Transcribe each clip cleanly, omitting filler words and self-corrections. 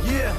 Yeah,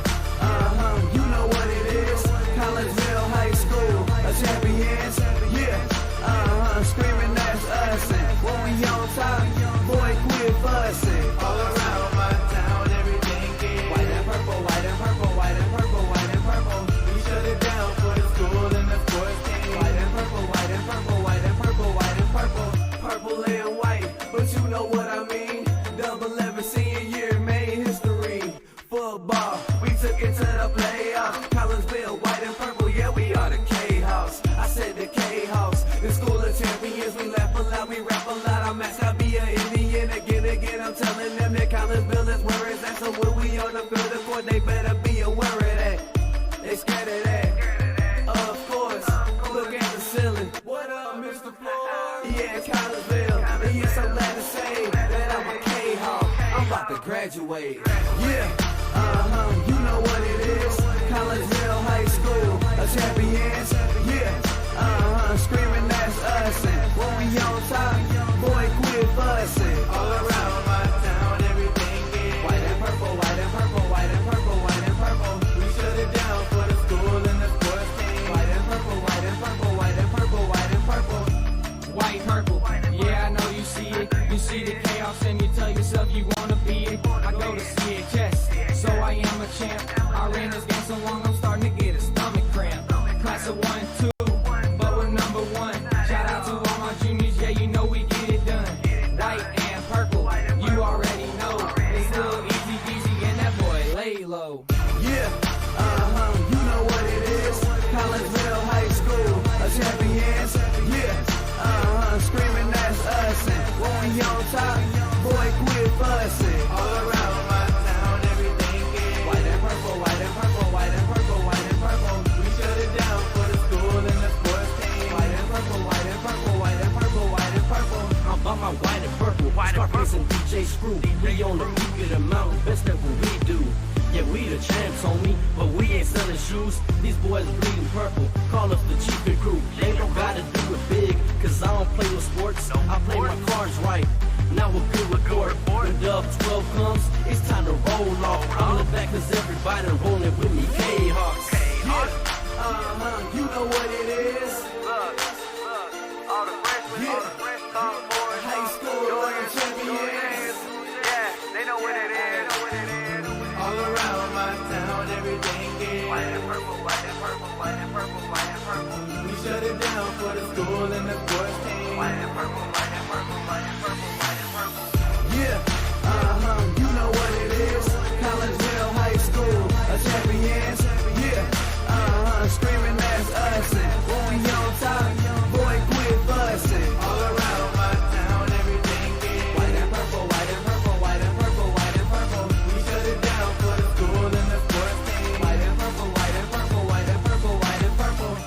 you know what it is. Collinsville High School, a champions. Yeah, screaming that's us. And when we on top, boy, quit fussing. All around my town, everything is white and purple, white and purple, white and purple, white and purple. We shut it down for the school and the sports team. White and purple, white and purple, white and purple, white and purple. Purple and white, but you know what I mean. Double 11 senior year made history. Football, we took it to the playoffs. Collinsville, white and purple, yeah, we are the K-House. I said the K-House, the school of champions. We laugh a lot, we rap a lot. I'm mascot, be an Indian again. I'm telling them that Collinsville is where it's at. So when we on the field of court, they better be aware of that. They scared of that. Of course, look at the ceiling. What up, Mr. Floyd? Yeah, Collinsville. And yes, I'm glad to say that I'm a K-Hawk. I'm about to graduate. Yeah, you know what it is. Collinsville High School, a champions. Yeah, screaming that's us. And when we on top, boy, quit fussing. All around my town, everything is white and purple, white and purple, white and purple, white and purple. We shut it down for the school and the sports team. White and purple, white and purple, white and purple, white and purple. White, purple, yeah, I know you see it. You see the chaos and you tell yourself you wanna be it. I go to CHS, so I am a champ. I ran this game so long, I'm starting to get a stomach cramp. Class of 1, 2, but we're number 1. Shout out to all my juniors, yeah, you know we get it done. White and purple, you already know. It's little easy peasy and that boy lay low. Yeah, you know what it is. Collinsville High School, a champions. Yeah, screaming that's us. And when we on top, boy, quit fussing. All around my town, everything is white and purple, white and purple, white and purple, white and purple. We shut it down for the school and the sports team. White and purple, white and purple, white and purple, white and purple. I'm by my white and purple, Scarface and DJ Screw. We on the peak of the mountain, best at what we do. Yeah, we the champs, homie, but we ain't selling shoes. These boys bleeding purple, call us the cheapest crew. They don't gotta do it big, cause I don't play with sports. I play my cards right. Now a good report. When Dub 12 comes, it's time to roll off. I'm the back cause everybody rolling with me, K-Hawks. Yeah, you know what it is. All the freshmen, sophomores, High school, like champions. yeah, they know what it is. All around my town, everything is White and purple, white and purple, white and purple, white and purple. we shut it down for the school and the sports team. White and purple, white and purple, white and purple, white and purple. Yeah, you know what it is. Collinsville High School, a champions. Yeah, screaming that's us. And when we on top, boy, quit fussing. All around my town, everything is white and purple, white and purple, white and purple, white and purple. We shut it down for the school and the sports team. White and purple, white and purple, white and purple, white and purple.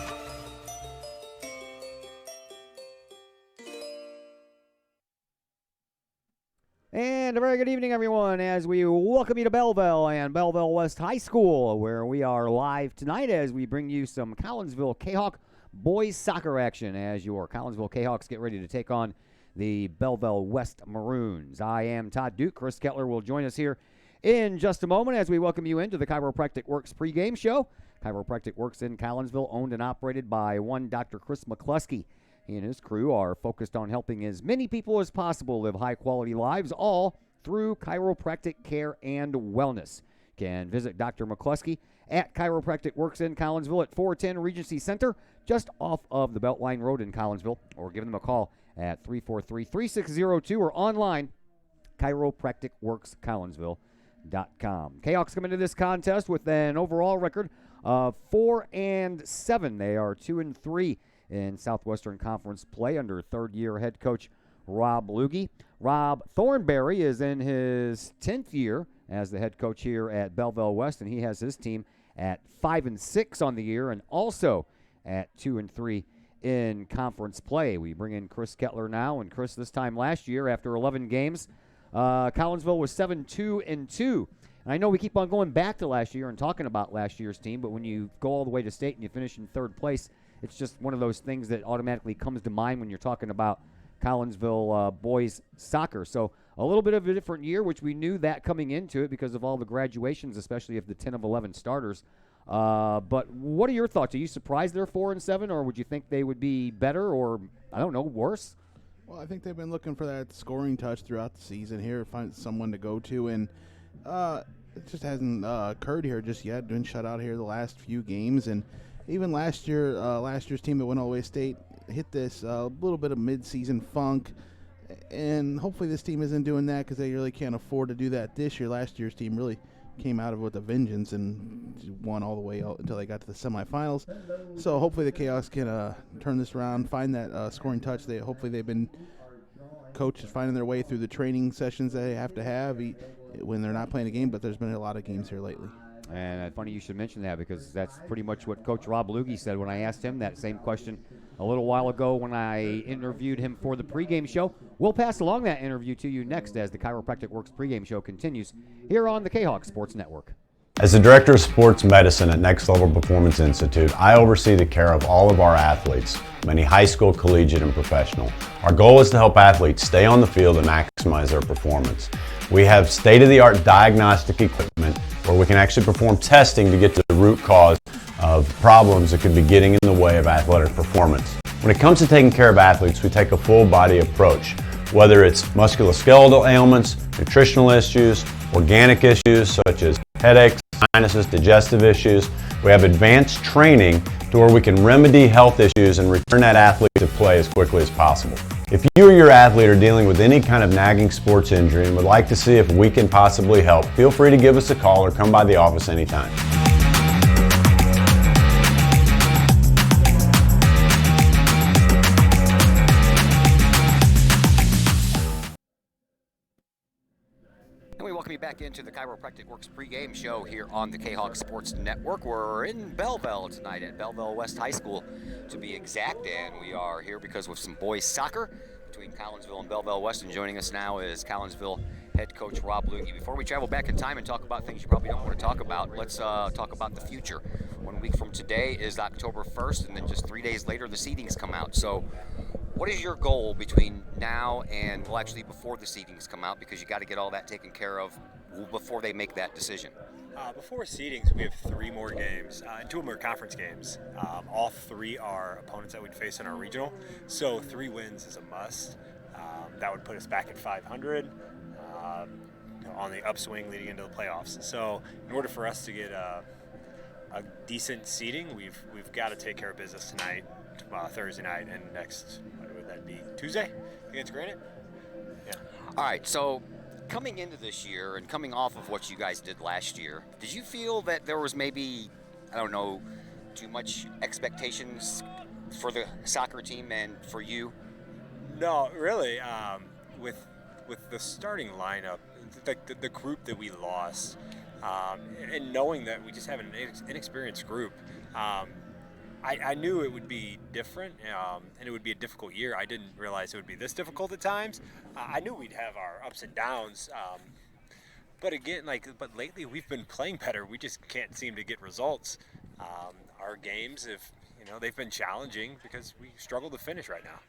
And a very good evening, everyone, as we welcome you to Belleville and Belleville West High School, where we are live tonight as we bring you some Collinsville Kahok boys soccer action as your Collinsville Kahawks get ready to take on the Belleville West Maroons. I am Todd Duke. Chris Kettler will join us here in just a moment as we welcome you into the Chiropractic Works pregame show. Chiropractic Works in Collinsville, owned and operated by one Dr. Chris McCluskey. He and his crew are focused on helping as many people as possible live high-quality lives, all through chiropractic care and wellness. You can visit Dr. McCluskey at Chiropractic Works in Collinsville at 410 Regency Center, just off of the Beltline Road in Collinsville, or give them a call at 343-3602 or online, chiropracticworkscollinsville.com. Kahawks come into this contest with an overall record of 4-7. They are 2-3 in Southwestern Conference play under third-year head coach Rob Lugie. Rob Thornberry is in his 10th year as the head coach here at Belleville West, and he has his team at 5-6 on the year and also at 2-3 in conference play. We bring in Chris Kettler now, and Chris, this time last year after 11 games, Collinsville was 7-2-2. And I know we keep on going back to last year and talking about last year's team, but when you go all the way to state and you finish in third place, it's just one of those things that automatically comes to mind when you're talking about Collinsville boys soccer. So a little bit of a different year, which we knew that coming into it because of all the graduations, especially of the 10 of 11 starters. But what are your thoughts? Are you surprised they're 4-7, or would you think they would be better, or I don't know, worse? Well, I think they've been looking for that scoring touch throughout the season here, find someone to go to, and it just hasn't occurred here just yet. Been shut out here the last few games, and even last year's team at Winona State hit this little bit of mid-season funk, and hopefully this team isn't doing that because they really can't afford to do that this year. Last year's team really came out of it with a vengeance and won all the way out until they got to the semifinals. So hopefully the Kahoks can turn this around, find that scoring touch. Hopefully they've been coaches finding their way through the training sessions they have to have when they're not playing a game, but there's been a lot of games here lately. And funny you should mention that because that's pretty much what Coach Rob Lugge said when I asked him that same question a little while ago when I interviewed him for the pregame show. We'll pass along that interview to you next as the Chiropractic Works pregame show continues here on the Kahok Sports Network. As the Director of Sports Medicine at Next Level Performance Institute, I oversee the care of all of our athletes, many high school, collegiate, and professional. Our goal is to help athletes stay on the field and maximize their performance. We have state-of-the-art diagnostic equipment where we can actually perform testing to get to the root cause of problems that could be getting in the way of athletic performance. When it comes to taking care of athletes, we take a full-body approach, whether it's musculoskeletal ailments, nutritional issues, organic issues such as headaches, sinuses, digestive issues. We have advanced training to where we can remedy health issues and return that athlete to play as quickly as possible. If you or your athlete are dealing with any kind of nagging sports injury and would like to see if we can possibly help, feel free to give us a call or come by the office anytime. And we welcome you back into the Chiropractic Works pregame show here on the Kahok Sports Network. We're in Belleville tonight at Belleville West High School, to be exact, and we are here because of some boys soccer between Collinsville and Belleville West. And joining us now is Collinsville head coach Rob Lugge. Before we travel back in time and talk about things you probably don't want to talk about, let's talk about the future. 1 week from today is October 1st, and then just 3 days later the seedings come out. So what is your goal between now and, well, actually before the seedings come out, because you got to get all that taken care of before they make that decision? Before seedings, we have 3 more games, and 2 of them are conference games. All 3 are opponents that we'd face in our regional, so 3 wins is a must. That would put us back at 500 on the upswing leading into the playoffs. So in order for us to get a decent seeding, we've got to take care of business tonight, Thursday night, and next, what would that be, Tuesday against Granite? Yeah. All right, so coming into this year and coming off of what you guys did last year, did you feel that there was maybe, I don't know, too much expectations for the soccer team and for you? No, really. With the starting lineup, the group that we lost, and knowing that we just have an inexperienced group, I knew it would be different, and it would be a difficult year. I didn't realize it would be this difficult at times. I knew we'd have our ups and downs, but again, but lately we've been playing better. We just can't seem to get results. Our games, they've been challenging because we struggle to finish right now.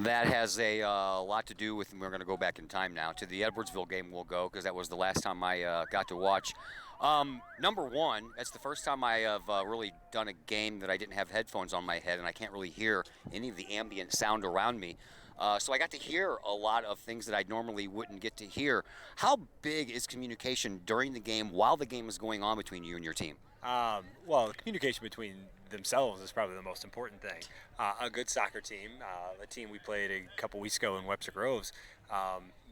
That has a lot to do with, and we're going to go back in time now, to the Edwardsville game we'll go, because that was the last time I got to watch. Number one, that's the first time I have really done a game that I didn't have headphones on my head, and I can't really hear any of the ambient sound around me. So I got to hear a lot of things that I normally wouldn't get to hear. How big is communication during the game while the game is going on between you and your team? Well, communication between themselves is probably the most important thing. A good soccer team, the team we played a couple weeks ago in Webster Groves,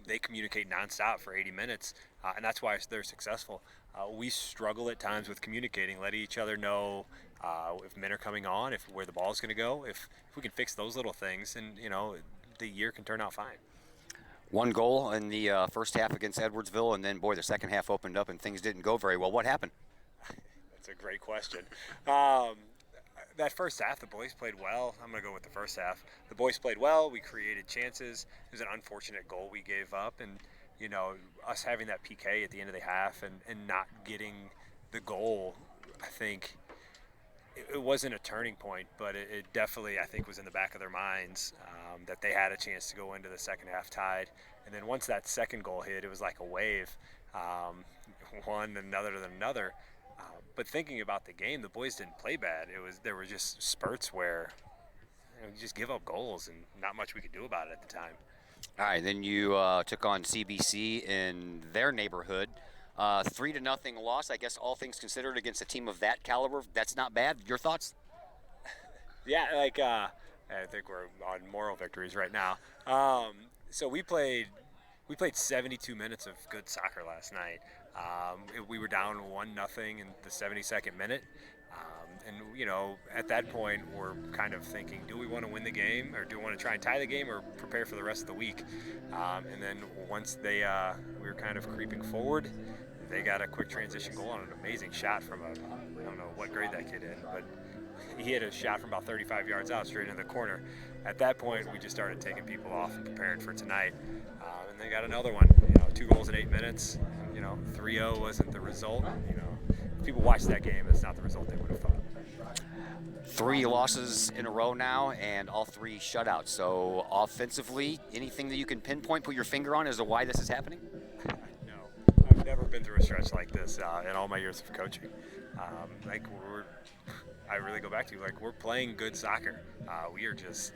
they communicate nonstop for 80 minutes, and that's why they're successful. We struggle at times with communicating, letting each other know if men are coming on, where the ball is going to go. If we can fix those little things, and the year can turn out fine. One goal in the first half against Edwardsville, and then, boy, the second half opened up and things didn't go very well. What happened? That's a great question. That first half, the boys played well. I'm going to go with the first half. The boys played well. We created chances. It was an unfortunate goal we gave up. And, us having that PK at the end of the half and not getting the goal, I think it wasn't a turning point, but it definitely, I think, was in the back of their minds that they had a chance to go into the second half tied. And then once that second goal hit, it was like a wave, one another than another. But thinking about the game, the boys didn't play bad. There were just spurts where you just give up goals and not much we could do about it at the time. All right, then you took on CBC in their neighborhood. 3-0 loss, I guess, all things considered, against a team of that caliber. That's not bad. Your thoughts? Yeah, I think we're on moral victories right now. So we played 72 minutes of good soccer last night. We were down 1-0 in the 72nd minute. And, at that point, we're kind of thinking, do we want to win the game, or do we want to try and tie the game, or prepare for the rest of the week? And then once we were kind of creeping forward, they got a quick transition goal on an amazing shot from I don't know what grade that kid in, but he hit a shot from about 35 yards out straight in the corner. At that point, we just started taking people off and preparing for tonight. And they got another one, 2 goals in 8 minutes. 3-0 wasn't the result. If people watched that game, it's not the result they would have thought. 3 losses in a row now, and all 3 shutouts. So offensively, anything that you can pinpoint, put your finger on as to why this is happening? No, I've never been through a stretch like this in all my years of coaching. I really go back to, we're playing good soccer. We are just,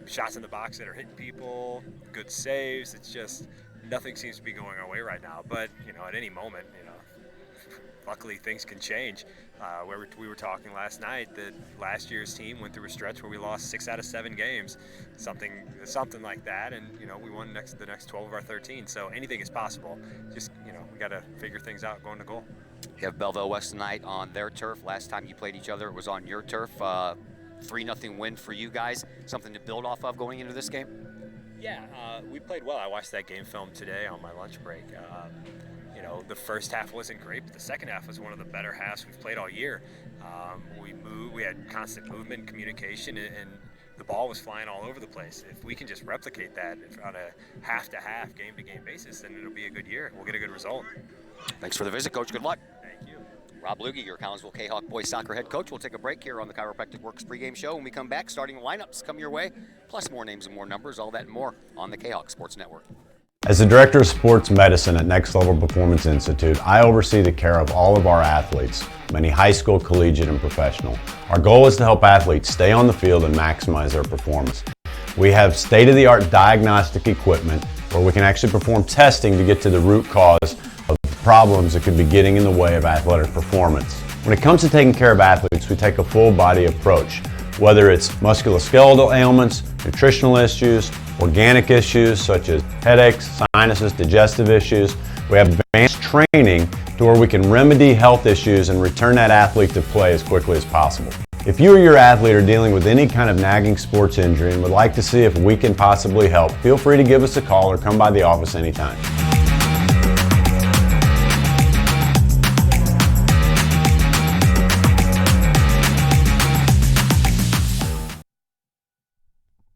shots in the box that are hitting people, good saves. It's just nothing seems to be going our way right now. But, at any moment, luckily things can change. We were talking last night that last year's team went through a stretch where we lost 6 out of 7 games, something like that, and we won the next 12 of our 13. So anything is possible. Just we got to figure things out going to goal. You have Belleville West tonight on their turf. Last time you played each other, it was on your turf. 3-0 win for you guys. Something to build off of going into this game? Yeah, we played well. I watched that game film today on my lunch break. The first half wasn't great, but the second half was one of the better halves we've played all year. We had constant movement, communication, and the ball was flying all over the place. If we can just replicate that on a half-to-half, game-to-game basis, then it'll be a good year. We'll get a good result. Thanks for the visit, Coach. Good luck. Thank you. Rob Lugie, your Collinsville Kahok boys soccer head coach. We'll take a break here on the Chiropractic Works pregame show. When we come back, starting lineups come your way, plus more names and more numbers, all that and more on the Kahok Sports Network. As the Director of Sports Medicine at Next Level Performance Institute, I oversee the care of all of our athletes, many high school, collegiate, and professional. Our goal is to help athletes stay on the field and maximize their performance. We have state-of-the-art diagnostic equipment where we can actually perform testing to get to the root cause of problems that could be getting in the way of athletic performance. When it comes to taking care of athletes, we take a full-body approach, whether it's musculoskeletal ailments, nutritional issues, organic issues such as headaches, sinuses, digestive issues. We have advanced training to where we can remedy health issues and return that athlete to play as quickly as possible. If you or your athlete are dealing with any kind of nagging sports injury and would like to see if we can possibly help, feel free to give us a call or come by the office anytime.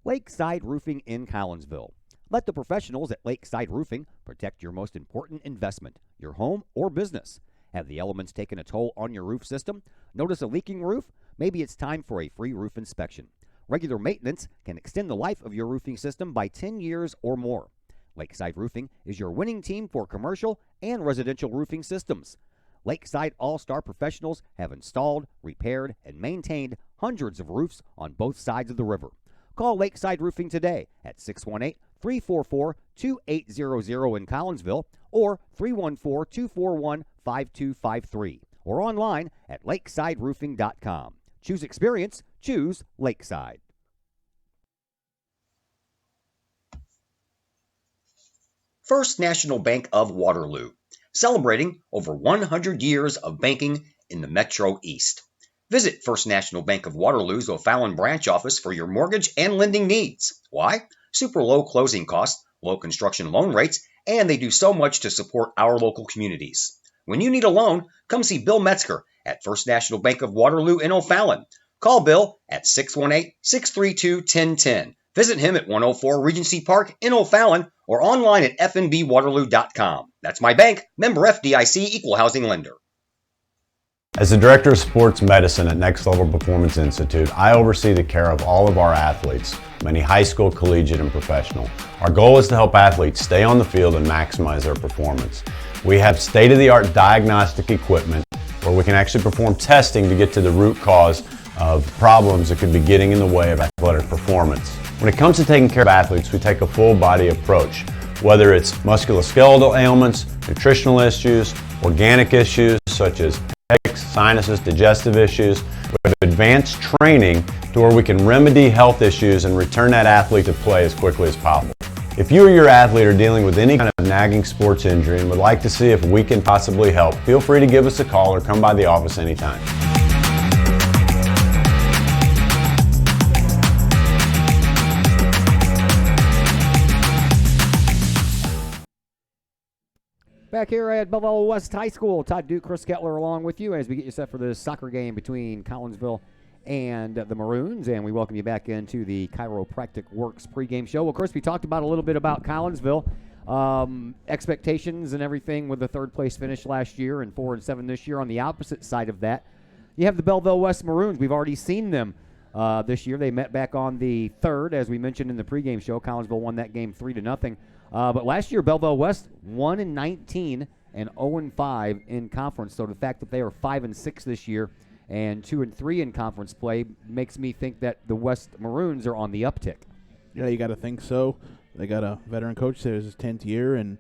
Lakeside Roofing in Collinsville. Let the professionals at Lakeside Roofing protect your most important investment, your home or business. Have the elements taken a toll on your roof system? Notice a leaking roof? Maybe it's time for a free roof inspection. Regular maintenance can extend the life of your roofing system by 10 years or more. Lakeside Roofing is your winning team for commercial and residential roofing systems. Lakeside All-Star professionals have installed, repaired, and maintained hundreds of roofs on both sides of the river. Call Lakeside Roofing today at 618-344-2800 in Collinsville or 314-241-5253 or online at lakesideroofing.com. Choose experience, choose Lakeside. First National Bank of Waterloo, celebrating over 100 years of banking in the Metro East. Visit First National Bank of Waterloo's O'Fallon branch office for your mortgage and lending needs. Why? Super low closing costs, low construction loan rates, and they do so much to support our local communities. When you need a loan, come see Bill Metzger at First National Bank of Waterloo in O'Fallon. Call Bill at 618-632-1010. Visit him at 104 Regency Park in O'Fallon or online at fnbwaterloo.com. That's my bank, member FDIC, equal housing lender. As the Director of Sports Medicine at Next Level Performance Institute, I oversee the care of all of our athletes, many high school, collegiate, and professional. Our goal is to help athletes stay on the field and maximize their performance. We have state-of-the-art diagnostic equipment where we can actually perform testing to get to the root cause of problems that could be getting in the way of athletic performance. When it comes to taking care of athletes, we take a full-body approach. Whether it's musculoskeletal ailments, nutritional issues, organic issues such as headaches, sinuses, digestive issues, we have advanced training to where we can remedy health issues and return that athlete to play as quickly as possible. If you or your athlete are dealing with any kind of nagging sports injury and would like to see if we can possibly help, feel free to give us a call or come by the office anytime. Back here at Belleville West High School, Todd Duke, Chris Kettler along with you as we get you set for this soccer game between Collinsville and the Maroons, and we welcome you back into the Chiropractic Works pregame show. Well, Chris, we talked about a little bit about Collinsville, expectations and everything with the third place finish last year and 4-7 this year. On the opposite side of that, you have the Belleville West Maroons. We've already seen them this year. They met back on the 3rd, as we mentioned in the pregame show. Collinsville won that game 3-0. But last year, Belleville West 1-19 and 0-5 in conference. So the fact that they are 5-6 this year and 2-3 in conference play makes me think that the West Maroons are on the uptick. Yeah, you got to think so. They got a veteran coach there. It's his 10th year, and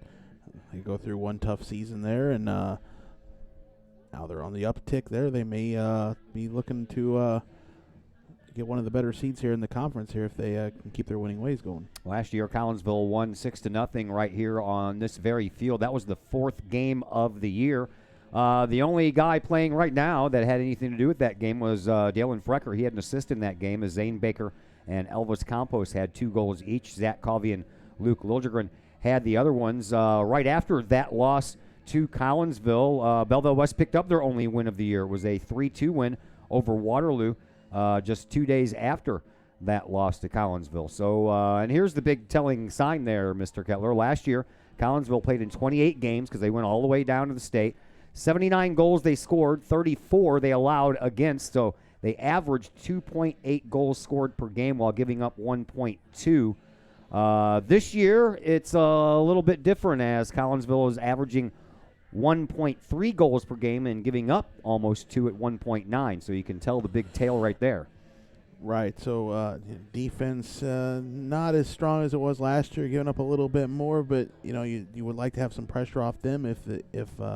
they go through one tough season there, and now they're on the uptick there. They may be looking to get one of the better seeds here in the conference here if they can keep their winning ways going. Last year, Collinsville won 6-0 right here on this very field. That was the 4th game of the year. The only guy playing right now that had anything to do with that game was Dalen Frecker. He had an assist in that game as Zane Baker and Elvis Campos had 2 goals each. Zach Covey and Luke Liljegren had the other ones. Right after that loss to Collinsville, Belleville West picked up their only win of the year. It was a 3-2 win over Waterloo just 2 days after that loss to Collinsville. So, and here's the big telling sign there, Mr. Kettler. Last year, Collinsville played in 28 games because they went all the way down to the state. 79 goals they scored, 34 they allowed against, so they averaged 2.8 goals scored per game while giving up 1.2. This year, it's a little bit different as Collinsville is averaging 1.3 goals per game and giving up almost 2 at 1.9, so you can tell the big tail right there. Right, so defense not as strong as it was last year, giving up a little bit more, but you would like to have some pressure off them if we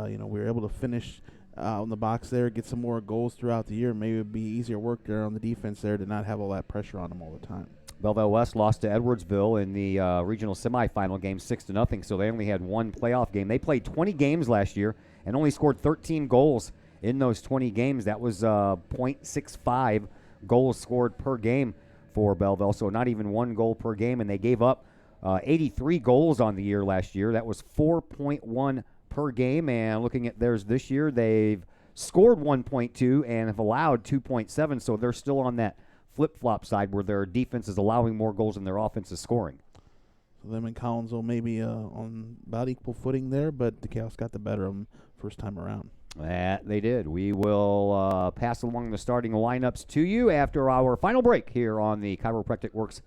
were able to finish in the box there, get some more goals throughout the year. Maybe it would be easier work there on the defense there to not have all that pressure on them all the time. Belleville West lost to Edwardsville in the regional semifinal game 6-0, so they only had one playoff game. They played 20 games last year and only scored 13 goals in those 20 games. That was .65 goals scored per game for Belleville, so not even 1 goal per game, and they gave up 83 goals on the year last year. That was 4.1 per game, and looking at theirs this year, they've scored 1.2 and have allowed 2.7, so they're still on that flip-flop side where their defense is allowing more goals than their offense is scoring. So them and Collinsville maybe on about equal footing there, but the Kahoks got the better of them first time around. That they did. We will pass along the starting lineups to you after our final break here on the Chiropractic Works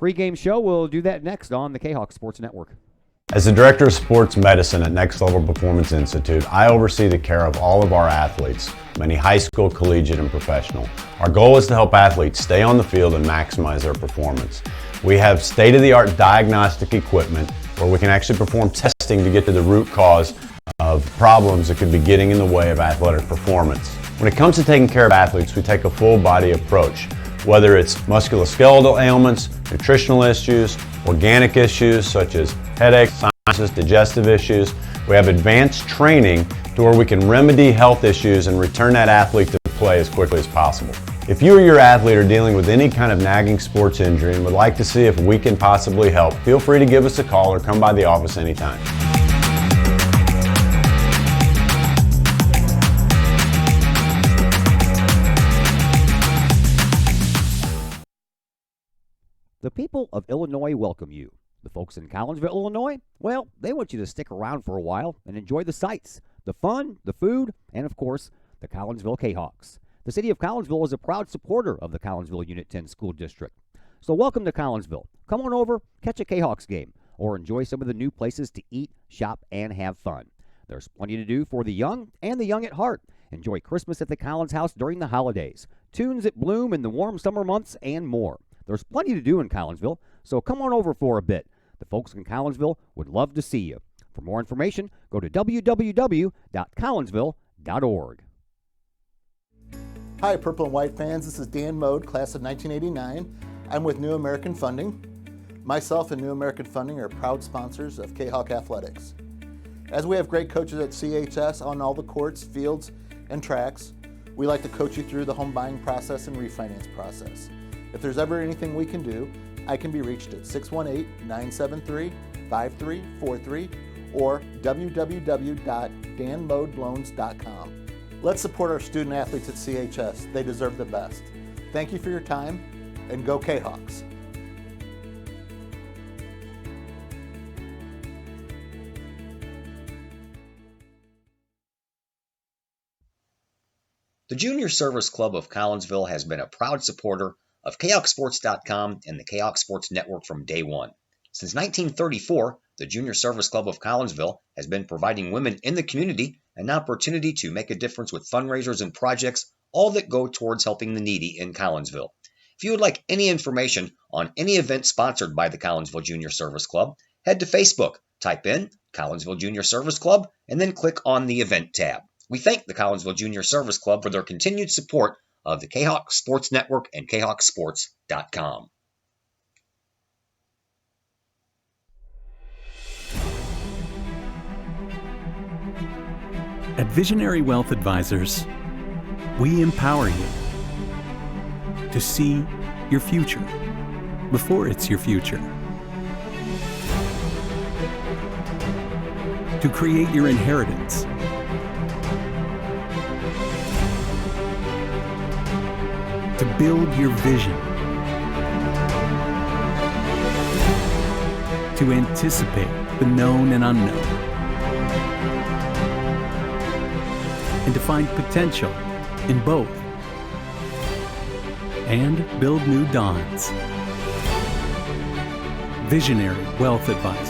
pregame show. We'll do that next on the Kahok Sports Network. As the Director of Sports Medicine at Next Level Performance Institute, I oversee the care of all of our athletes, many high school, collegiate, and professional. Our goal is to help athletes stay on the field and maximize their performance. We have state-of-the-art diagnostic equipment where we can actually perform testing to get to the root cause of problems that could be getting in the way of athletic performance. When it comes to taking care of athletes, we take a full-body approach. Whether it's musculoskeletal ailments, nutritional issues, organic issues such as headaches, sinuses, digestive issues, we have advanced training to where we can remedy health issues and return that athlete to play as quickly as possible. If you or your athlete are dealing with any kind of nagging sports injury and would like to see if we can possibly help, feel free to give us a call or come by the office anytime. The people of Illinois welcome you. The folks in Collinsville, Illinois, well, they want you to stick around for a while and enjoy the sights, the fun, the food, and of course, the Collinsville Kahoks. The city of Collinsville is a proud supporter of the Collinsville Unit 10 School District. So welcome to Collinsville. Come on over, catch a Kahoks game, or enjoy some of the new places to eat, shop, and have fun. There's plenty to do for the young and the young at heart. Enjoy Christmas at the Collins House during the holidays, tunes at Bloom in the warm summer months, and more. There's plenty to do in Collinsville, so come on over for a bit. The folks in Collinsville would love to see you. For more information, go to www.collinsville.org. Hi, Purple and White fans. This is Dan Mode, class of 1989. I'm with New American Funding. Myself and New American Funding are proud sponsors of Kahok Athletics. As we have great coaches at CHS on all the courts, fields, and tracks, we like to coach you through the home buying process and refinance process. If there's ever anything we can do, I can be reached at 618-973-5343 or www.danmodeloans.com. Let's support our student athletes at CHS. They deserve the best. Thank you for your time, and go Kahawks. The Junior Service Club of Collinsville has been a proud supporter of KahokSports.com and the Kahok Sports Network from day one. Since 1934, the Junior Service Club of Collinsville has been providing women in the community an opportunity to make a difference with fundraisers and projects, all that go towards helping the needy in Collinsville. If you would like any information on any event sponsored by the Collinsville Junior Service Club, head to Facebook, type in Collinsville Junior Service Club, and then click on the event tab. We thank the Collinsville Junior Service Club for their continued support of the Kahok Sports Network and KahokSports.com. At Visionary Wealth Advisors, we empower you to see your future before it's your future, to create your inheritance, to build your vision, to anticipate the known and unknown, and to find potential in both, and build new dawns. Visionary Wealth Advisors.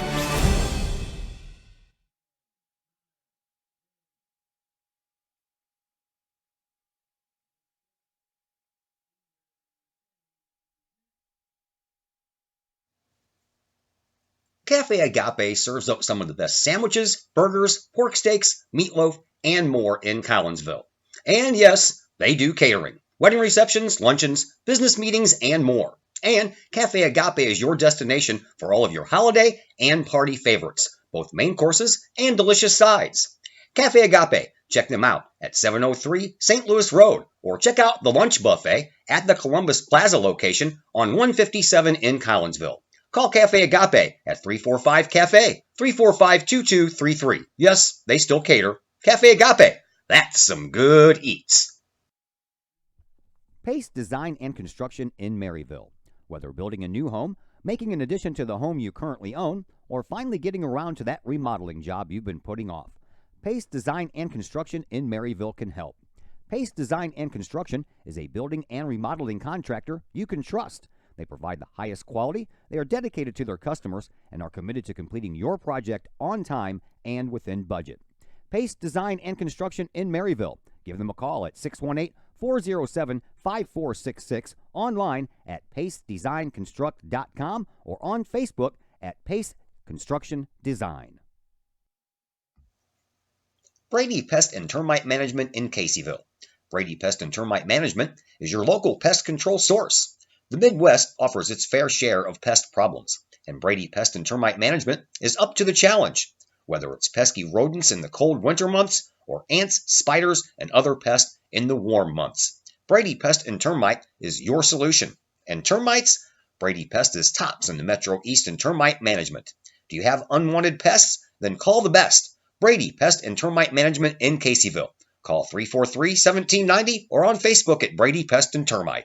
Cafe Agape serves up some of the best sandwiches, burgers, pork steaks, meatloaf, and more in Collinsville. And yes, they do catering, wedding receptions, luncheons, business meetings, and more. And Cafe Agape is your destination for all of your holiday and party favorites, both main courses and delicious sides. Cafe Agape, check them out at 703 St. Louis Road, or check out the lunch buffet at the Columbus Plaza location on 157 in Collinsville. Call Cafe Agape at 345-CAFE, 345-2233. Yes, they still cater. Cafe Agape, that's some good eats. Pace Design and Construction in Maryville. Whether building a new home, making an addition to the home you currently own, or finally getting around to that remodeling job you've been putting off, Pace Design and Construction in Maryville can help. Pace Design and Construction is a building and remodeling contractor you can trust. They provide the highest quality, they are dedicated to their customers, and are committed to completing your project on time and within budget. Pace Design and Construction in Maryville. Give them a call at 618-407-5466, online at pacedesignconstruct.com, or on Facebook at Pace Construction Design. Brady Pest and Termite Management in Caseyville. Brady Pest and Termite Management is your local pest control source. The Midwest offers its fair share of pest problems, and Brady Pest and Termite Management is up to the challenge. Whether it's pesky rodents in the cold winter months or ants, spiders, and other pests in the warm months, Brady Pest and Termite is your solution. And termites? Brady Pest is tops in the Metro East in termite management. Do you have unwanted pests? Then call the best. Brady Pest and Termite Management in Caseyville. Call 343-1790 or on Facebook at Brady Pest and Termite.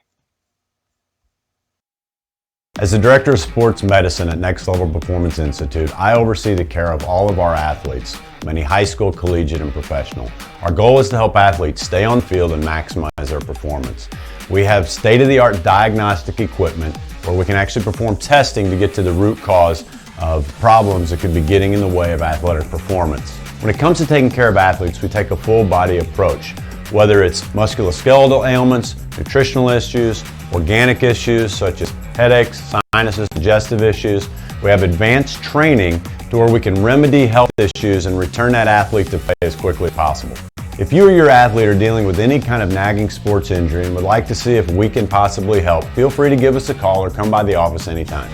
As the Director of Sports Medicine at Next Level Performance Institute, I oversee the care of all of our athletes, many high school, collegiate, and professional. Our goal is to help athletes stay on field and maximize their performance. We have state-of-the-art diagnostic equipment, where we can actually perform testing to get to the root cause of problems that could be getting in the way of athletic performance. When it comes to taking care of athletes, we take a full body approach, whether it's musculoskeletal ailments, nutritional issues, organic issues such as headaches, sinuses, digestive issues. We have advanced training to where we can remedy health issues and return that athlete to play as quickly as possible. If you or your athlete are dealing with any kind of nagging sports injury and would like to see if we can possibly help, feel free to give us a call or come by the office anytime.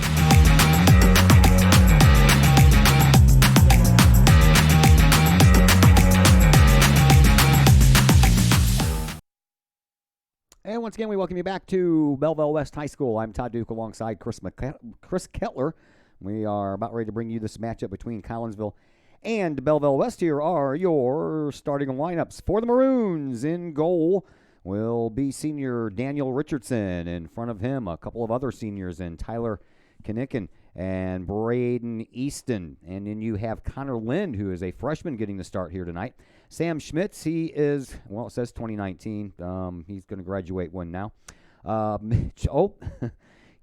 And once again, we welcome you back to Belleville West High School. I'm Todd Duke alongside Chris Kettler. We are about ready to bring you this matchup between Collinsville and Belleville West. Here are your starting lineups. For the Maroons, in goal will be senior Daniel Richardson. In front of him, a couple of other seniors in Tyler Kinnicken and Braden Easton. And then you have Connor Lind, who is a freshman, getting the start here tonight. Sam Schmitz, he is, well, it says 2019. He's going to graduate one now.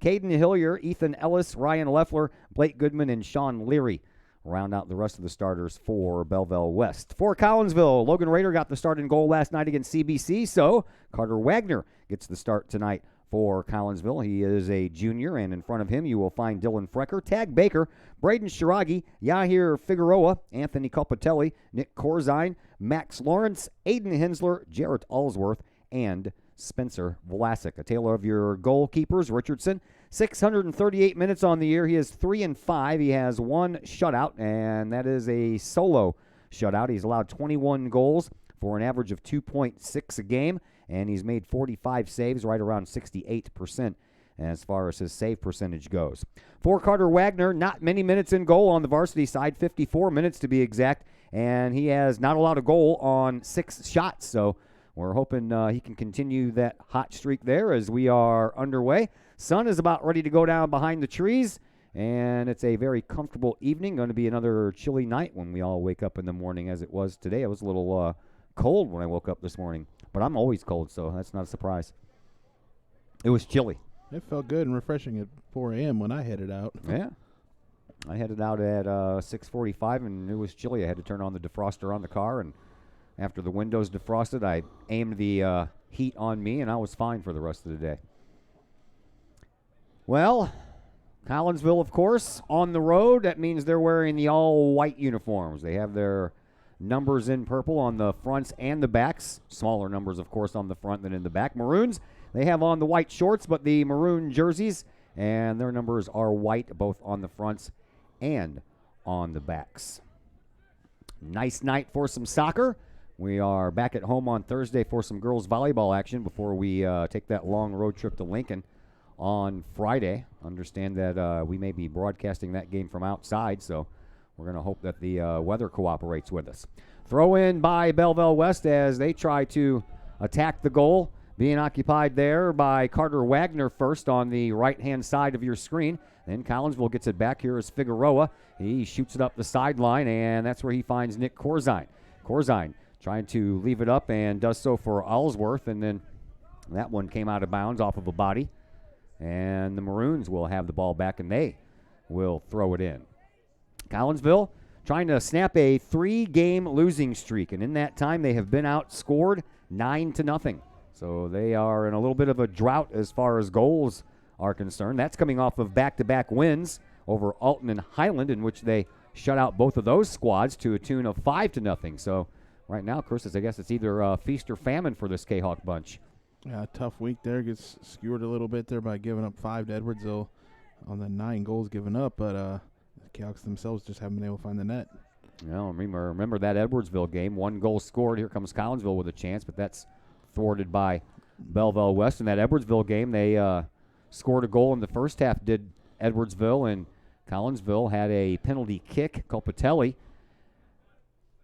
Caden Hillier, Ethan Ellis, Ryan Leffler, Blake Goodman, and Sean Leary round out the rest of the starters for Belleville West. For Collinsville, Logan Rader got the start in goal last night against CBC, so Carter Wagner gets the start tonight for Collinsville. He is a junior, and in front of him you will find Dylan Frecker, Tag Baker, Braden Shiragi, Yahir Figueroa, Anthony Copatelli, Nick Corzine, Max Lawrence, Aiden Hensler, Jarrett Allsworth, and Spencer Vlasic. A tale of your goalkeepers, Richardson, 638 minutes on the year. He is 3-5. He has one shutout, and that is a solo shutout. He's allowed 21 goals for an average of 2.6 a game, and he's made 45 saves, right around 68% as far as his save percentage goes. For Carter Wagner, not many minutes in goal on the varsity side, 54 minutes to be exact, and he has not allowed a goal on 6 shots, so we're hoping he can continue that hot streak there as we are underway. Sun is about ready to go down behind the trees, and it's a very comfortable evening. Going to be another chilly night when we all wake up in the morning as it was today. It was a little cold when I woke up this morning, but I'm always cold, so that's not a surprise. It was chilly. It felt good and refreshing at 4 a.m. when I headed out. Yeah. I headed out at 6:45, and it was chilly. I had to turn on the defroster on the car, and after the windows defrosted, I aimed the heat on me, and I was fine for the rest of the day. Well, Collinsville, of course, on the road. That means they're wearing the all-white uniforms. They have their numbers in purple on the fronts and the backs. Smaller numbers, of course, on the front than in the back. Maroons, they have on the white shorts, but the maroon jerseys, and their numbers are white both on the fronts and on the backs. Nice night for some soccer. We are back at home on Thursday for some girls volleyball action before we take that long road trip to Lincoln on Friday. Understand that we may be broadcasting that game from outside, so we're going to hope that the weather cooperates with us. Throw in by Belleville West as they try to attack the goal, being occupied there by Carter Wagner first on the right-hand side of your screen. Then Collinsville gets it back. Here is Figueroa. He shoots it up the sideline, and that's where he finds Nick Corzine. Corzine trying to leave it up and does so for Allsworth, and then that one came out of bounds off of a body. And the Maroons will have the ball back, and they will throw it in. Collinsville trying to snap a 3-game losing streak, and in that time they have been outscored 9-0. So they are in a little bit of a drought as far as goals are concerned. That's coming off of back-to-back wins over Alton and Highland, in which they shut out both of those squads to a tune of 5-0. So right now, Chris, I guess it's either feast or famine for this Kahok bunch. Yeah, tough week there. Gets skewered a little bit there by giving up 5 to Edwardsville on the 9 goals given up, but the Kahawks themselves just haven't been able to find the net. Well, remember that Edwardsville game, 1 goal scored. Here comes Collinsville with a chance, but that's thwarted by Belleville West. In that Edwardsville game, they scored a goal in the first half, did Edwardsville, and Collinsville had a penalty kick. Copatelli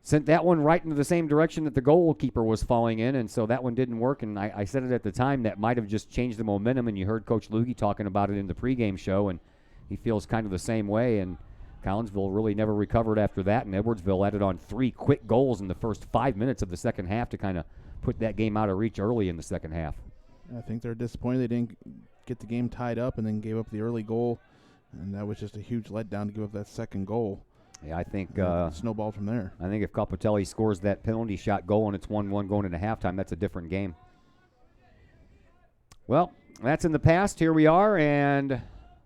sent that one right into the same direction that the goalkeeper was falling in, and so that one didn't work. And I said it at the time, that might have just changed the momentum, and you heard Coach Luggie talking about it in the pregame show, and he feels kind of the same way. And Collinsville really never recovered after that, and Edwardsville added on 3 quick goals in the first 5 minutes of the second half to kind of put that game out of reach early in the second half. I think they're disappointed they didn't get the game tied up and then gave up the early goal. And that was just a huge letdown to give up that second goal. Yeah, I think snowballed from there. I think if Coppotelli scores that penalty shot goal and it's 1-1 going into halftime, that's a different game. Well, that's in the past. Here we are, and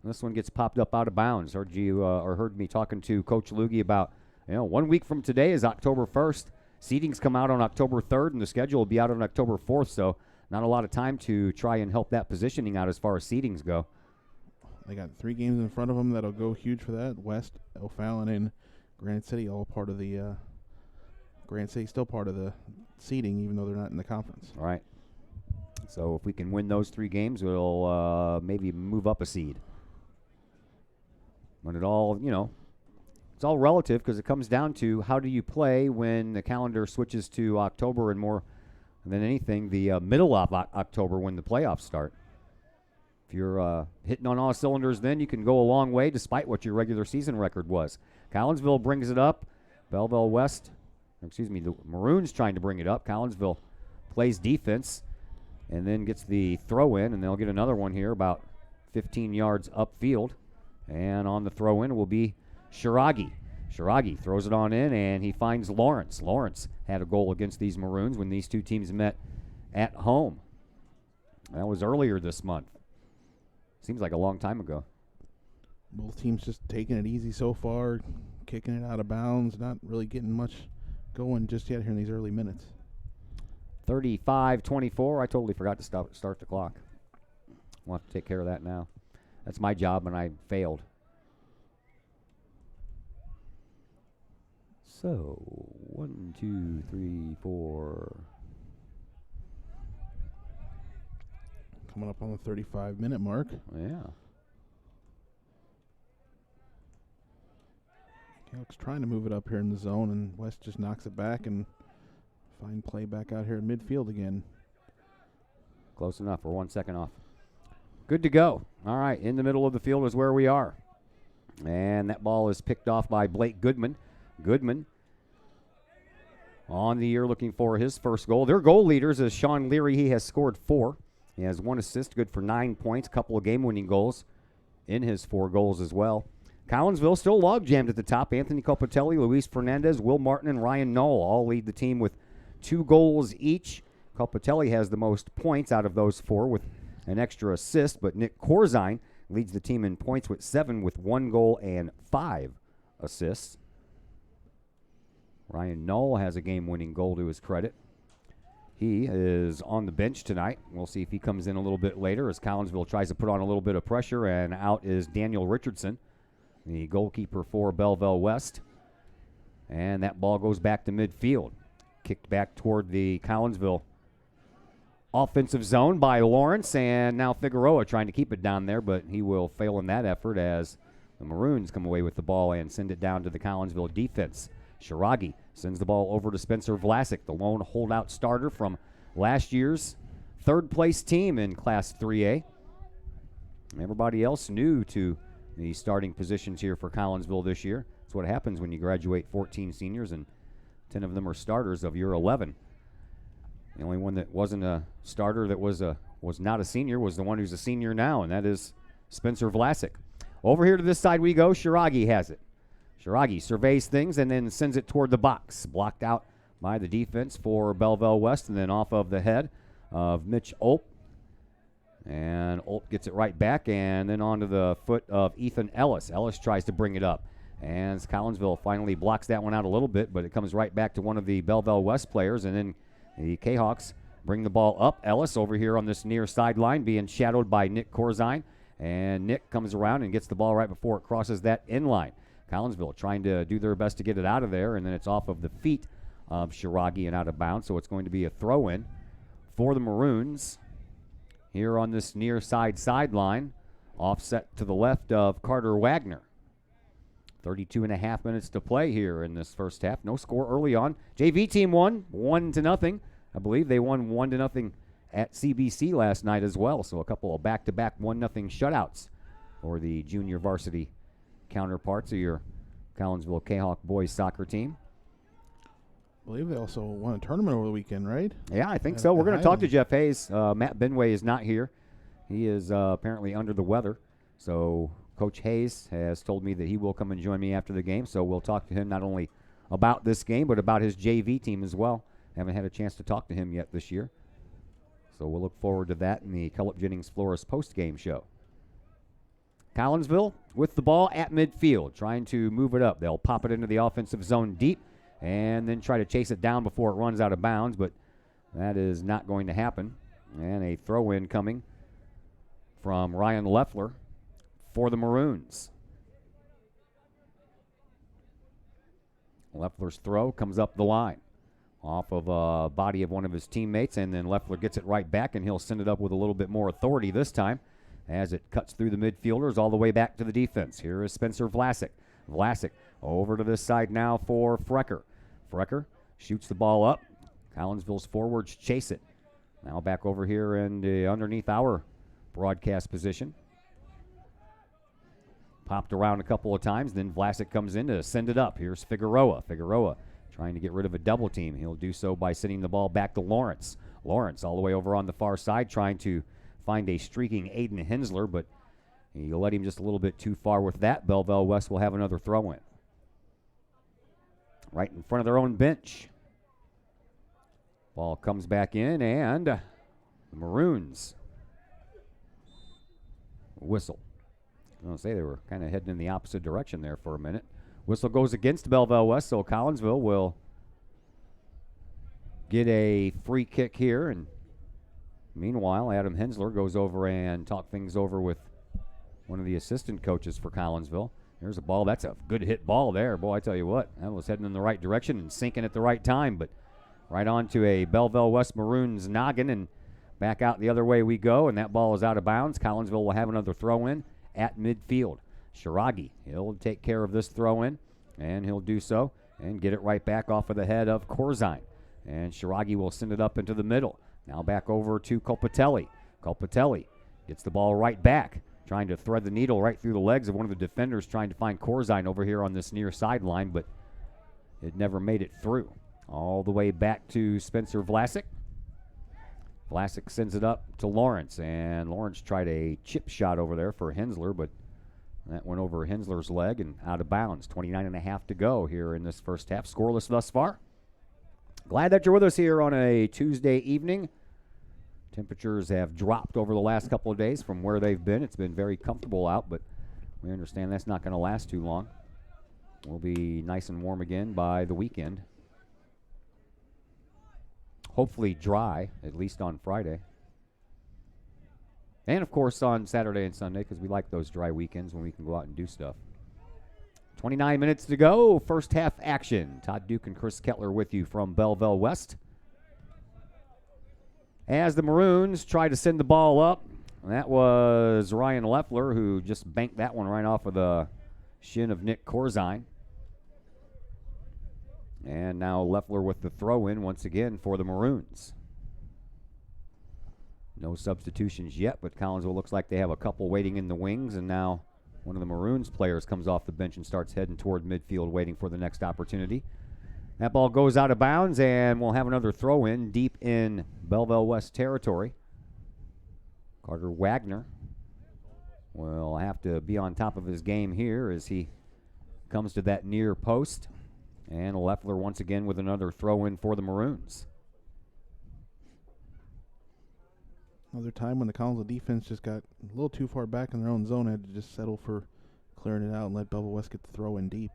this one gets popped up out of bounds. Heard me talking to Coach Lugge about, 1 week from today is October 1st. Seedings come out on October 3rd, and the schedule will be out on October 4th, so not a lot of time to try and help that positioning out as far as seedings go. They got 3 games in front of them that'll go huge for that. West, O'Fallon, and Granite City, all part of the Granite City still part of the seeding, even though they're not in the conference. All right. So if we can win those 3 games, we'll maybe move up a seed. When it all, it's all relative because it comes down to how do you play when the calendar switches to October and more than anything, the middle of October when the playoffs start. If you're hitting on all cylinders then, you can go a long way despite what your regular season record was. Collinsville brings it up. Belleville West, the Maroons trying to bring it up. Collinsville plays defense and then gets the throw in, and they'll get another one here about 15 yards upfield. And on the throw in will be Shiragi. Shiragi throws it on in, and he finds Lawrence. Lawrence had a goal against these Maroons when these two teams met at home. That was earlier this month. Seems like a long time ago. Both teams just taking it easy so far, kicking it out of bounds, not really getting much going just yet here in these early minutes. 35-24. I totally forgot to start the clock. We'll have to take care of that now. That's my job, and I failed. So, 1, 2, 3, 4. Coming up on the 35-minute mark. Yeah. Kahok's trying to move it up here in the zone, and West just knocks it back and fine play back out here in midfield again. Close enough. We're 1 second off. Good to go. All right, in the middle of the field is where we are. And that ball is picked off by Blake Goodman. Goodman on the year looking for his first goal. Their goal leaders is Sean Leary. He has scored 4. He has 1 assist, good for 9 points, a couple of game-winning goals in his 4 goals as well. Collinsville still log-jammed at the top. Anthony Coppotelli, Luis Fernandez, Will Martin, and Ryan Knoll all lead the team with 2 goals each. Coppotelli has the most points out of those 4 with an extra assist, but Nick Corzine leads the team in points with 7 with 1 goal and 5 assists. Ryan Knoll has a game-winning goal to his credit. He is on the bench tonight. We'll see if he comes in a little bit later as Collinsville tries to put on a little bit of pressure, and out is Daniel Richardson, the goalkeeper for Belleville West. And that ball goes back to midfield. Kicked back toward the Collinsville offensive zone by Lawrence, and now Figueroa trying to keep it down there, but he will fail in that effort as the Maroons come away with the ball and send it down to the Collinsville defense. Shiragi sends the ball over to Spencer Vlasic, the lone holdout starter from last year's third-place team in Class 3A. Everybody else new to the starting positions here for Collinsville this year. That's what happens when you graduate 14 seniors, and 10 of them are starters of year 11. The only one that wasn't a starter that was not a senior was the one who's a senior now, and that is Spencer Vlasic. Over here to this side we go. Shiragi has it. Shiragi surveys things and then sends it toward the box. Blocked out by the defense for Belleville West, and then off of the head of Mitch Olp. And Olp gets it right back, and then onto the foot of Ethan Ellis. Ellis tries to bring it up, and Collinsville finally blocks that one out a little bit, but it comes right back to one of the Belleville West players, and then the Kahawks bring the ball up. Ellis over here on this near sideline being shadowed by Nick Corzine, and Nick comes around and gets the ball right before it crosses that end line. Collinsville trying to do their best to get it out of there, and then it's off of the feet of Shiragi and out of bounds, so it's going to be a throw-in for the Maroons here on this near side sideline, offset to the left of Carter Wagner. 32.5 minutes to play here in this first half. No score early on. JV team won 1-0. I believe they won 1-0 at CBC last night as well, so a couple of back-to-back 1-0 shutouts for the junior varsity counterparts of your Collinsville Kahok boys soccer team. I believe they also won a tournament over the weekend, right? Yeah, I think so. We're going to talk to Jeff Hayes. Matt Benway is not here He is apparently under the weather. So Coach Hayes has told me that he will come and join me after the game. So we'll talk to him not only about this game, but about his JV team as well. Haven't had a chance to talk to him yet this year. So we'll look forward to that in the Cullip Jennings Flores post-game show. Collinsville with the ball at midfield, trying to move it up. They'll pop it into the offensive zone deep and then try to chase it down before it runs out of bounds, but that is not going to happen. And a throw-in coming from Ryan Leffler for the Maroons. Leffler's throw comes up the line off of a body of one of his teammates, and then Leffler gets it right back, and he'll send it up with a little bit more authority this time as it cuts through the midfielders all the way back to the defense. Here is Spencer Vlasic. Vlasic over to this side now for Frecker. Frecker shoots the ball up. Collinsville's forwards chase it. Now back over here and underneath our broadcast position. Popped around a couple of times, then Vlasic comes in to send it up. Here's Figueroa. Figueroa trying to get rid of a double team. He'll do so by sending the ball back to Lawrence. Lawrence all the way over on the far side trying to find a streaking Aiden Hensler, but he led him just a little bit too far with that. Belleville West will have another throw-in. Right in front of their own bench. Ball comes back in, and the Maroons whistle. I was going to say they were kind of heading in the opposite direction there for a minute. Whistle goes against Belleville West, so Collinsville will get a free kick here. And meanwhile, Adam Hensler goes over and talk things over with one of the assistant coaches for Collinsville. There's a ball. That's a good hit ball there. Boy, I tell you what, that was heading in the right direction and sinking at the right time. But right onto a Belleville West Maroons noggin, and back out the other way we go, and that ball is out of bounds. Collinsville will have another throw-in at midfield. Shiragi, he'll take care of this throw-in, and he'll do so and get it right back off of the head of Corzine. And Shiragi will send it up into the middle. Now back over to Colpatelli. Colpatelli gets the ball right back, trying to thread the needle right through the legs of one of the defenders, trying to find Corzine over here on this near sideline, but it never made it through. All the way back to Spencer Vlasic. Vlasic sends it up to Lawrence, and Lawrence tried a chip shot over there for Hensler, but that went over Hensler's leg and out of bounds. 29.5 to go here in this first half. Scoreless thus far. Glad that you're with us here on a Tuesday evening. Temperatures have dropped over the last couple of days from where they've been. It's been very comfortable out, but we understand that's not going to last too long. We'll be nice and warm again by the weekend. Hopefully dry, at least on Friday. And, of course, on Saturday and Sunday, because we like those dry weekends when we can go out and do stuff. 29 minutes to go, first half action. Todd Duke and Chris Kettler with you from Belleville West. As the Maroons try to send the ball up, that was Ryan Leffler, who just banked that one right off of the shin of Nick Corzine. And now Leffler with the throw-in once again for the Maroons. No substitutions yet, but Collinsville looks like they have a couple waiting in the wings, and now one of the Maroons players comes off the bench and starts heading toward midfield waiting for the next opportunity. That ball goes out of bounds, and we'll have another throw-in deep in Belleville West territory. Carter Wagner will have to be on top of his game here as he comes to that near post. And Leffler once again with another throw-in for the Maroons. Another time when the Collinsville defense just got a little too far back in their own zone, had to just settle for clearing it out and let Belleville West get the throw in deep.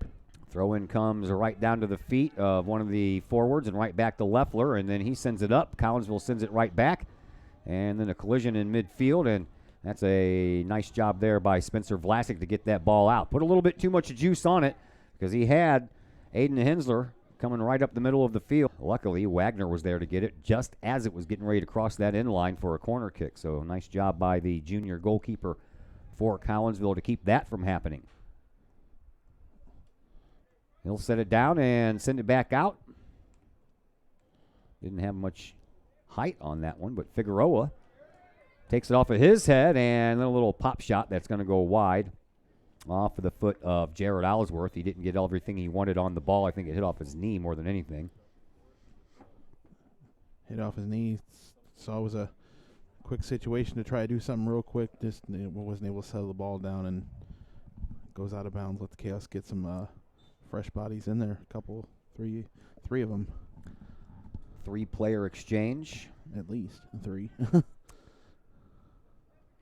Throw-in comes right down to the feet of one of the forwards and right back to Leffler, and then he sends it up. Collinsville sends it right back, and then a collision in midfield, and that's a nice job there by Spencer Vlasic to get that ball out. Put a little bit too much juice on it because he had Aiden Hensler coming right up the middle of the field. Luckily, Wagner was there to get it just as it was getting ready to cross that end line for a corner kick. So nice job by the junior goalkeeper for Collinsville to keep that from happening. He'll set it down and send it back out. Didn't have much height on that one, but Figueroa takes it off of his head, and then a little pop shot that's going to go wide off of the foot of Jared Ellsworth. He didn't get everything he wanted on the ball. I think it hit off his knee more than anything. Hit off his knee. Saw it was a quick situation to try to do something real quick. Just wasn't able to settle the ball down and goes out of bounds. Let the Chaos get some fresh bodies in there. Three of them. 3-player exchange. At least 3.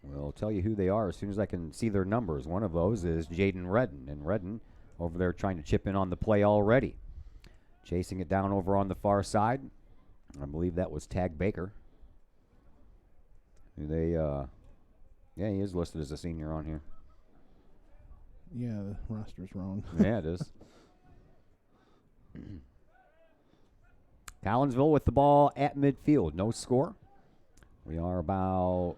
We'll tell you who they are as soon as I can see their numbers. One of those is Jaden Redden, and Redden over there trying to chip in on the play already. Chasing it down over on the far side. I believe that was Tag Baker. Yeah, he is listed as a senior on here. Yeah, the roster's wrong. Yeah, it is. Collinsville with the ball at midfield. No score. We are about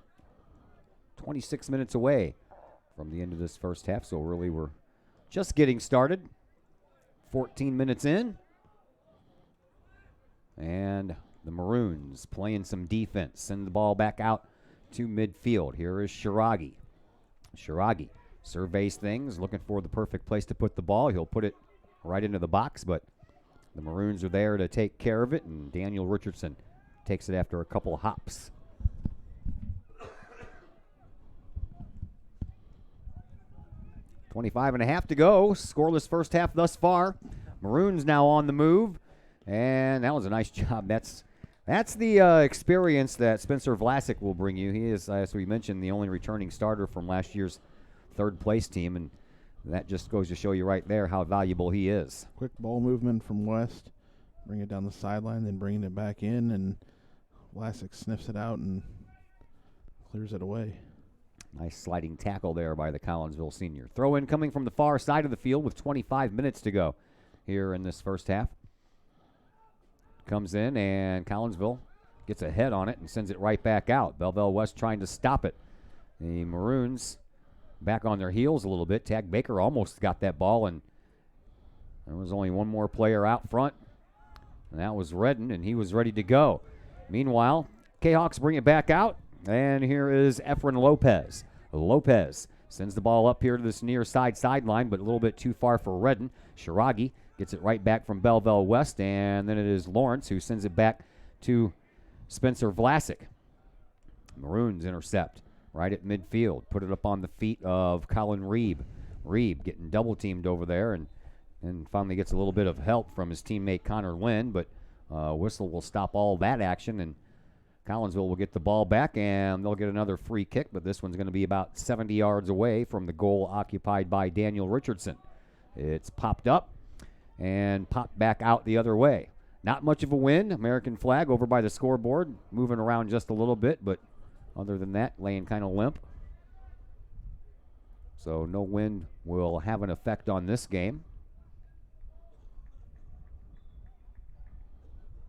26 minutes away from the end of this first half, so really we're just getting started. 14 minutes in. And the Maroons playing some defense. Send the ball back out to midfield. Here is Shiragi. Shiragi surveys things, looking for the perfect place to put the ball. He'll put it right into the box, but the Maroons are there to take care of it, and Daniel Richardson takes it after a couple of hops. .25 to go. Scoreless first half thus far. Maroons now on the move, and that was a nice job. That's the experience that Spencer Vlasic will bring you. He is, as we mentioned, the only returning starter from last year's third-place team, and that just goes to show you right there how valuable he is. Quick ball movement from West. Bring it down the sideline, then bringing it back in, and Vlasic sniffs it out and clears it away. Nice sliding tackle there by the Collinsville senior. Throw in coming from the far side of the field with 25 minutes to go here in this first half. Comes in, and Collinsville gets a head on it and sends it right back out. Belleville West trying to stop it. The Maroons back on their heels a little bit. Tag Baker almost got that ball, and there was only one more player out front, and that was Redden, and he was ready to go. Meanwhile, Kahawks bring it back out, and here is Efren Lopez. Lopez sends the ball up here to this near sideline, but a little bit too far for Redden. Shiragi gets it right back from Belleville West, and then it is Lawrence who sends it back to Spencer Vlasic. Maroons intercept right at midfield. Put it up on the feet of Colin Reeb. Reeb getting double-teamed over there, and finally gets a little bit of help from his teammate Connor Lynn, but whistle will stop all that action, and Collinsville will get the ball back, and they'll get another free kick, but this one's going to be about 70 yards away from the goal occupied by Daniel Richardson. It's popped up and popped back out the other way. Not much of a wind. American flag over by the scoreboard, moving around just a little bit, but other than that, laying kind of limp. So no wind will have an effect on this game.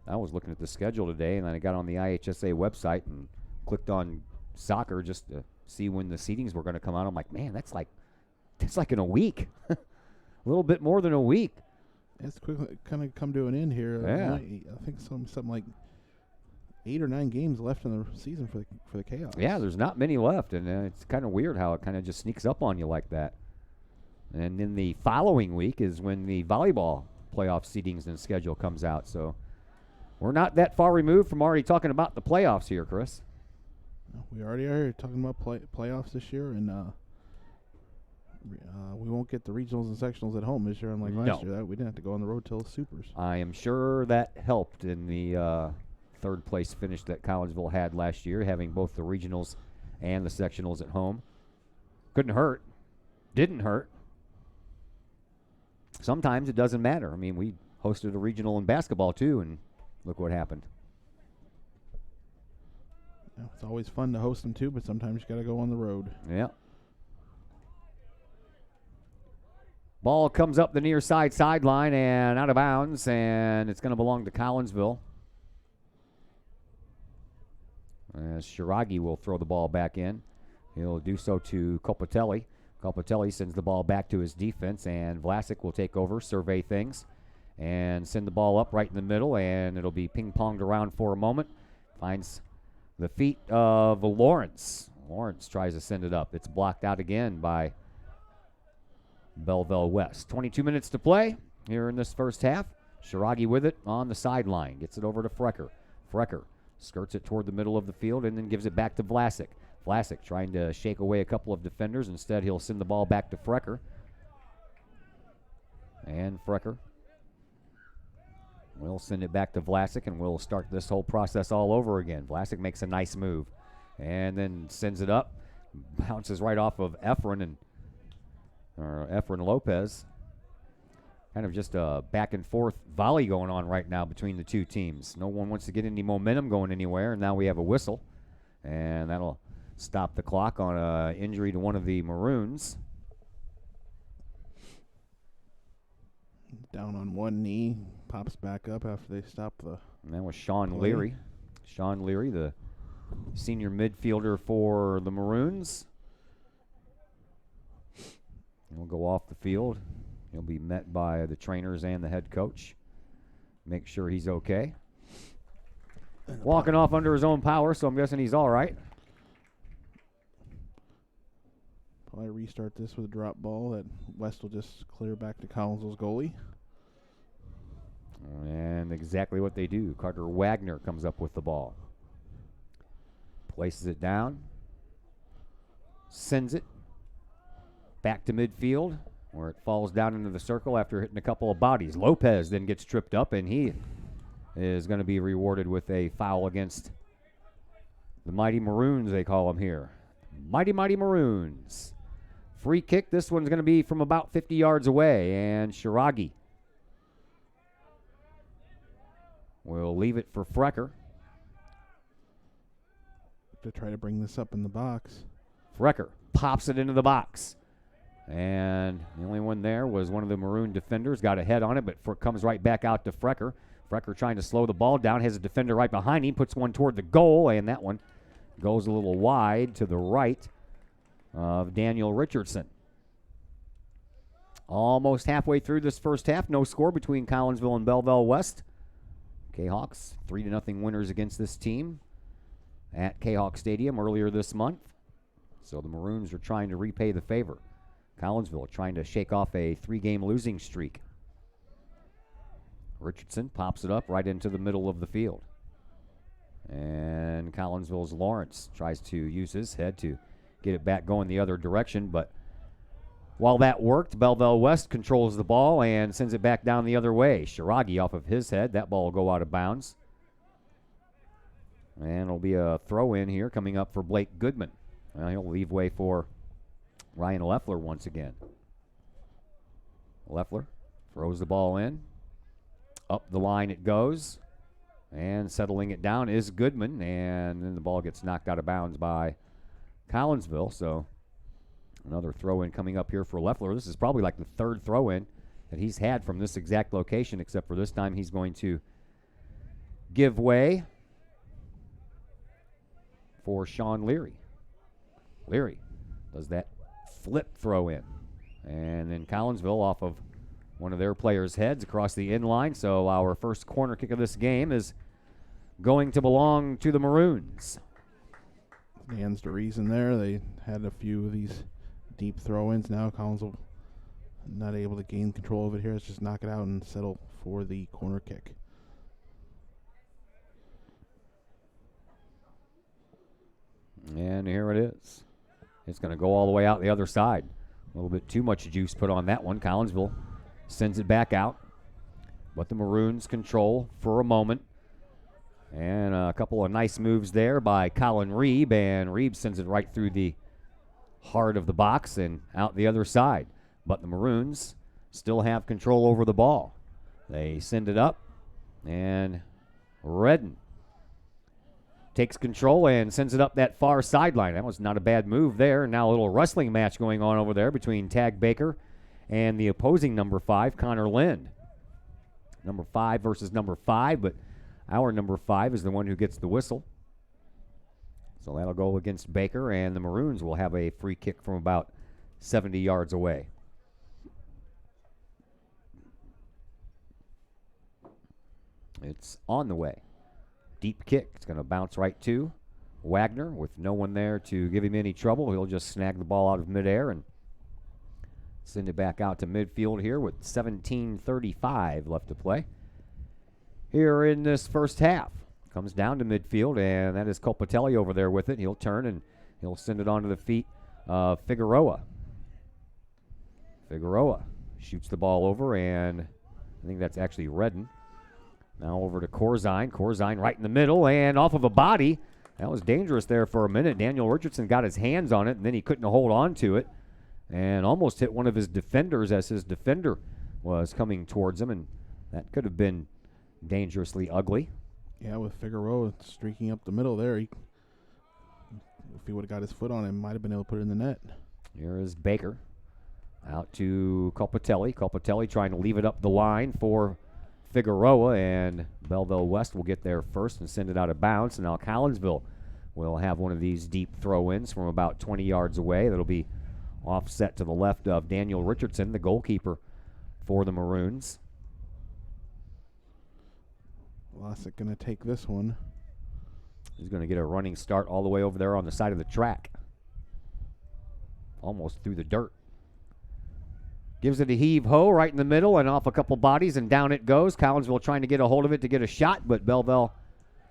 I was looking at the schedule today, and then I got on the IHSA website and clicked on soccer just to see when the seedings were going to come out. I'm like, man, that's like in a week. A little bit more than a week. It's quickly kind of come to an end here. Yeah. I think something like 8 or 9 games left in the season for the Chaos. Yeah, there's not many left, and it's kind of weird how it kind of just sneaks up on you like that. And then the following week is when the volleyball playoff seedings and schedule comes out. So we're not that far removed from already talking about the playoffs here, Chris. We already are talking about playoffs this year, and we won't get the regionals and sectionals at home this year, unlike last year. We didn't have to go on the road till the supers. I am sure that helped in the third place finish that Collinsville had last year, having both the regionals and the sectionals at home. Couldn't hurt. Didn't hurt. Sometimes it doesn't matter. I mean, we hosted a regional in basketball too, and look what happened. Yeah, it's always fun to host them too, but sometimes you got to go on the road. Yeah. Ball comes up the near sideline and out of bounds, and it's going to belong to Collinsville. As Shiragi will throw the ball back in. He'll do so to Copatelli. Copatelli sends the ball back to his defense, and Vlasic will take over, survey things, and send the ball up right in the middle, and it'll be ping-ponged around for a moment. Finds the feet of Lawrence. Lawrence tries to send it up. It's blocked out again by Belleville West. 22 minutes to play here in this first half. Shiragi with it on the sideline. Gets it over to Frecker. Frecker skirts it toward the middle of the field, and then gives it back to Vlasic. Vlasic trying to shake away a couple of defenders. Instead, he'll send the ball back to Frecker. And Frecker will send it back to Vlasic, and we'll start this whole process all over again. Vlasic makes a nice move and then sends it up. Bounces right off of Efren Lopez. Kind of just a back and forth volley going on right now between the two teams. No one wants to get any momentum going anywhere, and now we have a whistle. And that'll stop the clock on an injury to one of the Maroons. Down on one knee, pops back up after they stop the. And that was Sean play. Leary. Sean Leary, the senior midfielder for the Maroons. He'll go off the field. He'll be met by the trainers and the head coach. Make sure he's okay. Walking off under his own power, so I'm guessing he's all right. Probably restart this with a drop ball that West will just clear back to Collinsville's goalie. And exactly what they do. Carter Wagner comes up with the ball. Places it down. Sends it back to midfield, where it falls down into the circle after hitting a couple of bodies. Lopez then gets tripped up, and he is going to be rewarded with a foul against the Mighty Maroons, they call them here. Mighty Maroons. Free kick. This one's going to be from about 50 yards away, and Shiragi will leave it for Frecker. To try to bring this up in the box. Frecker pops it into the box. And the only one there was one of the Maroon defenders. Got a head on it, but comes right back out to Frecker. Frecker trying to slow the ball down. Has a defender right behind him. Puts one toward the goal, and that one goes a little wide to the right of Daniel Richardson. Almost halfway through this first half. No score between Collinsville and Belleville West. Kahawks 3-0 winners against this team at Kahok Stadium earlier this month. So the Maroons are trying to repay the favor. Collinsville trying to shake off a 3-game losing streak. Richardson pops it up right into the middle of the field. And Collinsville's Lawrence tries to use his head to get it back going the other direction, but while that worked, Belleville West controls the ball and sends it back down the other way. Shiragi off of his head. That ball will go out of bounds. And it'll be a throw in here coming up for Blake Goodman. Well, he'll leave way for Ryan Leffler once again. Leffler throws the ball in. Up the line it goes. And settling it down is Goodman. And then the ball gets knocked out of bounds by Collinsville. So another throw in coming up here for Leffler. This is probably like the third throw in that he's had from this exact location, except for this time he's going to give way for Sean Leary. Leary does that flip throw in. And then Collinsville off of one of their players' heads across the in line. So our first corner kick of this game is going to belong to the Maroons. Stands to reason there. They had a few of these deep throw-ins. Now Collinsville not able to gain control of it here. Let's just knock it out and settle for the corner kick. And here it is. It's going to go all the way out the other side. A little bit too much juice put on that one. Collinsville sends it back out. But the Maroons control for a moment. And a couple of nice moves there by Colin Reeb. And Reeb sends it right through the heart of the box and out the other side. But the Maroons still have control over the ball. They send it up. And Redden takes control and sends it up that far sideline. That was not a bad move there. Now a little wrestling match going on over there between Tag Baker and the opposing number 5, Connor Lind. Number 5 versus number 5, but our number 5 is the one who gets the whistle. So that'll go against Baker, and the Maroons will have a free kick from about 70 yards away. It's on the way. Deep kick. It's going to bounce right to Wagner with no one there to give him any trouble. He'll just snag the ball out of midair and send it back out to midfield here with 17:35 left to play here in this first half. Comes down to midfield, and that is Colpatelli over there with it. He'll turn, and he'll send it onto the feet of Figueroa. Figueroa shoots the ball over, and I think that's actually Redden. Now over to Corzine. Corzine right in the middle, and off of a body. That was dangerous there for a minute. Daniel Richardson got his hands on it, and then he couldn't hold on to it, and almost hit one of his defenders as his defender was coming towards him, and that could have been dangerously ugly. Yeah, with Figueroa streaking up the middle there, if he would have got his foot on it, might have been able to put it in the net. Here is Baker out to Colpatelli. Colpatelli trying to leave it up the line for Figueroa, and Belleville West will get there first and send it out of bounds. And now Collinsville will have one of these deep throw-ins from about 20 yards away. That'll be offset to the left of Daniel Richardson, the goalkeeper for the Maroons. Vlasic going to take this one. He's going to get a running start all the way over there on the side of the track. Almost through the dirt. Gives it a heave-ho right in the middle and off a couple bodies, and down it goes. Collinsville trying to get a hold of it to get a shot, but Belleville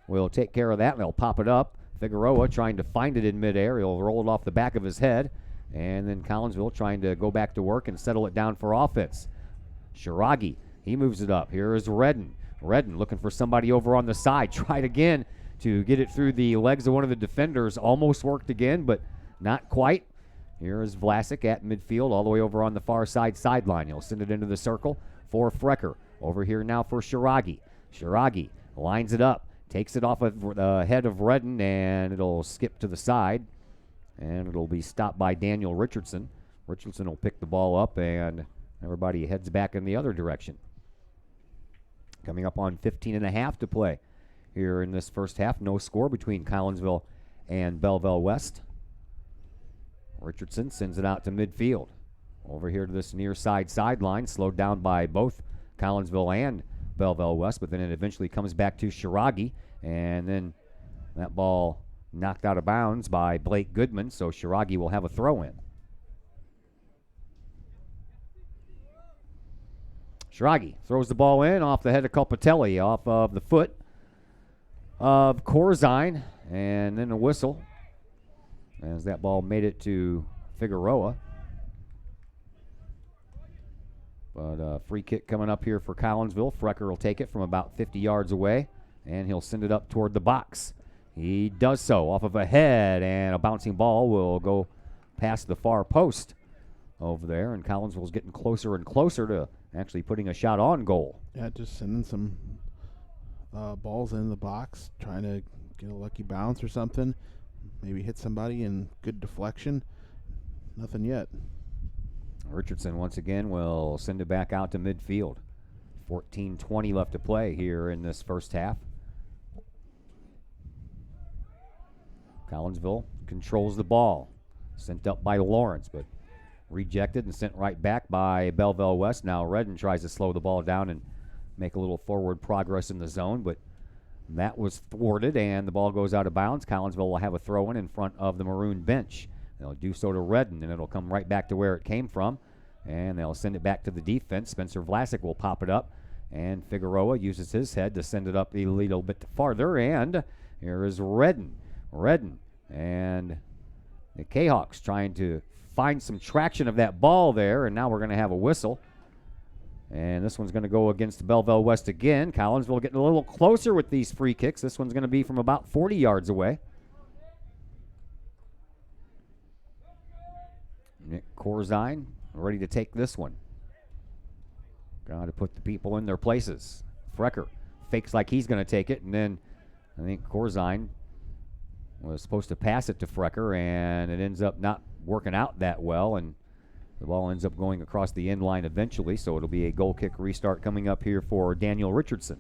will take care of that, and they'll pop it up. Figueroa trying to find it in midair. He'll roll it off the back of his head, and then Collinsville trying to go back to work and settle it down for offense. Shiragi, he moves it up. Here is Redden. Redden looking for somebody over on the side. Tried again to get it through the legs of one of the defenders. Almost worked again, but not quite. Here is Vlasic at midfield, all the way over on the far side sideline. He'll send it into the circle for Frecker. Over here now for Shiragi. Shiragi lines it up, takes it off of the head of Redden, and it'll skip to the side. And it'll be stopped by Daniel Richardson. Richardson will pick the ball up, and everybody heads back in the other direction. Coming up on 15 and a half to play here in this first half. No score between Collinsville and Belleville West. Richardson sends it out to midfield. Over here to this near side sideline, slowed down by both Collinsville and Belleville West, but then it eventually comes back to Shiragi, and then that ball knocked out of bounds by Blake Goodman, so Shiragi will have a throw-in. Shiragi throws the ball in off the head of Colpatelli, off of the foot of Corzine, and then a whistle as that ball made it to Figueroa. But free kick coming up here for Collinsville. Frecker will take it from about 50 yards away, and he'll send it up toward the box. He does so off of a head, and a bouncing ball will go past the far post over there, and Collinsville's getting closer and closer to actually putting a shot on goal. Yeah, just sending some balls in the box, trying to get a lucky bounce or something. Maybe hit somebody in good deflection. Nothing yet. Richardson once again will send it back out to midfield. 14:20 left to play here in this first half. Collinsville controls the ball. Sent up by Lawrence, but rejected and sent right back by Belleville West. Now Redden tries to slow the ball down and make a little forward progress in the zone, but that was thwarted, and the ball goes out of bounds. Collinsville will have a throw-in in front of the Maroon bench. They'll do so to Redden, and it'll come right back to where it came from, and they'll send it back to the defense. Spencer Vlasic will pop it up, and Figueroa uses his head to send it up a little bit farther, and here is Redden. Redden and the Kahoks trying to find some traction of that ball there, and now we're going to have a whistle. And this one's going to go against Belleville West again. Collinsville getting a little closer with these free kicks. This one's going to be from about 40 yards away. Nick Corzine ready to take this one. Got to put the people in their places. Frecker fakes like he's going to take it, and then I think Corzine was supposed to pass it to Frecker, and it ends up not working out that well, and the ball ends up going across the end line eventually, so it'll be a goal kick restart coming up here for Daniel Richardson.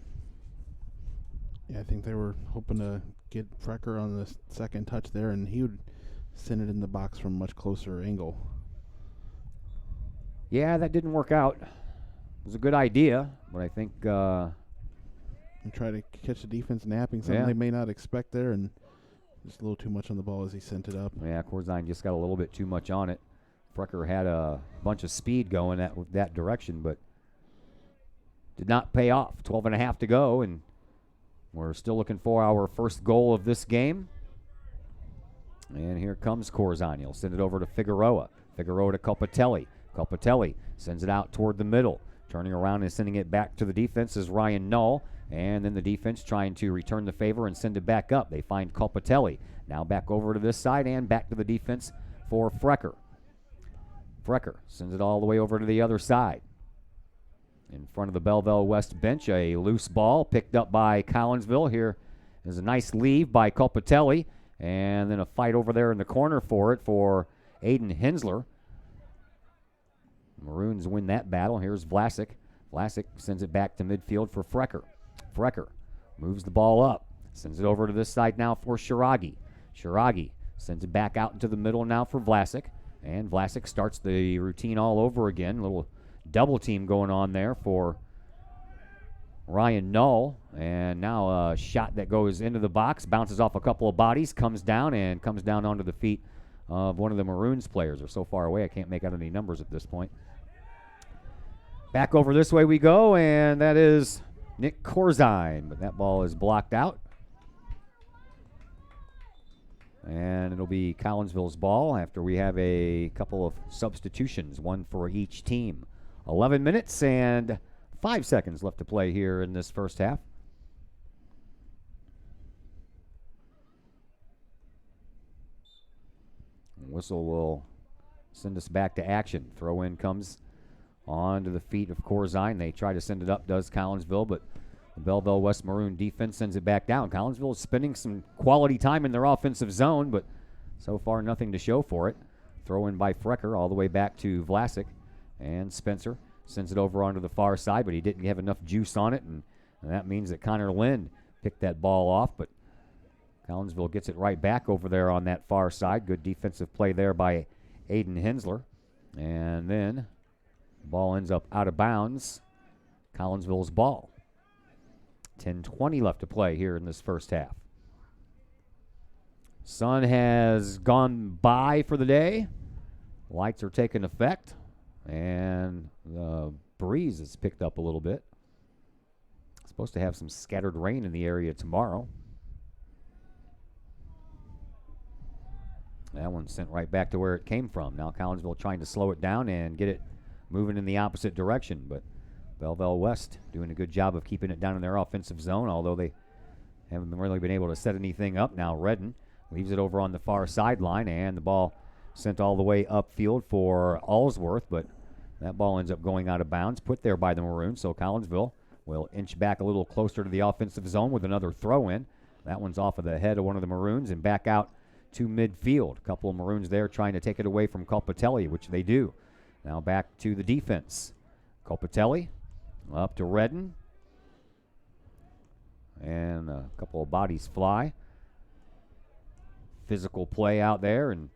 Yeah, I think they were hoping to get Frecker on the second touch there, and he would send it in the box from a much closer angle. Yeah, that didn't work out. It was a good idea, but I think... and try to catch the defense napping, something they may not expect there, and just a little too much on the ball as he sent it up. Yeah, Corzine just got a little bit too much on it. Frecker had a bunch of speed going that direction, but did not pay off. 12 and a half to go, and We're still looking for our first goal of this game. And here comes Corzine. He'll send it over to Figueroa. Figueroa to Colpatelli. Colpatelli sends it out toward the middle. Turning around and sending it back to the defense is Ryan Null. And then the defense trying to return the favor and send it back up. They find Colpatelli. Now back over to this side and back to the defense for Frecker. Frecker sends it all the way over to the other side. In front of the Belleville West bench, a loose ball picked up by Collinsville. Here is a nice leave by Colpatelli. And then a fight over there in the corner for it for Aiden Hensler. Maroons win that battle. Here's Vlasic. Vlasic sends it back to midfield for Frecker. Frecker moves the ball up. Sends it over to this side now for Shiragi. Shiragi sends it back out into the middle now for Vlasic. And Vlasic starts the routine all over again. A little double team going on there for Ryan Null. And now a shot that goes into the box, bounces off a couple of bodies, comes down onto the feet of one of the Maroons players. They're so far away I can't make out any numbers at this point. Back over this way we go, and that is Nick Corzine. But that ball is blocked out. And it'll be Collinsville's ball after we have a couple of substitutions, one for each team. 11 minutes and 5 seconds left to play here in this first half. Whistle will send us back to action. Throw in comes onto the feet of Corzine. They try to send it up, does Collinsville, but the Belleville West Maroon defense sends it back down. Collinsville is spending some quality time in their offensive zone, but so far nothing to show for it. Throw in by Frecker all the way back to Vlasic. And Spencer sends it over onto the far side, but he didn't have enough juice on it, and that means that Connor Lind picked that ball off, but Collinsville gets it right back over there on that far side. Good defensive play there by Aiden Hensler. And then the ball ends up out of bounds. Collinsville's ball. 10:20 left to play here in this first half. Sun has gone by for the day. Lights are taking effect. And the breeze has picked up a little bit. Supposed to have some scattered rain in the area tomorrow. That one sent right back to where it came from. Now Collinsville trying to slow it down and get it moving in the opposite direction. But Belleville West doing a good job of keeping it down in their offensive zone, although they haven't really been able to set anything up. Now Redden leaves it over on the far sideline, and the ball sent all the way upfield for Allsworth, but that ball ends up going out of bounds, put there by the Maroons. So Collinsville will inch back a little closer to the offensive zone with another throw in. That one's off of the head of one of the Maroons and back out to midfield. A couple of Maroons there trying to take it away from Colpatelli, which they do. Now back to the defense. Colpatelli up to Redden. And a couple of bodies fly. Physical play out there, and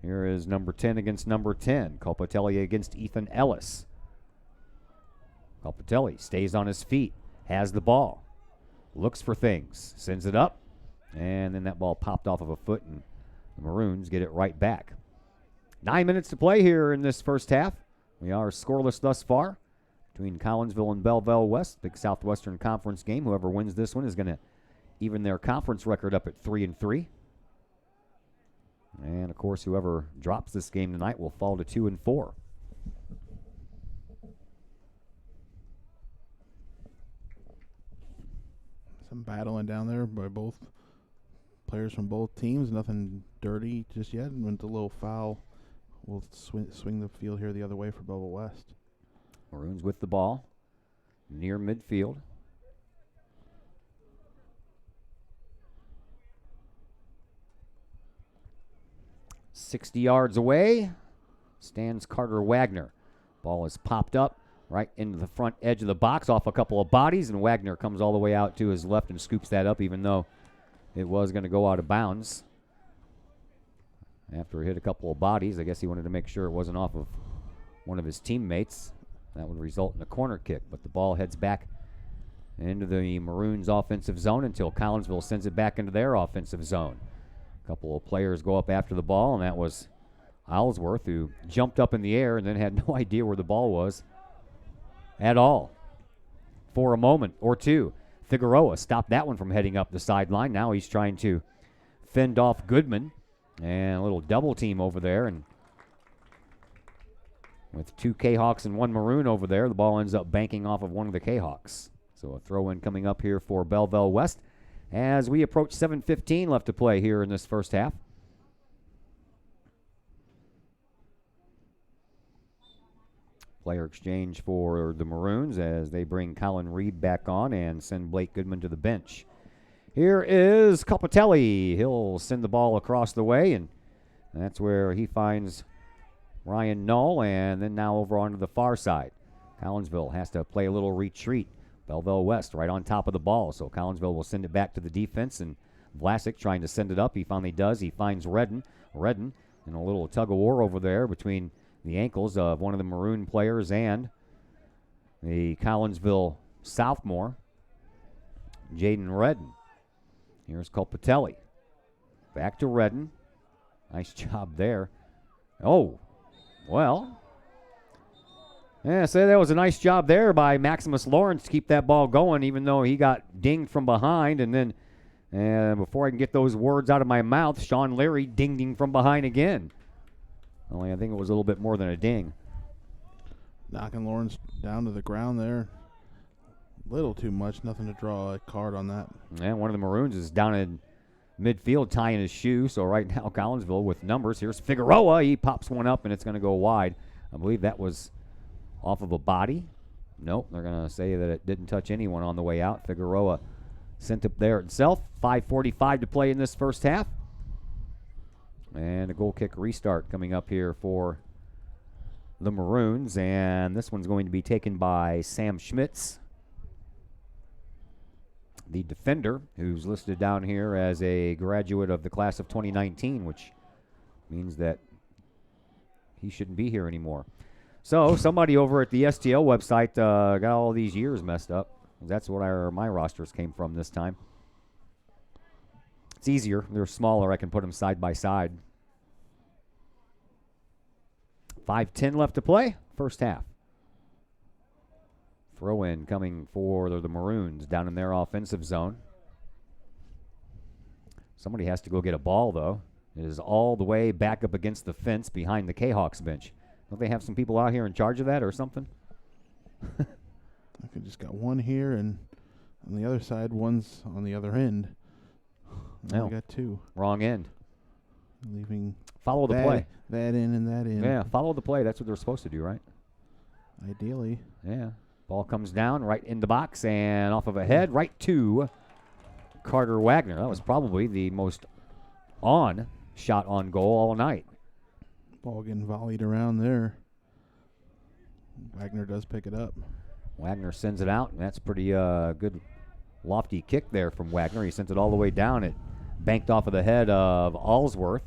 here is number 10 against number 10. Colpatelli against Ethan Ellis. Colpatelli stays on his feet, has the ball, looks for things, sends it up, and then that ball popped off of a foot, and the Maroons get it right back. 9 minutes to play here in this first half. We are scoreless thus far between Collinsville and Belleville West. Big Southwestern Conference game. Whoever wins this one is going to even their conference record up at 3-3. And, of course, whoever drops this game tonight will fall to 2-4. Some battling down there by both players from both teams. Nothing dirty just yet. Went a little foul. We'll swing the field here the other way for Belleville West. Maroons with the ball near midfield. "60 yards away stands Carter Wagner. Ball is popped up right into the front edge of the box off a couple of bodies, and Wagner comes all the way out to his left and scoops that up, even though it was going to go out of bounds. After he hit a couple of bodies, I guess he wanted to make sure it wasn't off of one of his teammates. That would result in a corner kick, but the ball heads back into the Maroons' offensive zone until Collinsville sends it back into their offensive zone. A couple of players go up after the ball, and that was Ellsworth, who jumped up in the air and then had no idea where the ball was at all for a moment or two. Figueroa stopped that one from heading up the sideline. Now he's trying to fend off Goodman. And a little double team over there. And with 2 Kahawks and 1 Maroon over there, the ball ends up banking off of one of the Kahawks. So a throw-in coming up here for Belleville West as we approach 7:15 left to play here in this first half. Player exchange for the Maroons as they bring Colin Reed back on and send Blake Goodman to the bench. Here is Copatelli. He'll send the ball across the way, and that's where he finds Ryan Knoll, and then now over onto the far side. Collinsville has to play a little retreat. Belleville West right on top of the ball, so Collinsville will send it back to the defense, and Vlasic trying to send it up. He finally does. He finds Redden. Redden in a little tug-of-war over there between the ankles of one of the Maroon players and the Collinsville sophomore, Jaden Redden. Here's Copatelli. Back to Redden. Nice job there. Oh, well. Yeah, say that was a nice job there by Maximus Lawrence to keep that ball going, even though he got dinged from behind. And then before I can get those words out of my mouth, Sean Leary dinged from behind again. Only I think it was a little bit more than a ding. Knocking Lawrence down to the ground there. Little too much. Nothing to draw a card on that. And one of the Maroons is down in midfield tying his shoe. So right now Collinsville with numbers. Here's Figueroa. He pops one up, and it's going to go wide. I believe that was off of a body. Nope, they're going to say that it didn't touch anyone on the way out. Figueroa sent up there itself. 5:45 to play in this first half. And a goal kick restart coming up here for the Maroons. And this one's going to be taken by Sam Schmitz, the defender, who's listed down here as a graduate of the class of 2019, which means that he shouldn't be here anymore. So somebody over at the STL website got all these years messed up. That's what my rosters came from this time. It's easier. They're smaller. I can put them side by side. 5:10 left to play. First half. Throw in coming for the Maroons down in their offensive zone. Somebody has to go get a ball, though. It is all the way back up against the fence behind the Kahawks bench. Don't they have some people out here in charge of that or something? I could just got one here, and on the other side, one's on the other end. Now we got 2. Wrong end. Leaving. Follow the play. That in and that in. Yeah, follow the play. That's what they're supposed to do, right? Ideally. Yeah. Ball comes down right in the box and off of a head right to Carter Wagner. That was probably the most shot on goal all night. Ball getting volleyed around there. Wagner does pick it up. Wagner sends it out, and that's pretty good lofty kick there from Wagner. He sent it all the way down. It banked off of the head of Allsworth.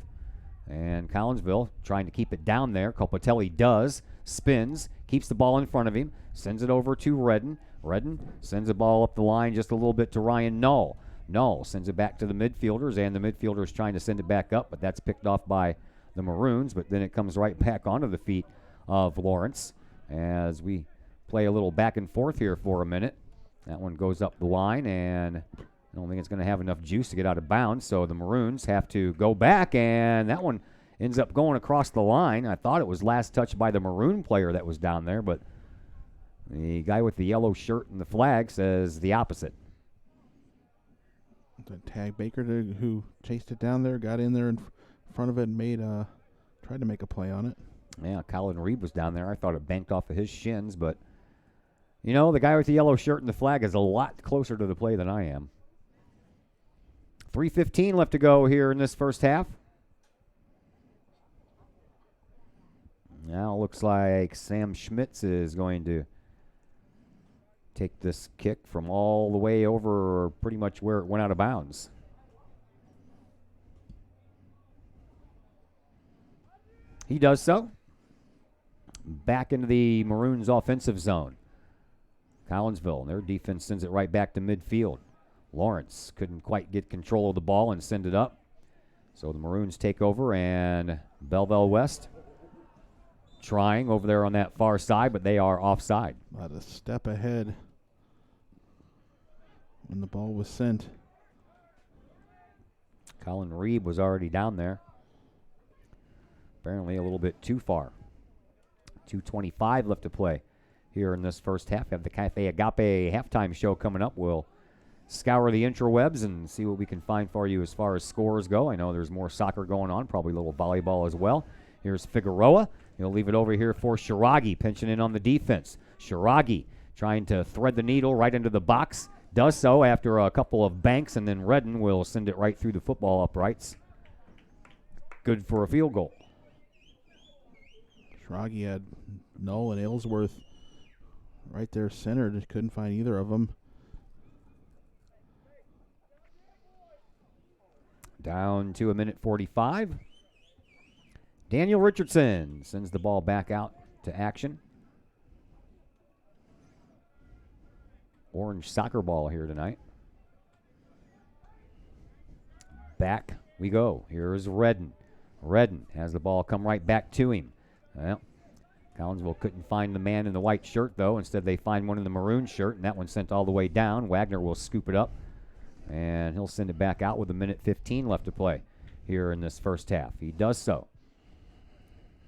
And Collinsville trying to keep it down there. Copatelli does. Spins. Keeps the ball in front of him. Sends it over to Redden. Redden sends the ball up the line just a little bit to Ryan Knoll. Knoll sends it back to the midfielders, and the midfielders trying to send it back up, but that's picked off by the Maroons. But then it comes right back onto the feet of Lawrence as we play a little back and forth here for a minute. That one goes up the line, and I don't think it's going to have enough juice to get out of bounds, so the Maroons have to go back, and that one ends up going across the line. I thought it was last touched by the Maroon player that was down there, but the guy with the yellow shirt and the flag says the opposite. Tag Baker, who chased it down there, got in there in front of it and tried to make a play on it. Yeah, Colin Reed was down there. I thought it banked off of his shins, but, you know, the guy with the yellow shirt and the flag is a lot closer to the play than I am. 3:15 left to go here in this first half. Now it looks like Sam Schmitz is going to take this kick from all the way over pretty much where it went out of bounds. He does so. Back into the Maroons' offensive zone. Collinsville, their defense sends it right back to midfield. Lawrence couldn't quite get control of the ball and send it up. So the Maroons take over, and Belleville West trying over there on that far side, but they are offside. About a step ahead. when the ball was sent. Colin Reed was already down there. Apparently a little bit too far. 2:25 left to play here in this first half. Have the Cafe Agape halftime show coming up. We'll scour the interwebs and see what we can find for you as far as scores go. I know there's more soccer going on, probably a little volleyball as well. Here's Figueroa. He'll leave it over here for Shiragi, pinching in on the defense. Shiragi trying to thread the needle right into the box. Does so after a couple of banks, and then Redden will send it right through the football uprights. Good for a field goal. Shiragi had Null and Aylesworth right there centered. Just couldn't find either of them. Down to 1:45. Daniel Richardson sends the ball back out to action. Orange soccer ball here tonight. Back we go. Here's Redden. Redden has the ball come right back to him. Well, Collinsville couldn't find the man in the white shirt, though. Instead, they find one in the maroon shirt, and that one sent all the way down. Wagner will scoop it up, and he'll send it back out with 1:15 left to play here in this first half. He does so.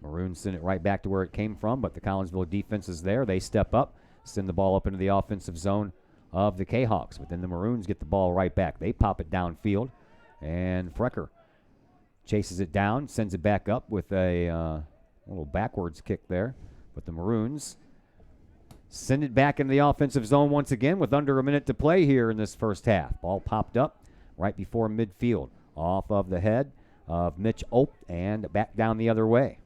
Maroons send it right back to where it came from, but the Collinsville defense is there. They step up, send the ball up into the offensive zone of the Kahawks, but then the Maroons get the ball right back. They pop it downfield, and Frecker chases it down, sends it back up with a little backwards kick there, but the Maroons send it back into the offensive zone once again with under a minute to play here in this first half. Ball popped up right before midfield, off of the head of Mitch Ope and back down the other way.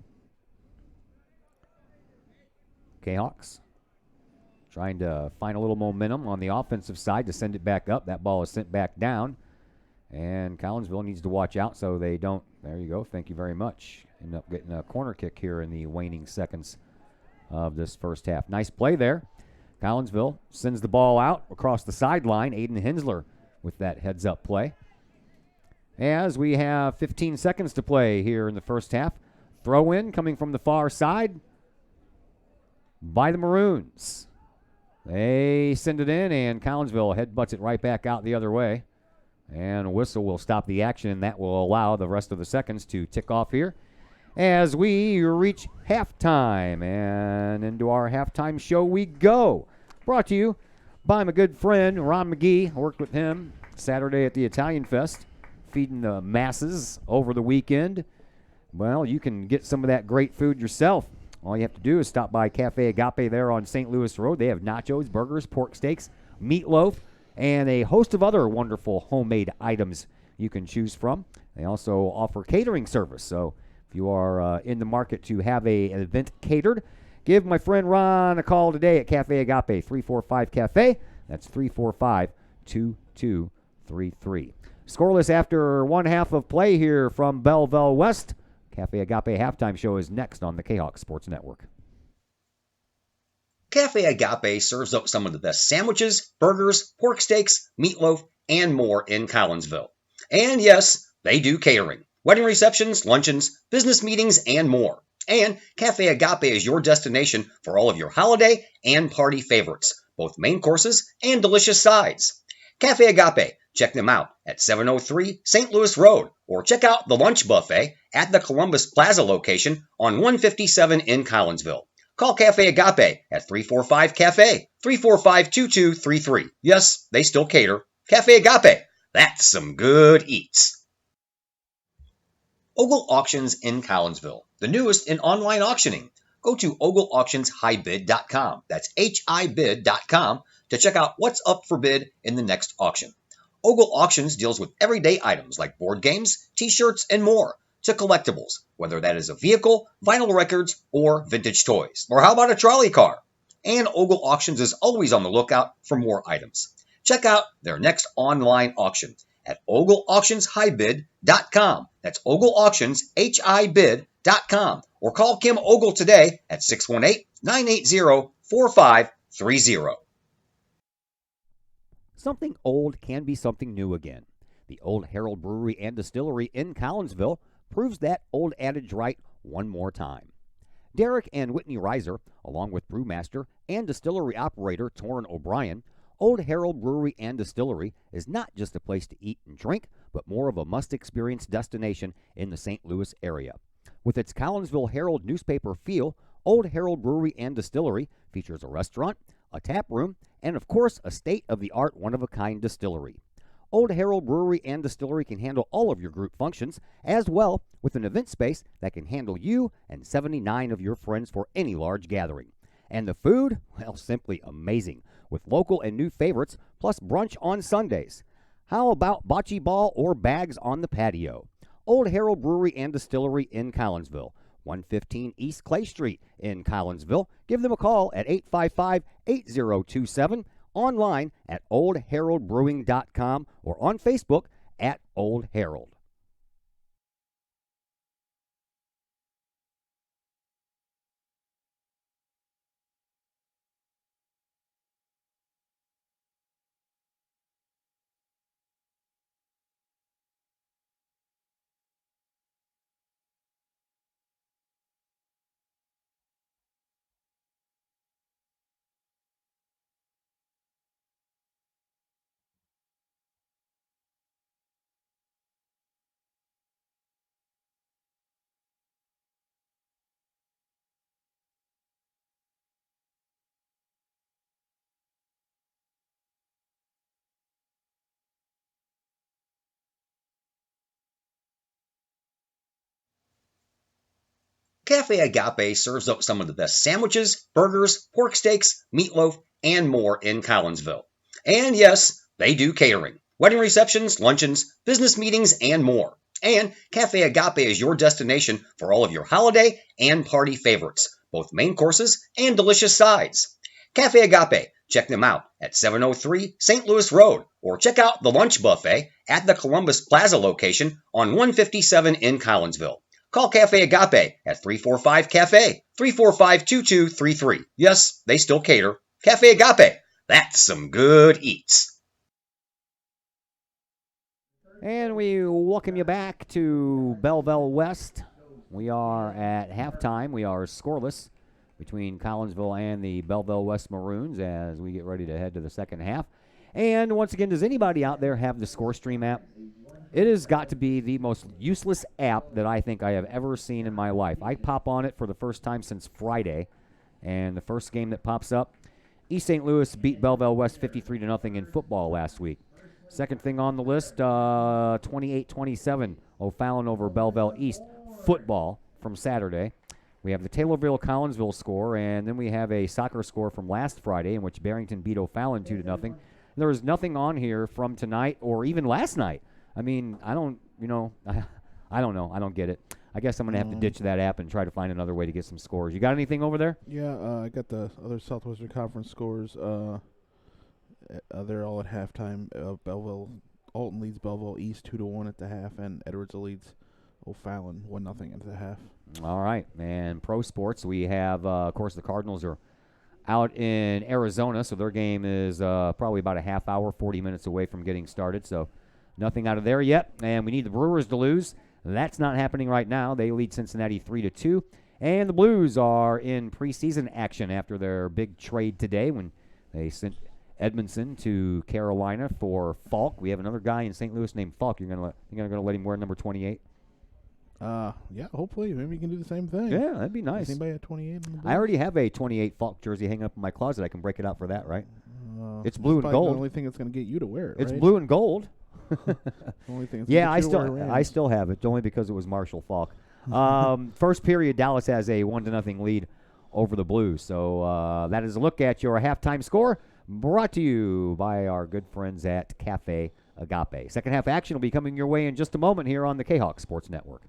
Kahawks trying to find a little momentum on the offensive side to send it back up. That ball is sent back down, and Collinsville needs to watch out so they don't. There you go. Thank you very much. End up getting a corner kick here in the waning seconds of this first half. Nice play there. Collinsville sends the ball out across the sideline. Aiden Hensler with that heads-up play. As we have 15 seconds to play here in the first half. Throw in coming from the far side by the Maroons. They send it in, and Collinsville headbutts it right back out the other way. And a whistle will stop the action, and that will allow the rest of the seconds to tick off here as we reach halftime. And into our halftime show we go. Brought to you by my good friend Ron McGee. I worked with him Saturday at the Italian Fest, feeding the masses over the weekend. Well, you can get some of that great food yourself. All you have to do is stop by Cafe Agape there on St. Louis Road. They have nachos, burgers, pork steaks, meatloaf, and a host of other wonderful homemade items you can choose from. They also offer catering service, so if you are in the market to have an event catered, give my friend Ron a call today at Cafe Agape, 345-CAFE. That's 345-2233. Scoreless after one half of play here from Belleville West. Cafe Agape halftime show is next on the Kahok Sports Network. Cafe Agape serves up some of the best sandwiches, burgers, pork steaks, meatloaf, and more in Collinsville. And yes, they do catering. Wedding receptions, luncheons, business meetings, and more. And Cafe Agape is your destination for all of your holiday and party favorites, both main courses and delicious sides. Cafe Agape, check them out at 703 St. Louis Road, or check out the lunch buffet at the Columbus Plaza location on 157 in Collinsville. Call Cafe Agape at 345-CAFE, 345-2233. Yes, they still cater. Cafe Agape, that's some good eats. Ogle Auctions in Collinsville, the newest in online auctioning. Go to ogleauctionshighbid.com. That's HIBid.com to check out what's up for bid in the next auction. Ogle Auctions deals with everyday items like board games, t-shirts, and more, to collectibles, whether that is a vehicle, vinyl records, or vintage toys. Or how about a trolley car? And Ogle Auctions is always on the lookout for more items. Check out their next online auction at ogleauctionshighbid.com. That's ogleauctionshibid.com. Or call Kim Ogle today at 618-980-4530. Something old can be something new again. The Old Herald Brewery and Distillery in Collinsville proves that old adage right one more time. Derek and Whitney Reiser, along with brewmaster and distillery operator Torrin O'Brien, Old Herald Brewery and Distillery is not just a place to eat and drink, but more of a must-experience destination in the St. Louis area. With its Collinsville Herald newspaper feel, Old Herald Brewery and Distillery features a restaurant, a tap room, and of course a state-of-the-art one-of-a-kind distillery. Old Herald Brewery and Distillery can handle all of your group functions, as well with an event space that can handle you and 79 of your friends for any large gathering. And the food? Well, simply amazing, with local and new favorites, plus brunch on Sundays. How about bocce ball or bags on the patio? Old Herald Brewery and Distillery in Collinsville, 115 East Clay Street in Collinsville. Give them a call at 855-8027, online at oldheraldbrewing.com, or on Facebook at Old Herald. Cafe Agape serves up some of the best sandwiches, burgers, pork steaks, meatloaf, and more in Collinsville. And yes, they do catering, wedding receptions, luncheons, business meetings, and more. And Cafe Agape is your destination for all of your holiday and party favorites, both main courses and delicious sides. Cafe Agape, check them out at 703 St. Louis Road, or check out the lunch buffet at the Columbus Plaza location on 157 in Collinsville. Call Cafe Agape at 345-CAFE, 345-2233. Yes, they still cater. Cafe Agape, that's some good eats. And we welcome you back to Belleville West. We are at halftime. We are scoreless between Collinsville and the Belleville West Maroons as we get ready to head to the second half. And once again, does anybody out there have the ScoreStream app? It has got to be the most useless app that I think I have ever seen in my life. I pop on it for the first time since Friday, and the first game that pops up, East St. Louis beat Belleville West 53-0 in football last week. Second thing on the list, 28-27, O'Fallon over Belleville East football from Saturday. We have the Taylorville-Collinsville score, and then we have a soccer score from last Friday in which Barrington beat O'Fallon 2-0. There is nothing on here from tonight or even last night. I mean, I don't know. I don't get it. I guess I'm going to have to ditch that app and try to find another way to get some scores. You got anything over there? Yeah, I got the other Southwestern Conference scores. They're all at halftime. Alton leads Belleville East 2-1 at the half, and Edwards leads O'Fallon 1-0 at the half. All right, and pro sports, we have, of course, the Cardinals are out in Arizona, so their game is probably about a half hour, 40 minutes away from getting started, so nothing out of there yet, and we need the Brewers to lose. That's not happening right now. They lead Cincinnati 3-2, and the Blues are in preseason action after their big trade today when they sent Edmondson to Carolina for Falk. We have another guy in St. Louis named Falk. You're gonna let him wear number 28? Yeah, hopefully. Maybe you can do the same thing. Yeah, that'd be nice. Is anybody at 28? I already have a 28 Falk jersey hanging up in my closet. I can break it out for that, right? It's blue and gold. The only thing that's going to get you to wear it, It's right? blue and gold. Only thing Yeah, I still have it, only because it was Marshall Falk. First period, Dallas has a 1-0 lead over the Blues. So that is a look at your halftime score, brought to you by our good friends at Cafe Agape. Second half action will be coming your way in just a moment here on the Kahok Sports Network.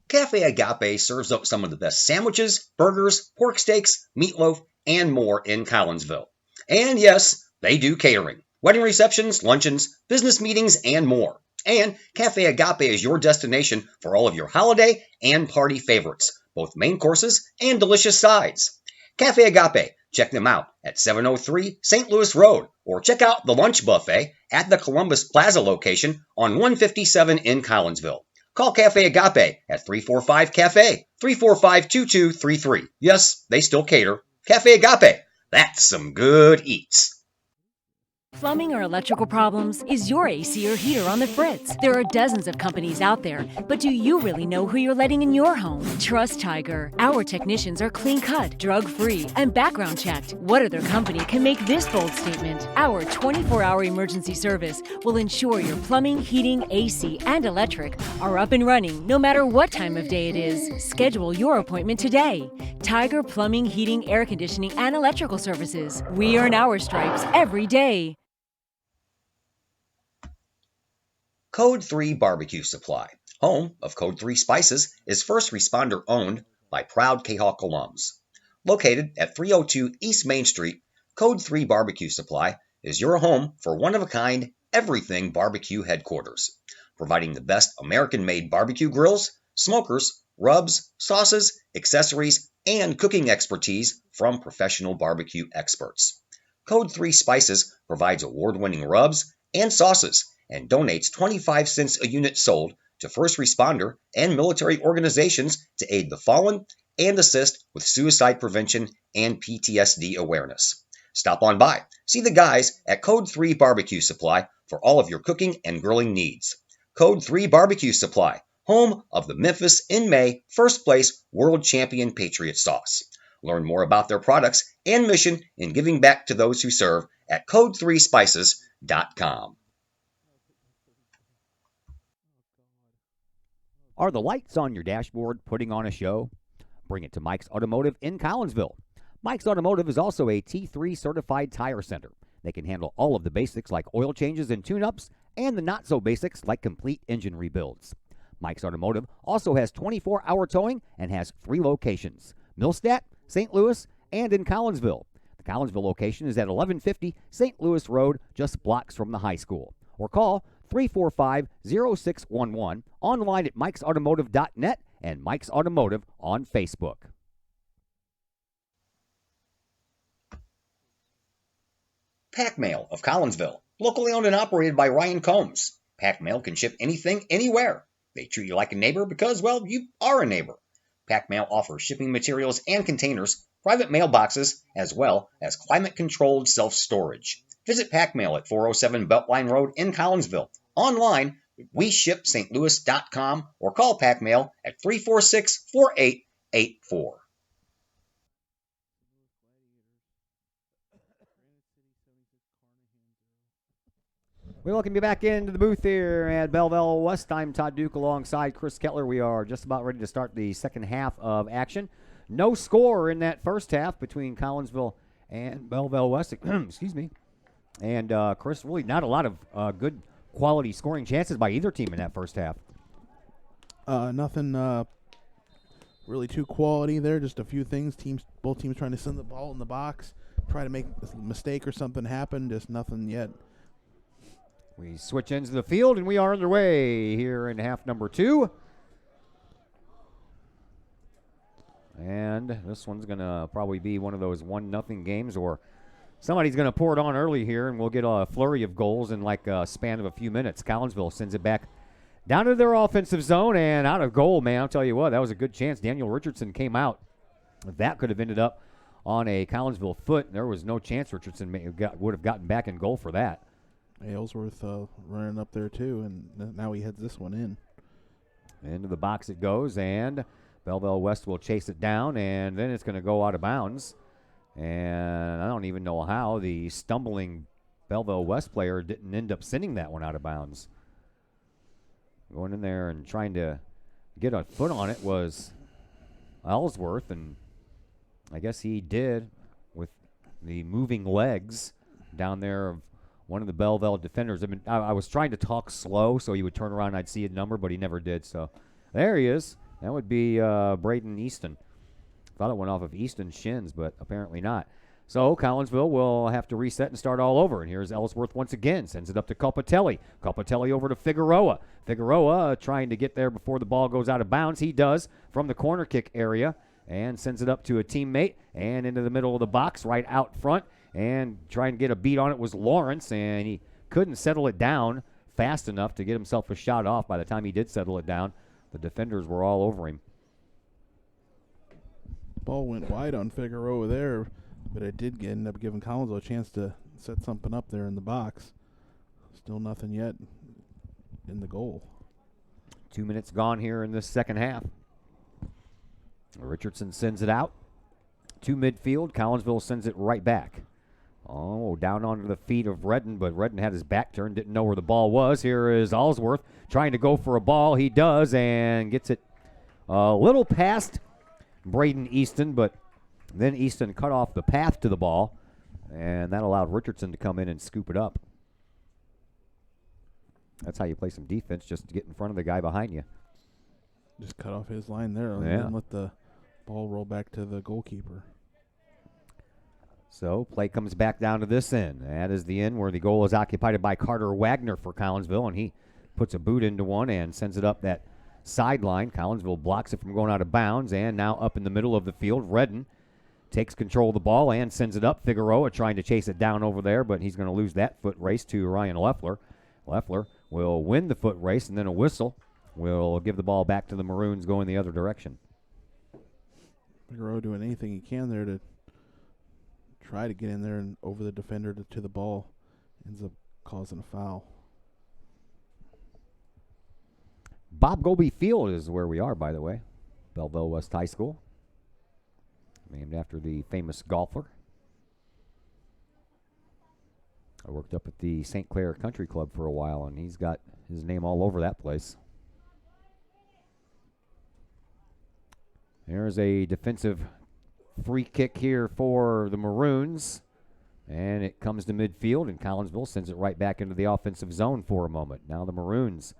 Cafe Agape serves up some of the best sandwiches, burgers, pork steaks, meatloaf, and more in Collinsville. And yes, they do catering, wedding receptions, luncheons, business meetings, and more. And Cafe Agape is your destination for all of your holiday and party favorites, both main courses and delicious sides. Cafe Agape, check them out at 703 St. Louis Road, or check out the lunch buffet at the Columbus Plaza location on 157 in Collinsville. Call Cafe Agape at 345-CAFE, 345-2233. Yes, they still cater. Cafe Agape, That's some good eats. Plumbing or electrical problems? Is your AC or heater on the fritz? There are dozens of companies out there, but do you really know who you're letting in your home? Trust Tiger. Our technicians are clean-cut, drug-free, and background checked. What other company can make this bold statement? Our 24-hour emergency service will ensure your plumbing, heating, AC, and electric are up and running no matter what time of day it is. Schedule your appointment today. Tiger Plumbing, Heating, Air Conditioning, and Electrical Services. We earn our stripes every day. Code 3 Barbecue Supply, home of Code 3 Spices, is first responder owned by proud Kahok alums. Located at 302 East Main Street, Code 3 Barbecue Supply is your home for one-of-a-kind everything barbecue headquarters, providing the best American-made barbecue grills, smokers, rubs, sauces, accessories, and cooking expertise from professional barbecue experts. Code 3 Spices provides award-winning rubs and sauces and donates 25 cents a unit sold to first responder and military organizations to aid the fallen and assist with suicide prevention and PTSD awareness. Stop on by. See the guys at Code 3 Barbecue Supply for all of your cooking and grilling needs. Code 3 Barbecue Supply, home of the Memphis in May first place world champion Patriot sauce. Learn more about their products and mission in giving back to those who serve at code3spices.com. Are the lights on your dashboard putting on a show? Bring it to Mike's Automotive in Collinsville. Mike's Automotive is also a T3 certified tire center. They can handle all of the basics like oil changes and tune-ups and the not-so-basics like complete engine rebuilds. Mike's Automotive also has 24-hour towing and has 3 locations: Millstadt, St. Louis, and in Collinsville. The Collinsville location is at 1150 St. Louis Road, just blocks from the high school. Or call 345-0611, online at mikesautomotive.net and Mike's Automotive on Facebook. Pack Mail of Collinsville, locally owned and operated by Ryan Combs. Pack Mail can ship anything, anywhere. They treat you like a neighbor because, well, you are a neighbor. Pack Mail offers shipping materials and containers, private mailboxes, as well as climate-controlled self-storage. Visit Pack Mail at 407 Beltline Road in Collinsville. Online, WeShipSt.Louis.com or call Pack Mail at 346-4884. We welcome you back into the booth here at Belleville West. I'm Todd Duke alongside Chris Kettler. We are just about ready to start the second half of action. No score in that first half between Collinsville and Belleville West. Excuse me. And, Chris, really not a lot of good quality scoring chances by either team in that first half. Nothing really too quality there. Just a few things. Both teams trying to send the ball in the box, try to make a mistake or something happen. Just nothing yet. We switch ends of the field, and we are underway here in half number 2. And this one's going to probably be one of those 1-0 games, or somebody's going to pour it on early here, and we'll get a flurry of goals in like a span of a few minutes. Collinsville sends it back down to their offensive zone and out of goal, man. I'll tell you what, that was a good chance. Daniel Richardson came out. That could have ended up on a Collinsville foot. There was no chance Richardson would have gotten back in goal for that. Aylesworth running up there too, and now he heads this one in. Into the box it goes, and Belleville West will chase it down, and then it's going to go out of bounds. And I don't even know how the stumbling Belleville West player didn't end up sending that one out of bounds. Going in there and trying to get a foot on it was Ellsworth, and I guess he did with the moving legs down there of one of the Belleville defenders. I was trying to talk slow so he would turn around and I'd see a number, but he never did. So there he is. That would be Braden Easton. Thought it went off of Easton's shins, but apparently not. So Collinsville will have to reset and start all over. And here's Ellsworth once again. Sends it up to Copatelli. Copatelli over to Figueroa. Figueroa trying to get there before the ball goes out of bounds. He does from the corner kick area and sends it up to a teammate and into the middle of the box right out front. And trying to get a beat on it was Lawrence, and he couldn't settle it down fast enough to get himself a shot off. By the time he did settle it down, the defenders were all over him. Ball went wide on Figueroa there. But it did end up giving Collinsville a chance to set something up there in the box. Still nothing yet in the goal. 2 minutes gone here in this second half. Richardson sends it out to midfield. Collinsville sends it right back. Oh, down onto the feet of Redden, but Redden had his back turned, didn't know where the ball was. Here is Allsworth trying to go for a ball. He does and gets it a little past Braden Easton, but then Easton cut off the path to the ball, and that allowed Richardson to come in and scoop it up. That's how you play some defense, just to get in front of the guy behind you. Just cut off his line there and Yeah. then let the ball roll back to the goalkeeper. So play comes back down to this end. That is the end where the goal is occupied by Carter Wagner for Collinsville, and he puts a boot into one and sends it up that sideline. Collinsville blocks it from going out of bounds, and now up in the middle of the field, Redden takes control of the ball and sends it up. Figueroa trying to chase it down over there, but he's going to lose that foot race to Ryan Leffler. Leffler will win the foot race, and then a whistle will give the ball back to the Maroons going the other direction. Figueroa doing anything he can there to try to get in there and over the defender to the ball. Ends up causing a foul. Bob Goby Field is where we are, by the way. Belleville West High School. Named after the famous golfer. I worked up at the St. Clair Country Club for a while, and he's got his name all over that place. There's a defensive free kick here for the Maroons, and it comes to midfield, and Collinsville sends it right back into the offensive zone for a moment. Now the Maroons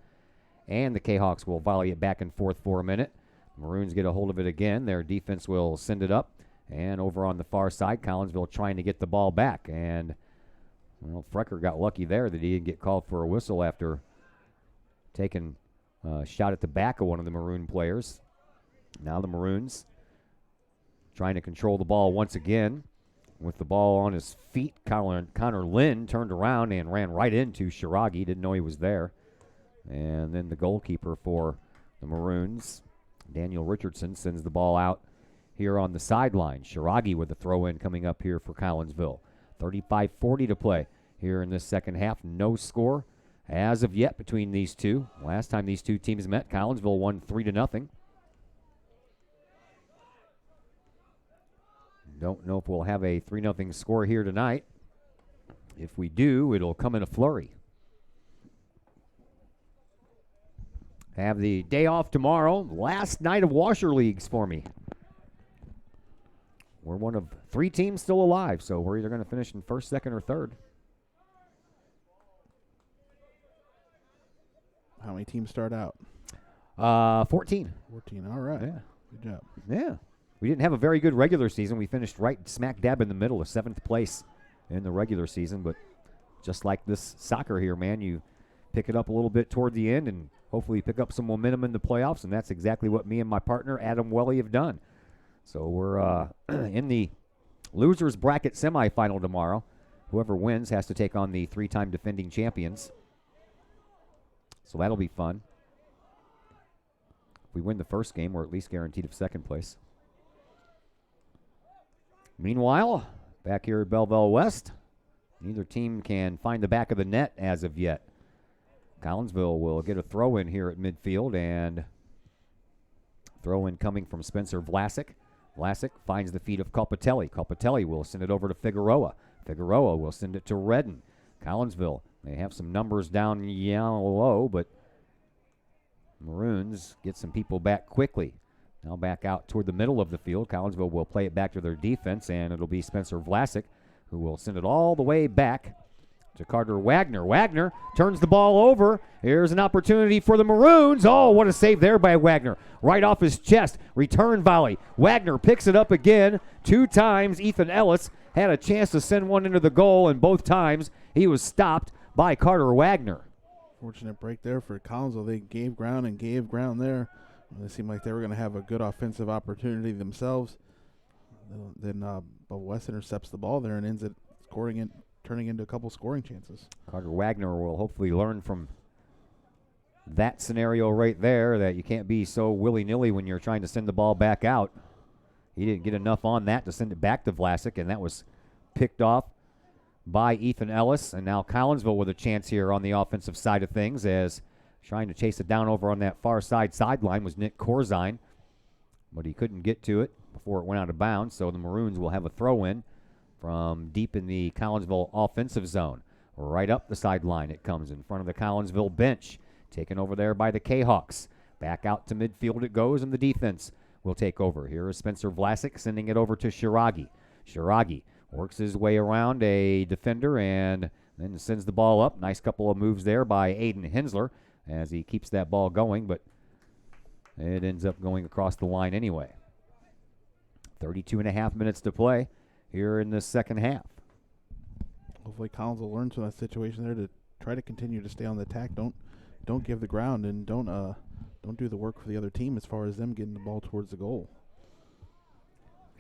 and the Kahoks will volley it back and forth for a minute. The Maroons get a hold of it again. Their defense will send it up, and over on the far side, Collinsville trying to get the ball back, and well, Frecker got lucky there that he didn't get called for a whistle after taking a shot at the back of one of the Maroon players. Now the Maroons trying to control the ball once again. With the ball on his feet, Connor Lynn turned around and ran right into Shiragi. Didn't know he was there. And then the goalkeeper for the Maroons, Daniel Richardson, sends the ball out here on the sideline. Shiragi with the throw-in coming up here for Collinsville. 35-40 to play here in this second half. No score as of yet between these two. Last time these two teams met, Collinsville won 3-0. Don't know if we'll have a 3-0 score here tonight. If we do, it'll come in a flurry. Have the day off tomorrow. Last night of washer leagues for me. We're one of 3 teams still alive, so we're either going to finish in first, second, or third. How many teams start out? 14. 14. All right. Yeah. Good job. Yeah. We didn't have a very good regular season. We finished right smack dab in the middle of 7th place in the regular season, but just like this soccer here, man, you pick it up a little bit toward the end and hopefully pick up some momentum in the playoffs, and that's exactly what me and my partner, Adam Welly, have done. So we're in the losers bracket semifinal tomorrow. Whoever wins has to take on the 3-time defending champions. So that'll be fun. If we win the first game, we're at least guaranteed of second place. Meanwhile, back here at Belleville West, neither team can find the back of the net as of yet. Collinsville will get a throw-in here at midfield, and throw-in coming from Spencer Vlasic. Vlasic finds the feet of Colpatelli. Colpatelli will send it over to Figueroa. Figueroa will send it to Redden. Collinsville, they have some numbers down low, but Maroons get some people back quickly. Now back out toward the middle of the field. Collinsville will play it back to their defense, and it'll be Spencer Vlasic who will send it all the way back to Carter Wagner. Wagner turns the ball over. Here's an opportunity for the Maroons. Oh, what a save there by Wagner. Right off his chest. Return volley. Wagner picks it up again. 2 times Ethan Ellis had a chance to send one into the goal, and both times he was stopped by Carter Wagner. Fortunate break there for Collinsville. They gave ground and gave ground there. It seemed like they were going to have a good offensive opportunity themselves. Then West intercepts the ball there and ends it scoring it, turning into a couple scoring chances. Carter Wagner will hopefully learn from that scenario right there, that you can't be so willy-nilly when you're trying to send the ball back out. He didn't get enough on that to send it back to Vlasic, and that was picked off by Ethan Ellis. And now Collinsville with a chance here on the offensive side of things, as trying to chase it down over on that far sideline was Nick Corzine, but he couldn't get to it before it went out of bounds. So the Maroons will have a throw-in from deep in the Collinsville offensive zone. Right up the sideline it comes in front of the Collinsville bench. Taken over there by the Kahawks. Back out to midfield it goes, and the defense will take over. Here is Spencer Vlasic sending it over to Shiragi. Shiragi works his way around a defender and then sends the ball up. Nice couple of moves there by Aiden Hensler as he keeps that ball going, but it ends up going across the line anyway. 32.5 minutes to play here in the second half. Hopefully Collins will learn from that situation there to try to continue to stay on the attack. Don't give the ground, and don't do the work for the other team as far as them getting the ball towards the goal.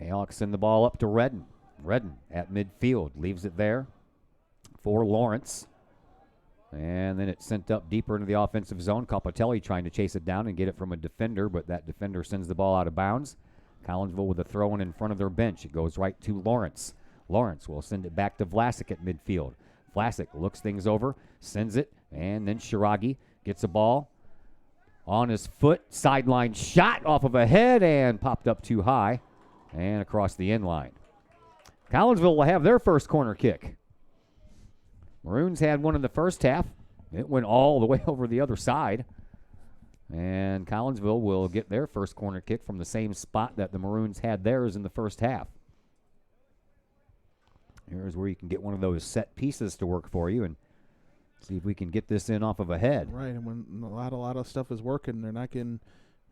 Kahawks send the ball up to Redden. Redden at midfield leaves it there for Lawrence. And then it's sent up deeper into the offensive zone. Copatelli trying to chase it down and get it from a defender, but that defender sends the ball out of bounds. Collinsville with a throw-in in front of their bench. It goes right to Lawrence. Lawrence will send it back to Vlasic at midfield. Vlasic looks things over, sends it, and then Shiragi gets a ball on his foot. Sideline shot off of a head and popped up too high and across the end line. Collinsville will have their first corner kick. Maroons had one in the first half. It went all the way over the other side. And Collinsville will get their first corner kick from the same spot that the Maroons had theirs in the first half. Here's where you can get one of those set pieces to work for you and see if we can get this in off of a head. Right, and when a lot of stuff is working, they're not getting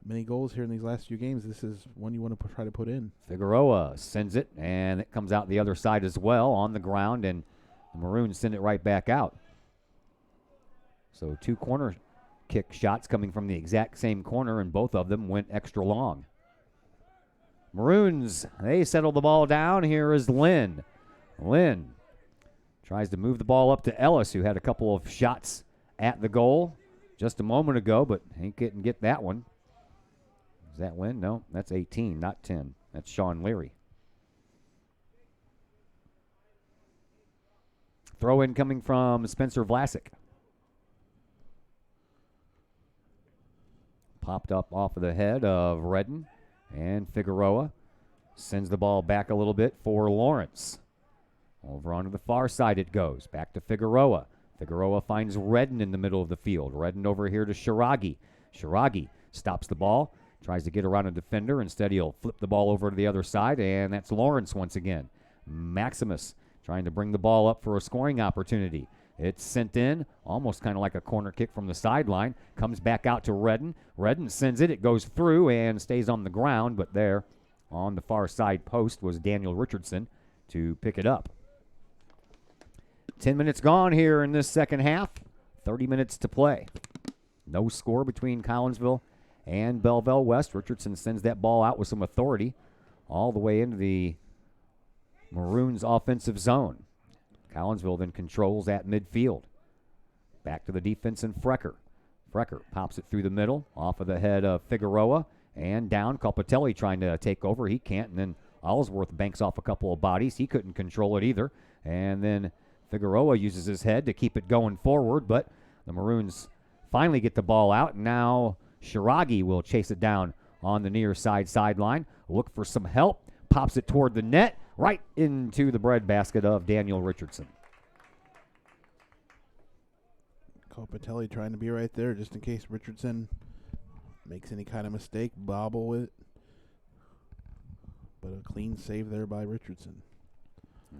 many goals here in these last few games. This is one you want to try to put in. Figueroa sends it, and it comes out the other side as well on the ground, and the Maroons send it right back out. So two corner kick shots coming from the exact same corner, and both of them went extra long. Maroons, they settle the ball down. Here is Lynn. Lynn tries to move the ball up to Ellis, who had a couple of shots at the goal just a moment ago, but he couldn't get that one. Is that Lynn? No, that's 18, not 10. That's Sean Leary. Throw in coming from Spencer Vlasic. Popped up off of the head of Redden, and Figueroa sends the ball back a little bit for Lawrence. Over onto the far side it goes. Back to Figueroa. Figueroa finds Redden in the middle of the field. Redden over here to Shiragi. Shiragi stops the ball, tries to get around a defender. Instead, he'll flip the ball over to the other side, and that's Lawrence once again. Maximus trying to bring the ball up for a scoring opportunity. It's sent in, almost kind of like a corner kick from the sideline. Comes back out to Redden. Redden sends it. It goes through and stays on the ground, but there on the far side post was Daniel Richardson to pick it up. 10 minutes gone here in this second half. 30 minutes to play. No score between Collinsville and Belleville West. Richardson sends that ball out with some authority all the way into the Maroons offensive zone. Collinsville then controls at midfield. Back to the defense and Frecker. Frecker pops it through the middle, off of the head of Figueroa, and down. Copatelli trying to take over. He can't, and then Ellsworth banks off a couple of bodies. He couldn't control it either. And then Figueroa uses his head to keep it going forward, but the Maroons finally get the ball out. Now Shiragi will chase it down on the near sideline. Look for some help. Pops it toward the net, right into the breadbasket of Daniel Richardson. Copatelli trying to be right there just in case Richardson makes any kind of mistake, bobble with it. But a clean save there by Richardson.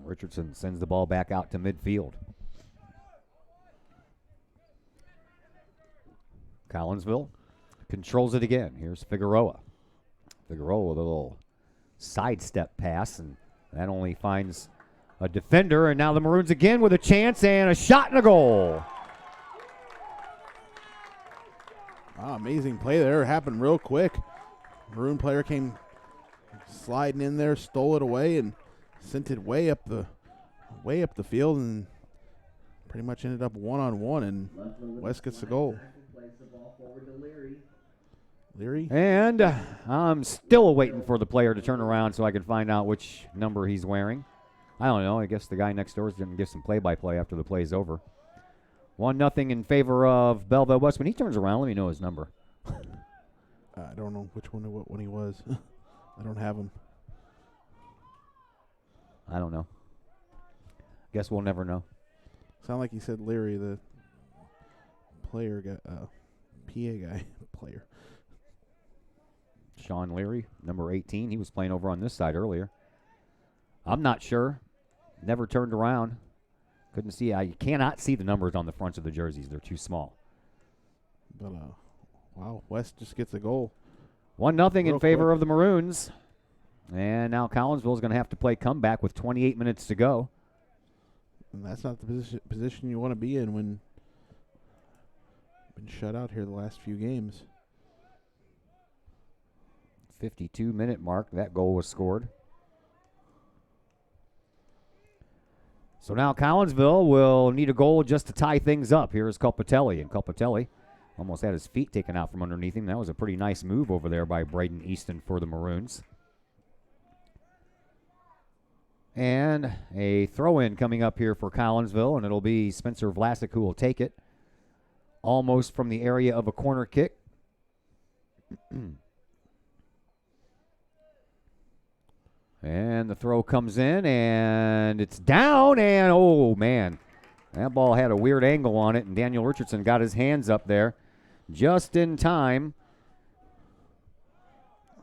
Richardson sends the ball back out to midfield. Collinsville controls it again. Here's Figueroa. Figueroa with a little sidestep pass, and that only finds a defender. And now the Maroons again with a chance and a shot and a goal. Amazing play there. It happened real quick. Maroon player came sliding in there, stole it away, and sent it way up the field, and pretty much ended up one-on-one, and West gets the goal. Leary? And I'm still waiting for the player to turn around so I can find out which number he's wearing. I don't know. I guess the guy next door is going to give some play-by-play after the play's over. 1-0 in favor of Belleville West. When he turns around, let me know his number. I don't know which one what one he was. I don't have him. I don't know. Guess we'll never know. Sound like he said Leary, the player guy, PA guy player. Sean Leary, number 18. He was playing over on this side earlier. I'm not sure. Never turned around. Couldn't see. You cannot see the numbers on the fronts of the jerseys. They're too small. But, wow, West just gets a goal. 1-0 in favor of the Maroons. And now Collinsville is going to have to play comeback with 28 minutes to go. And that's not the position you want to be in when been shut out here the last few games. 52-minute mark, that goal was scored. So now Collinsville will need a goal just to tie things up. Here's Culpatelli, and Culpatelli almost had his feet taken out from underneath him. That was a pretty nice move over there by Braden Easton for the Maroons. And a throw-in coming up here for Collinsville, and it'll be Spencer Vlasic who will take it. Almost from the area of a corner kick. And the throw comes in, and it's down, and oh, man. That ball had a weird angle on it, and Daniel Richardson got his hands up there just in time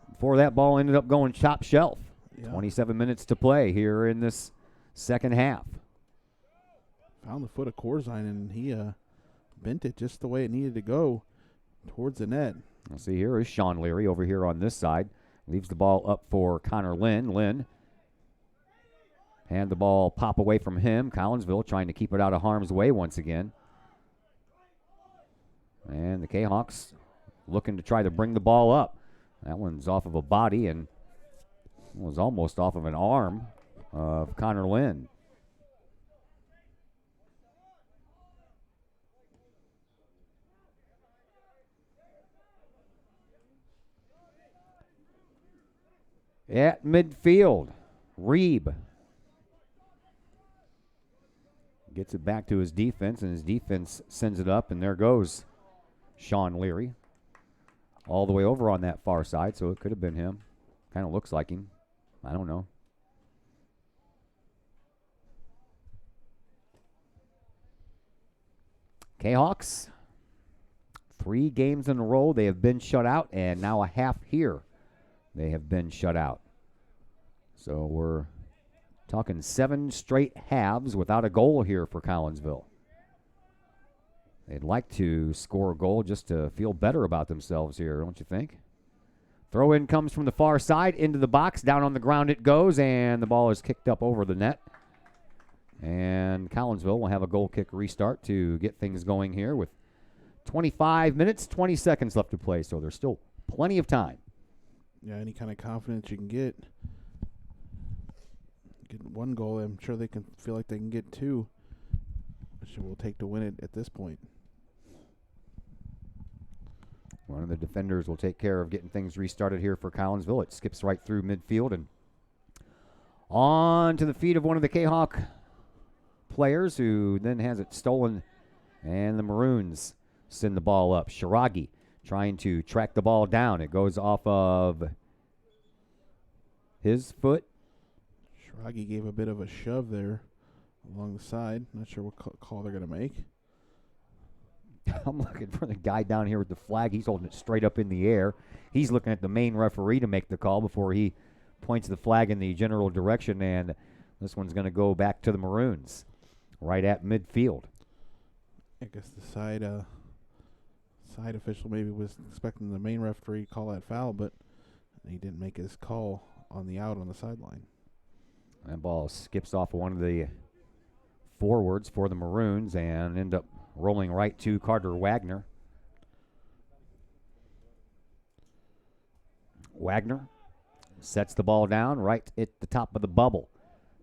before that ball ended up going top shelf. Yeah. 27 minutes to play here in this second half. Found the foot of Corzine, and he bent it just the way it needed to go towards the net. Let's see, here is Sean Leary over here on this side. Leaves the ball up for Connor Lynn. Lynn had the ball pop away from him. Collinsville trying to keep it out of harm's way once again. And the Kahawks looking to try to bring the ball up. That one's off of a body and was almost off of an arm of Connor Lynn. At midfield, Reeb gets it back to his defense, and his defense sends it up, and there goes Sean Leary. All the way over on that far side, so it could have been him. Kind of looks like him. I don't know. Kahawks, 3 games in a row. They have been shut out, and now a half here. They have been shut out. So we're talking 7 straight halves without a goal here for Collinsville. They'd like to score a goal just to feel better about themselves here, don't you think? Throw in comes from the far side into the box. Down on the ground it goes, and the ball is kicked up over the net. And Collinsville will have a goal kick restart to get things going here with 25 minutes, 20 seconds left to play. So there's still plenty of time. Yeah, any kind of confidence you can get one goal, I'm sure they can feel like they can get 2, which it will take to win it at this point. One of the defenders will take care of getting things restarted here for Collinsville. It skips right through midfield and on to the feet of one of the Kahawk players, who then has it stolen, and the Maroons send the ball up. Shiragi trying to track the ball down. It goes off of his foot. Shiragi gave a bit of a shove there along the side. Not sure what call they're going to make. I'm looking for the guy down here with the flag. He's holding it straight up in the air. He's looking at the main referee to make the call before he points the flag in the general direction, and this one's going to go back to the Maroons right at midfield. I guess the side official maybe was expecting the main referee to call that foul, but he didn't make his call on the out on the sideline. That ball skips off one of the forwards for the Maroons and end up rolling right to Carter Wagner. Wagner sets the ball down right at the top of the bubble.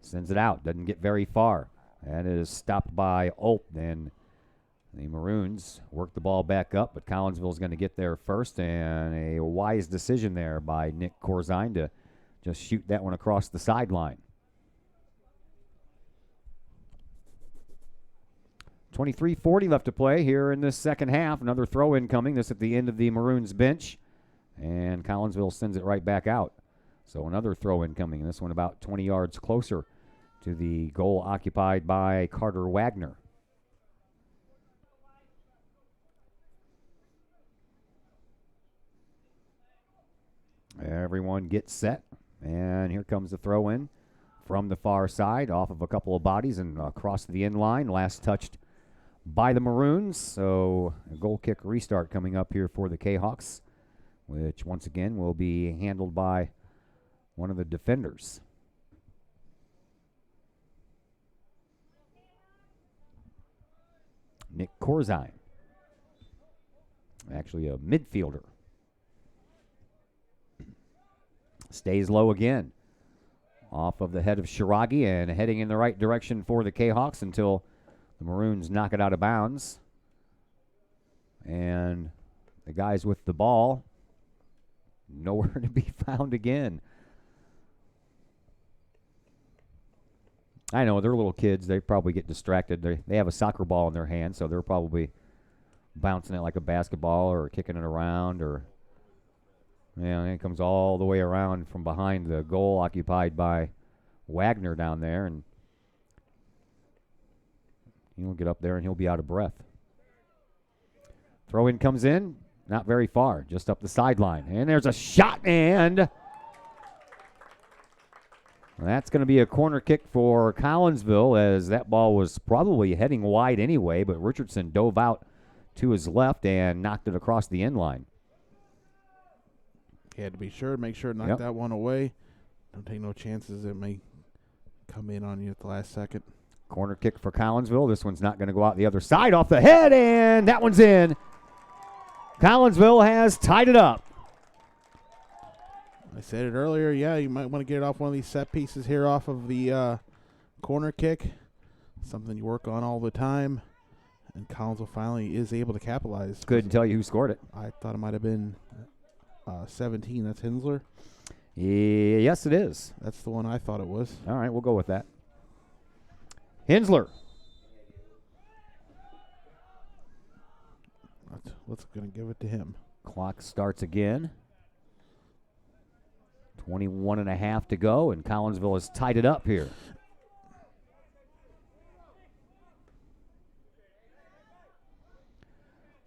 Sends it out. Doesn't get very far. And it is stopped by Olt. And The Maroons work the ball back up, but Collinsville's going to get there first, and a wise decision there by Nick Corzine to just shoot that one across the sideline. 23:40 left to play here in this second half. Another throw incoming. This at the end of the Maroons bench. And Collinsville sends it right back out. So another throw incoming. This one about 20 yards closer to the goal occupied by Carter Wagner. Everyone gets set. And here comes the throw in from the far side off of a couple of bodies and across the end line. Last touched by the Maroons. So a goal kick restart coming up here for the Kahawks, which once again will be handled by one of the defenders. Nick Corzine, actually a midfielder. Stays low again. Off of the head of Shiragi and heading in the right direction for the Kahawks until the Maroons knock it out of bounds. And the guys with the ball, nowhere to be found again. I know, they're little kids. They probably get distracted. They have a soccer ball in their hand, so they're probably bouncing it like a basketball or kicking it around. Or, and it comes all the way around from behind the goal occupied by Wagner down there. And he'll get up there and he'll be out of breath. Throw in comes in, not very far, just up the sideline. And there's a shot, and that's going to be a corner kick for Collinsville, as that ball was probably heading wide anyway, but Richardson dove out to his left and knocked it across the end line. He had to be sure, make sure to knock that one away. Don't take no chances. It may come in on you at the last second. Corner kick for Collinsville. This one's not going to go out the other side, off the head, and that one's in. Collinsville has tied it up. I said it earlier, you might want to get it off one of these set pieces here off of the corner kick. Something you work on all the time. And Collinsville finally is able to capitalize. Couldn't tell you who scored it. I thought it might have been 17. That's Hensler. Yes, it is. That's the one I thought it was. All right, we'll go with that. Hensler. Let's going to give it to him. Clock starts again. 21 and a half to go, and Collinsville has tied it up here.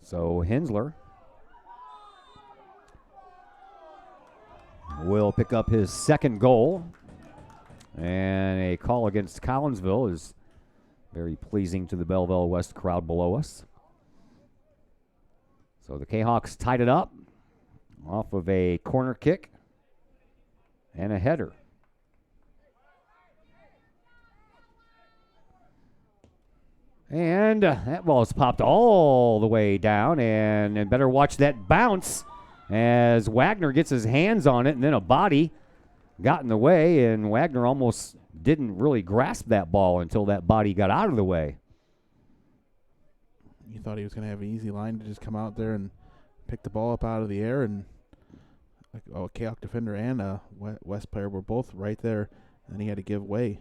So Hensler will pick up his second goal, and a call against Collinsville is very pleasing to the Belleville West crowd below us. So the Kahawks tied it up off of a corner kick and a header. And that ball's popped all the way down, and better watch that bounce as Wagner gets his hands on it, and then a body got in the way, and Wagner almost didn't really grasp that ball until that body got out of the way. You thought he was going to have an easy line to just come out there and pick the ball up out of the air, and a Kahok defender and a West player were both right there, and he had to give way.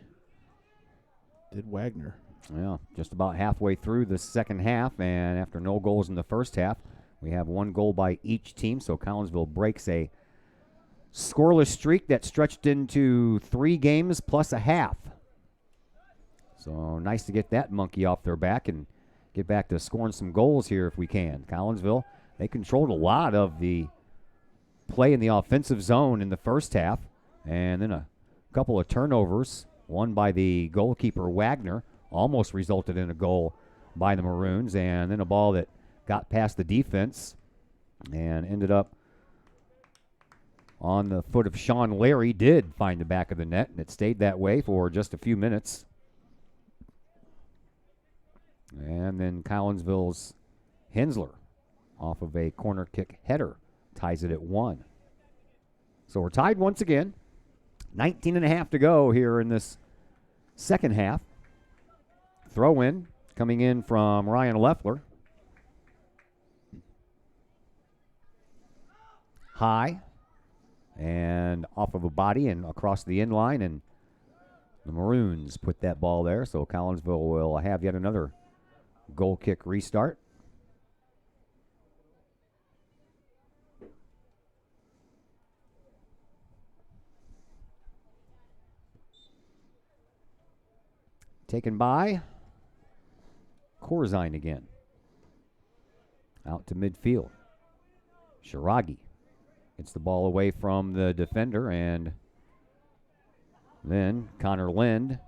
Did Wagner. Yeah, just about halfway through the second half, and after no goals in the first half, we have one goal by each team, so Collinsville breaks a scoreless streak that stretched into 3 games plus a half. So nice to get that monkey off their back and get back to scoring some goals here if we can. Collinsville, they controlled a lot of the play in the offensive zone in the first half, and then a couple of turnovers, one by the goalkeeper Wagner, almost resulted in a goal by the Maroons, and then a ball that got past the defense and ended up on the foot of Sean Larry, did find the back of the net, and it stayed that way for just a few minutes. And then Collinsville's Hensler off of a corner kick header ties it at 1. So we're tied once again. 19 and a half to go here in this second half. Throw in coming in from Ryan Leffler. high and off of a body and across the end line, and the Maroons put that ball there, so Collinsville will have yet another goal kick restart. Taken by Corzine again. Out to midfield. Shiragi gets the ball away from the defender, and then Connor Lind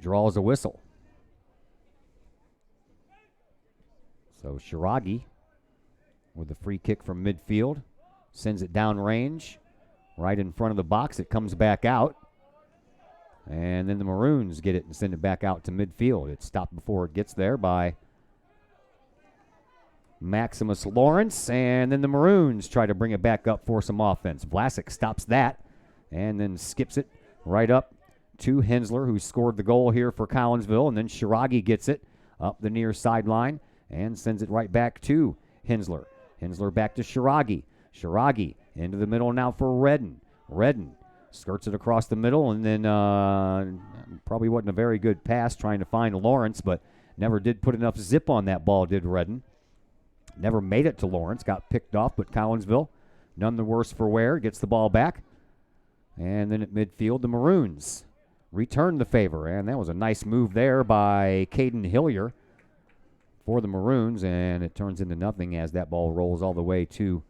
draws a whistle. So Shiragi with the free kick from midfield sends it down range right in front of the box. It comes back out. And then the Maroons get it and send it back out to midfield. It's stopped before it gets there by Maximus Lawrence, and then the Maroons try to bring it back up for some offense. Vlasic stops that and then skips it right up to Hensler, who scored the goal here for Collinsville, and then Shiragi gets it up the near sideline and sends it right back to Hensler. Hensler back to Shiragi. Shiragi into the middle now for Redden. Redden skirts it across the middle, and then probably wasn't a very good pass trying to find Lawrence, but never did put enough zip on that ball, did Redden. Never made it to Lawrence, got picked off, but Collinsville, none the worse for wear, gets the ball back. And then at midfield, the Maroons return the favor, and that was a nice move there by Caden Hillier for the Maroons, and it turns into nothing as that ball rolls all the way to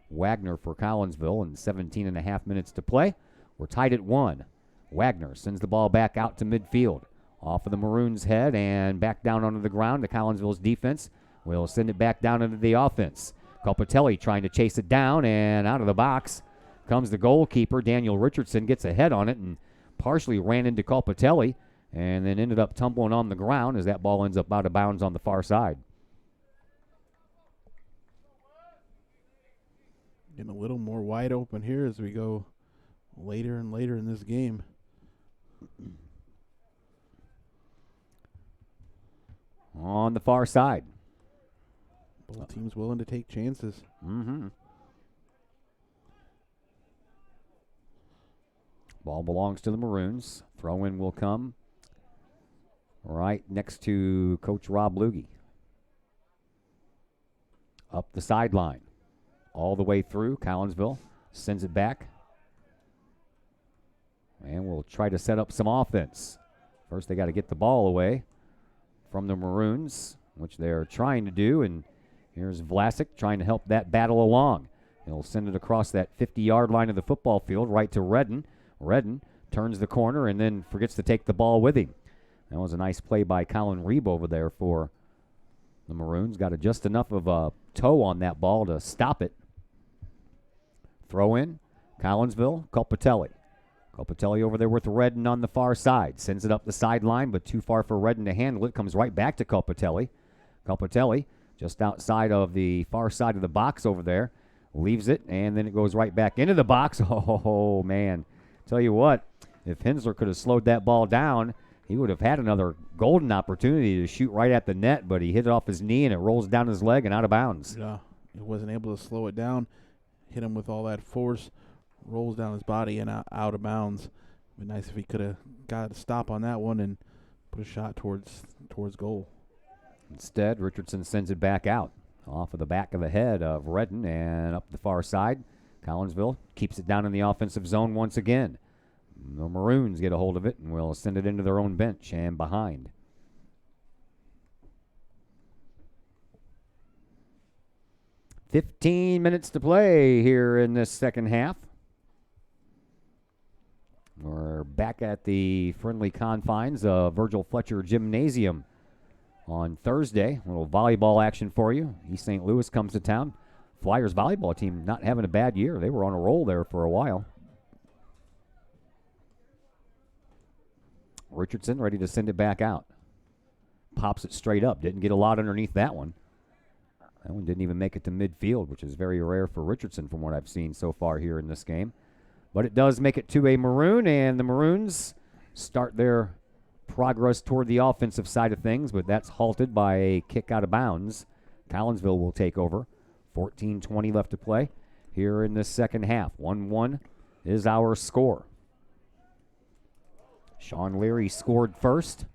Wagner for Collinsville, and 17 and a half minutes to play. We're tied at 1. Wagner sends the ball back out to midfield. Off of the Maroons' head and back down onto the ground to Collinsville's defense. We'll send it back down into the offense. Colpatelli trying to chase it down, and out of the box comes the goalkeeper. Daniel Richardson gets a head on it and partially ran into Colpatelli and then ended up tumbling on the ground as that ball ends up out of bounds on the far side. Getting a little more wide open here as we go later and later in this game. On the far side. Both teams willing to take chances. Mm-hmm. Ball belongs to the Maroons. Throw-in will come right next to Coach Rob Lugie. Up the sideline. All the way through. Collinsville sends it back. And we'll try to set up some offense. First, they got to get the ball away from the Maroons, which they're trying to do, and here's Vlasic trying to help that battle along. He'll send it across that 50-yard line of the football field right to Redden. Redden turns the corner and then forgets to take the ball with him. That was a nice play by Colin Reeb over there for the Maroons. Got just enough of a toe on that ball to stop it. Throw in, Collinsville, Colpatelli. Colpatelli over there with Redden on the far side. Sends it up the sideline, but too far for Redden to handle it. Comes right back to Colpatelli. Colpatelli just outside of the far side of the box over there. Leaves it, and then it goes right back into the box. Oh, man. Tell you what, if Hensler could have slowed that ball down, he would have had another golden opportunity to shoot right at the net, but he hit it off his knee, and it rolls down his leg and out of bounds. Yeah, he wasn't able to slow it down. Hit him with all that force. Rolls down his body and out of bounds. It'd be nice if he could have got a stop on that one and put a shot towards goal. Instead, Richardson sends it back out off of the back of the head of Redden and up the far side. Collinsville keeps it down in the offensive zone once again. The Maroons get a hold of it and will send it into their own bench and behind. "15 minutes to play here in this second half. We're back at the friendly confines of Virgil Fletcher Gymnasium on Thursday. A little volleyball action for you. East St. Louis comes to town. Flyers volleyball team not having a bad year. They were on a roll there for a while. Richardson ready to send it back out. Pops it straight up. Didn't get a lot underneath that one. That one didn't even make it to midfield, which is very rare for Richardson from what I've seen so far here in this game. But it does make it to a Maroon, and the Maroons start their progress toward the offensive side of things, but that's halted by a kick out of bounds. Collinsville will take over 14:20 left to play here in this second half. 1-1 is our score. Sean Leary scored first.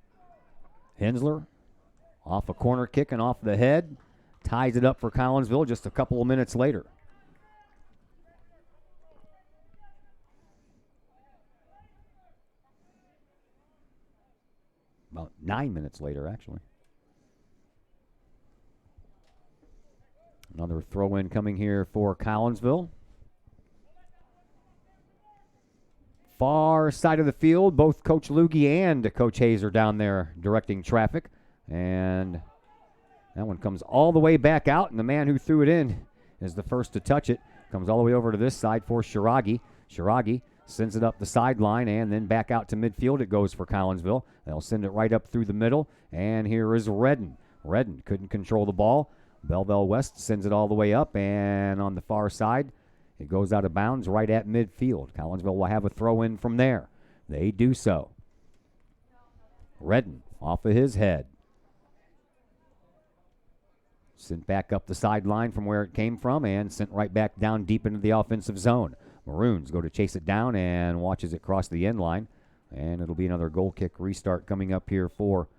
Hensler off a corner kick and off the head. Ties it up for Collinsville just a couple of minutes later. About 9 minutes later, actually. Another throw-in coming here for Collinsville. Far side of the field, both Coach Loogie and Coach Hayes are down there directing traffic. And that one comes all the way back out, and the man who threw it in is the first to touch it. Comes all the way over to this side for Shiragi. Shiragi sends it up the sideline and then back out to midfield. It goes for Collinsville. They'll send it right up through the middle. And here is Redden. Redden couldn't control the ball. Belleville West sends it all the way up, and on the far side, it goes out of bounds right at midfield. Collinsville will have a throw-in from there. They do so. Redden off of his head. Sent back up the sideline from where it came from and sent right back down deep into the offensive zone. Maroons go to chase it down and watches it cross the end line. And it'll be another goal kick restart coming up here for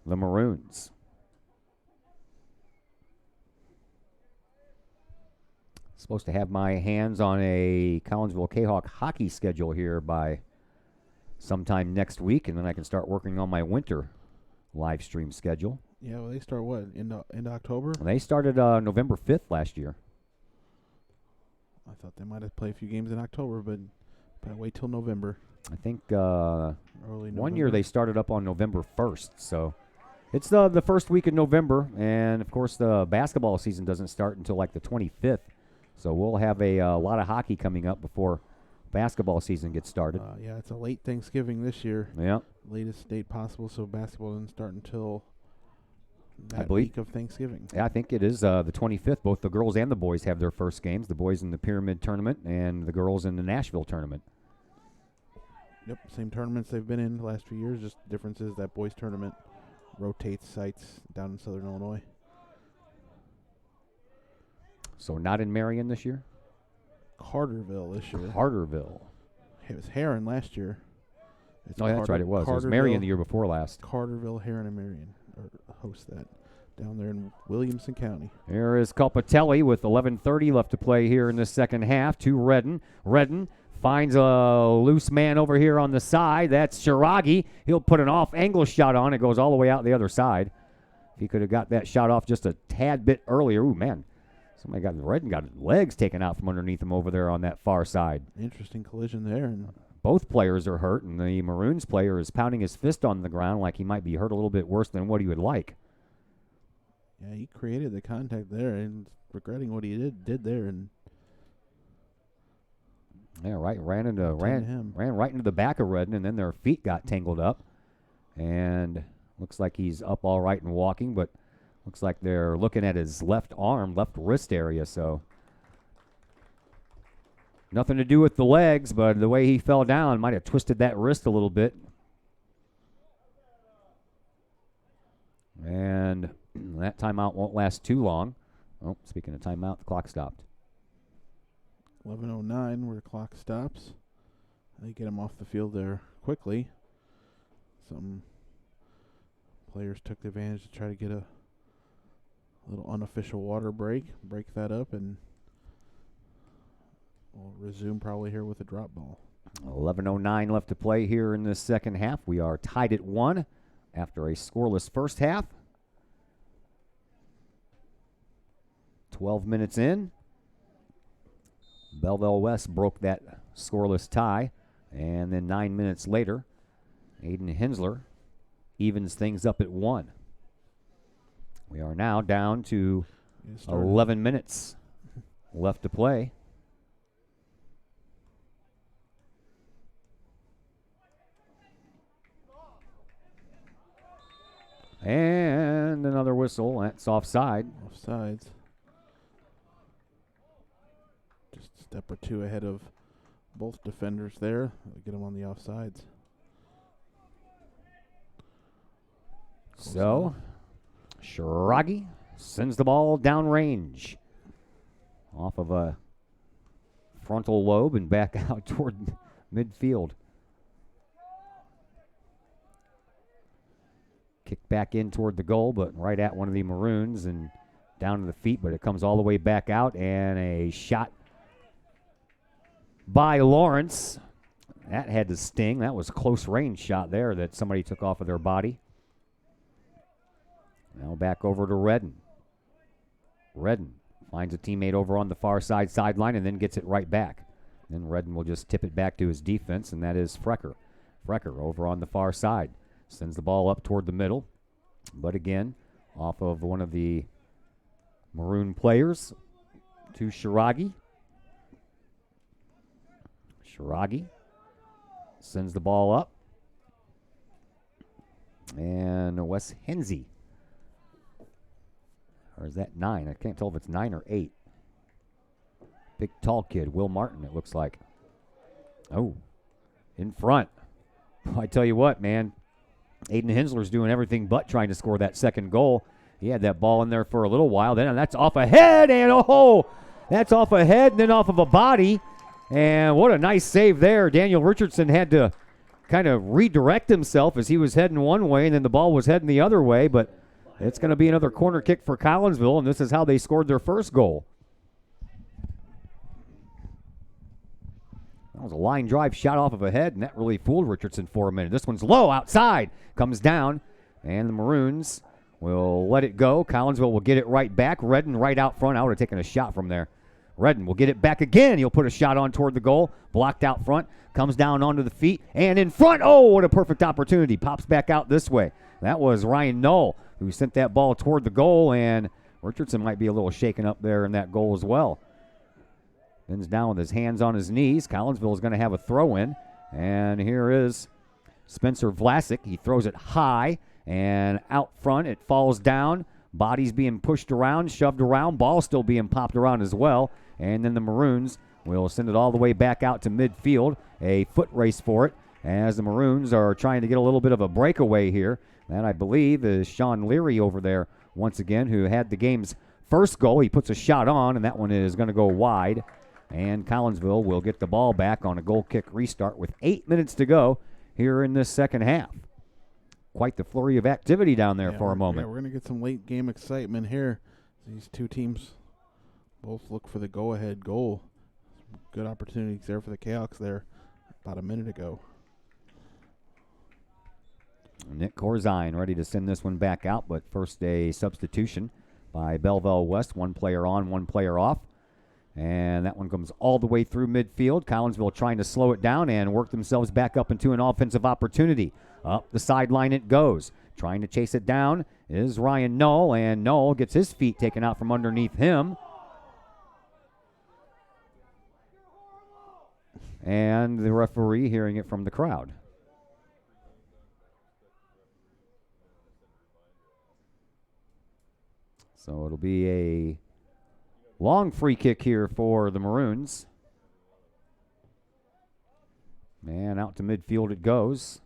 the Maroons. Supposed to have my hands on a Collinsville Kahok hockey schedule here by sometime next week, and then I can start working on my winter live stream schedule. Yeah, well, they start what, in October? They started November 5th last year. I thought they might have played a few games in October, but wait till November. I think early November. One year they started up on November 1st, so it's the first week in November, and of course the basketball season doesn't start until like the 25th. So we'll have a lot of hockey coming up before basketball season gets started. Yeah, it's a late Thanksgiving this year. Yeah. Latest date possible, so basketball doesn't start until I that believe, week of Thanksgiving. Yeah, I think it is the 25th. Both the girls and the boys have their first games. The boys in the Pyramid Tournament and the girls in the Nashville Tournament. Yep, same tournaments they've been in the last few years. Just difference is that boys tournament rotates sites down in Southern Illinois. So not in Marion this year? Carterville this year. Carterville. It was Heron last year. That's right, it was. It was Marion the year before last. Carterville, Heron, and Marion host that down there in Williamson County. Here is Culpatelli with 11:30 left to play here in the second half to Redden. Redden finds a loose man over here on the side. That's Shiragi. He'll put an off-angle shot on. It goes all the way out the other side. If he could have got that shot off just a tad bit earlier. Ooh, man. Somebody got his legs taken out from underneath him over there on that far side. Interesting collision there. And both players are hurt, and the Maroons player is pounding his fist on the ground like he might be hurt a little bit worse than what he would like. Yeah, he created the contact there and regretting what he did there. And yeah, right, ran right into the back of Redden, and then their feet got tangled up. And looks like he's up all right and walking, but looks like they're looking at his left arm, left wrist area, so nothing to do with the legs, but the way he fell down might have twisted that wrist a little bit. And that timeout won't last too long. Oh, speaking of timeout, the clock stopped. 11:09 where the clock stops. They get him off the field there quickly. Some players took the advantage to try to get a little unofficial water break that up, and we'll resume probably here with a drop ball. 11:09 left to play here in the second half. We are tied at 1 after a scoreless first half. 12 minutes in. Belleville West broke that scoreless tie, and then 9 minutes later, Aiden Hensler evens things up at 1. We are now down to 11 minutes left to play. And another whistle. That's offside. Offsides. Just a step or two ahead of both defenders there. Get them on the offsides. So, Shiragi sends the ball downrange. off of a frontal lobe and back out toward midfield. Kick back in toward the goal, but right at one of the Maroons and down to the feet, but it comes all the way back out, and a shot by Lawrence. That had to sting. That was a close range shot there that somebody took off of their body. Now back over to Redden. Redden finds a teammate over on the far sideline and then gets it right back. Then Redden will just tip it back to his defense, and that is Frecker. Frecker over on the far side. Sends the ball up toward the middle. But again, off of one of the Maroon players to Shiragi. Shiragi sends the ball up. And Wes Hensey. Or is that 9? I can't tell if it's 9 or 8. Big, tall kid, Will Martin, it looks like. Oh, in front. I tell you what, man. Aiden Hensler's doing everything but trying to score that second goal. He had that ball in there for a little while. Then that's off a head, and that's off a head and then off of a body. And what a nice save there. Daniel Richardson had to kind of redirect himself as he was heading one way, and then the ball was heading the other way. But it's going to be another corner kick for Collinsville, and this is how they scored their first goal. That was a line drive shot off of a head, and that really fooled Richardson for a minute. This one's low outside, comes down, and the Maroons will let it go. Collinsville will get it right back. Redden right out front. I would have taken a shot from there. Redden will get it back again. He'll put a shot on toward the goal. Blocked out front. Comes down onto the feet. And in front. Oh, what a perfect opportunity. Pops back out this way. That was Ryan Knoll who sent that ball toward the goal. And Richardson might be a little shaken up there in that goal as well. Ben's down with his hands on his knees. Collinsville is going to have a throw in. And here is Spencer Vlasic. He throws it high. And out front, it falls down. Body's being pushed around, shoved around. Ball still being popped around as well. And then the Maroons will send it all the way back out to midfield. A foot race for it as the Maroons are trying to get a little bit of a breakaway here. That, I believe, is Sean Leary over there once again, who had the game's first goal. He puts a shot on, and that one is going to go wide. And Collinsville will get the ball back on a goal kick restart with 8 minutes to go here in this second half. Quite the flurry of activity down there for a moment. Yeah, we're going to get some late game excitement here. These two teams both look for the go-ahead goal. Good opportunities there for the Kahoks there about a minute ago. Nick Corzine ready to send this one back out, but first a substitution by Belleville West. One player on, one player off. And that one comes all the way through midfield. Collinsville trying to slow it down and work themselves back up into an offensive opportunity. Up the sideline it goes. Trying to chase it down is Ryan Knoll, and Knoll gets his feet taken out from underneath him. And the referee hearing it from the crowd. So it'll be a long free kick here for the Maroons. And out to midfield it goes.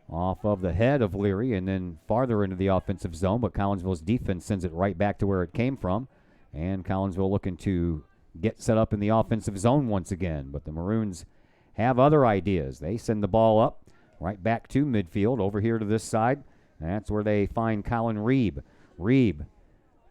Off of the head of Leary and then farther into the offensive zone, but Collinsville's defense sends it right back to where it came from. And Collinsville looking to get set up in the offensive zone once again. But the Maroons have other ideas. They send the ball up right back to midfield over here to this side. And that's where they find Colin Reeb. Reeb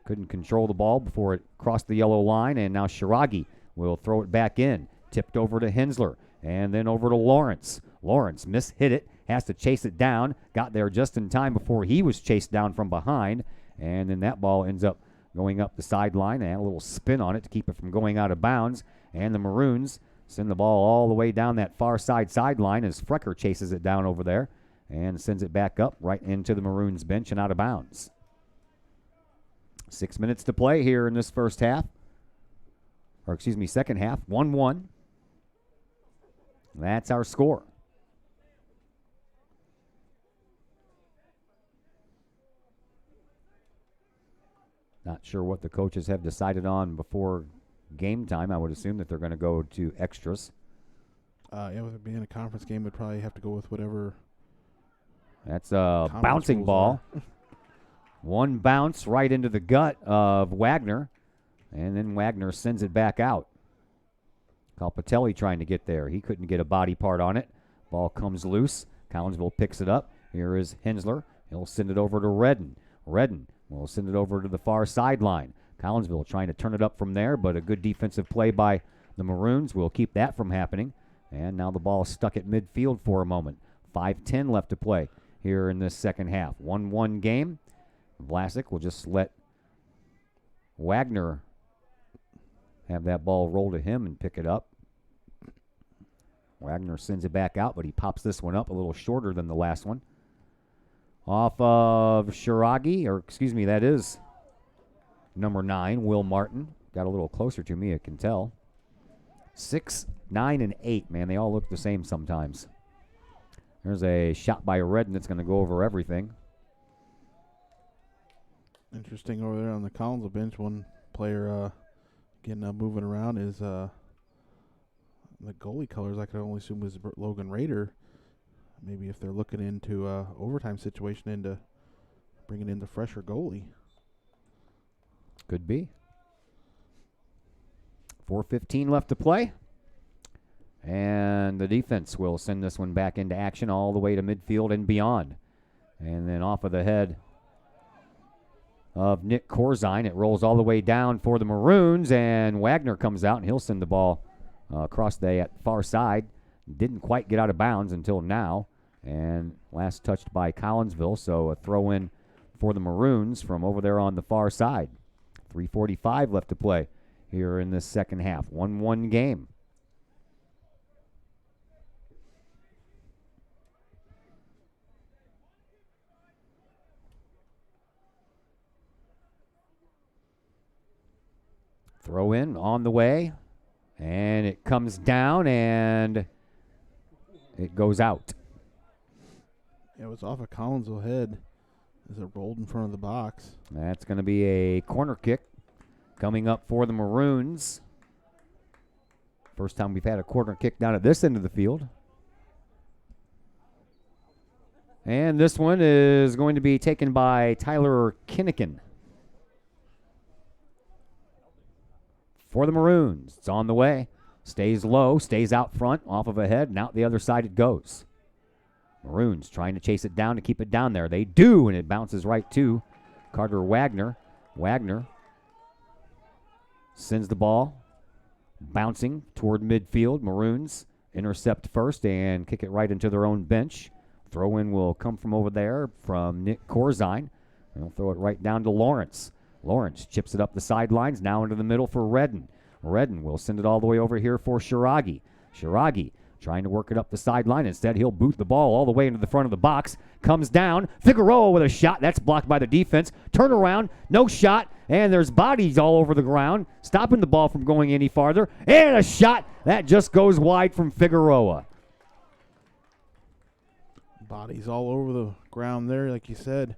couldn't control the ball before it crossed the yellow line, and now Shiragi will throw it back in. Tipped over to Hensler, and then over to Lawrence. Lawrence mishit it, has to chase it down. Got there just in time before he was chased down from behind, and then that ball ends up going up the sideline and a little spin on it to keep it from going out of bounds. And the Maroons send the ball all the way down that far sideline as Frecker chases it down over there and sends it back up right into the Maroons bench and out of bounds. 6 minutes to play here in this first half. Or excuse me, second half. 1-1. That's our score. Not sure what the coaches have decided on before game time. I would assume that they're going to go to extras. Yeah, with it being a conference game, we'd probably have to go with whatever. That's a bouncing ball. One bounce right into the gut of Wagner, and then Wagner sends it back out. Calpatelli trying to get there. He couldn't get a body part on it. Ball comes loose. Collinsville picks it up. Here is Hensler. He'll send it over to Redden. Redden will send it over to the far sideline. Collinsville trying to turn it up from there, but a good defensive play by the Maroons will keep that from happening. And now the ball is stuck at midfield for a moment. 5:10 left to play here in this second half. 1-1 game. Vlasic will just let Wagner have that ball roll to him and pick it up. Wagner sends it back out, but he pops this one up a little shorter than the last one. Off of Shiragi, or excuse me, that is number 9, Will Martin. Got a little closer to me, I can tell. 6, 9, and 8, man, they all look the same sometimes. There's a shot by Redden that's going to go over everything. Interesting over there on the Collinsville bench. One player getting moving around is the goalie colors. I could only assume was Logan Rader. Maybe if they're looking into overtime situation into bringing in the fresher goalie. Could be. 4:15 left to play. And the defense will send this one back into action all the way to midfield and beyond. And then off of the head of Nick Corzine, it rolls all the way down for the Maroons, and Wagner comes out, and he'll send the ball across the far side. Didn't quite get out of bounds until now, and last touched by Collinsville, so a throw-in for the Maroons from over there on the far side. 3:45 left to play here in this second half. 1-1 game. Throw in on the way, and it comes down, and it goes out. It was off of Collinsville head as it rolled in front of the box. That's going to be a corner kick coming up for the Maroons. First time we've had a corner kick down at this end of the field. And this one is going to be taken by Tyler Kinnikin. For the Maroons, it's on the way. Stays low, stays out front, off of a head, and out the other side it goes. Maroons trying to chase it down to keep it down there. They do, and it bounces right to Carter Wagner. Wagner sends the ball bouncing toward midfield. Maroons intercept first and kick it right into their own bench. Throw-in will come from over there from Nick Corzine. They'll throw it right down to Lawrence. Lawrence chips it up the sidelines, now into the middle for Redden. Redden will send it all the way over here for Shiragi. Shiragi trying to work it up the sideline. Instead, he'll boot the ball all the way into the front of the box. Comes down. Figueroa with a shot. That's blocked by the defense. Turn around. No shot. And there's bodies all over the ground, stopping the ball from going any farther. And a shot. That just goes wide from Figueroa. Bodies all over the ground there, like you said.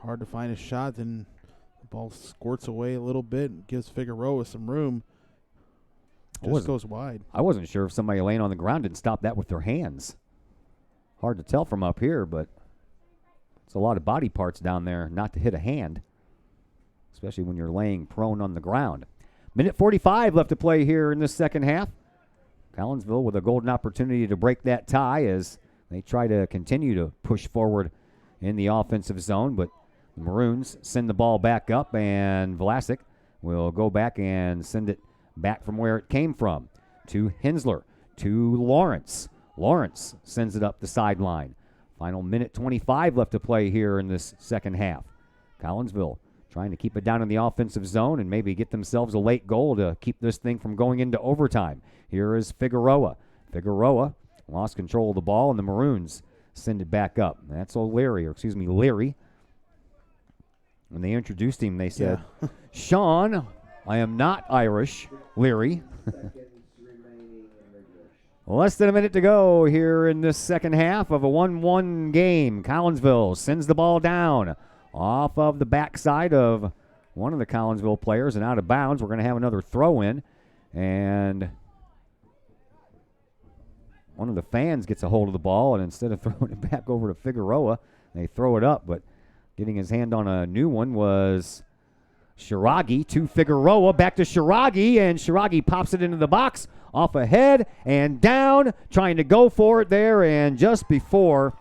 Hard to find a shot, then the ball squirts away a little bit and gives Figueroa some room. Just goes wide. I wasn't sure if somebody laying on the ground didn't stop that with their hands. Hard to tell from up here, but it's a lot of body parts down there not to hit a hand, especially when you're laying prone on the ground. Minute 45 left to play here in this second half. Collinsville with a golden opportunity to break that tie as they try to continue to push forward in the offensive zone, but the Maroons send the ball back up, and Vlasic will go back and send it back from where it came from to Hensler, to Lawrence. Lawrence sends it up the sideline. Final minute 25 left to play here in this second half. Collinsville trying to keep it down in the offensive zone and maybe get themselves a late goal to keep this thing from going into overtime. Here is Figueroa. Figueroa lost control of the ball, and the Maroons send it back up. That's Leary. When they introduced him, they said, Sean, I am not Irish, Leary. Less than a minute to go here in this second half of a 1-1 game. Collinsville sends the ball down off of the backside of one of the Collinsville players and out of bounds. We're going to have another throw-in, and one of the fans gets a hold of the ball, and instead of throwing it back over to Figueroa, they throw it up, but Getting his hand on a new one was Shiragi to Figueroa. Back to Shiragi, and Shiragi pops it into the box. Off ahead and down, trying to go for it there, and just before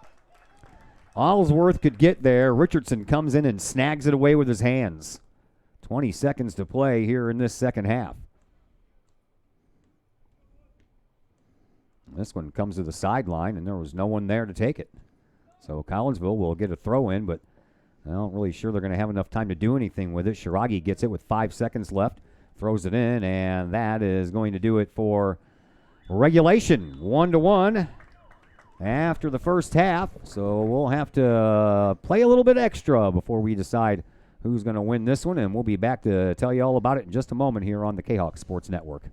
Allsworth could get there, Richardson comes in and snags it away with his hands. 20 seconds to play here in this second half. This one comes to the sideline, and there was no one there to take it. So Collinsville will get a throw in, but I'm not really sure they're going to have enough time to do anything with it. Shiragi gets it with 5 seconds left, throws it in, and that is going to do it for regulation. 1-1 after the first half. So we'll have to play a little bit extra before we decide who's going to win this one, and we'll be back to tell you all about it in just a moment here on the Kahok Sports Network.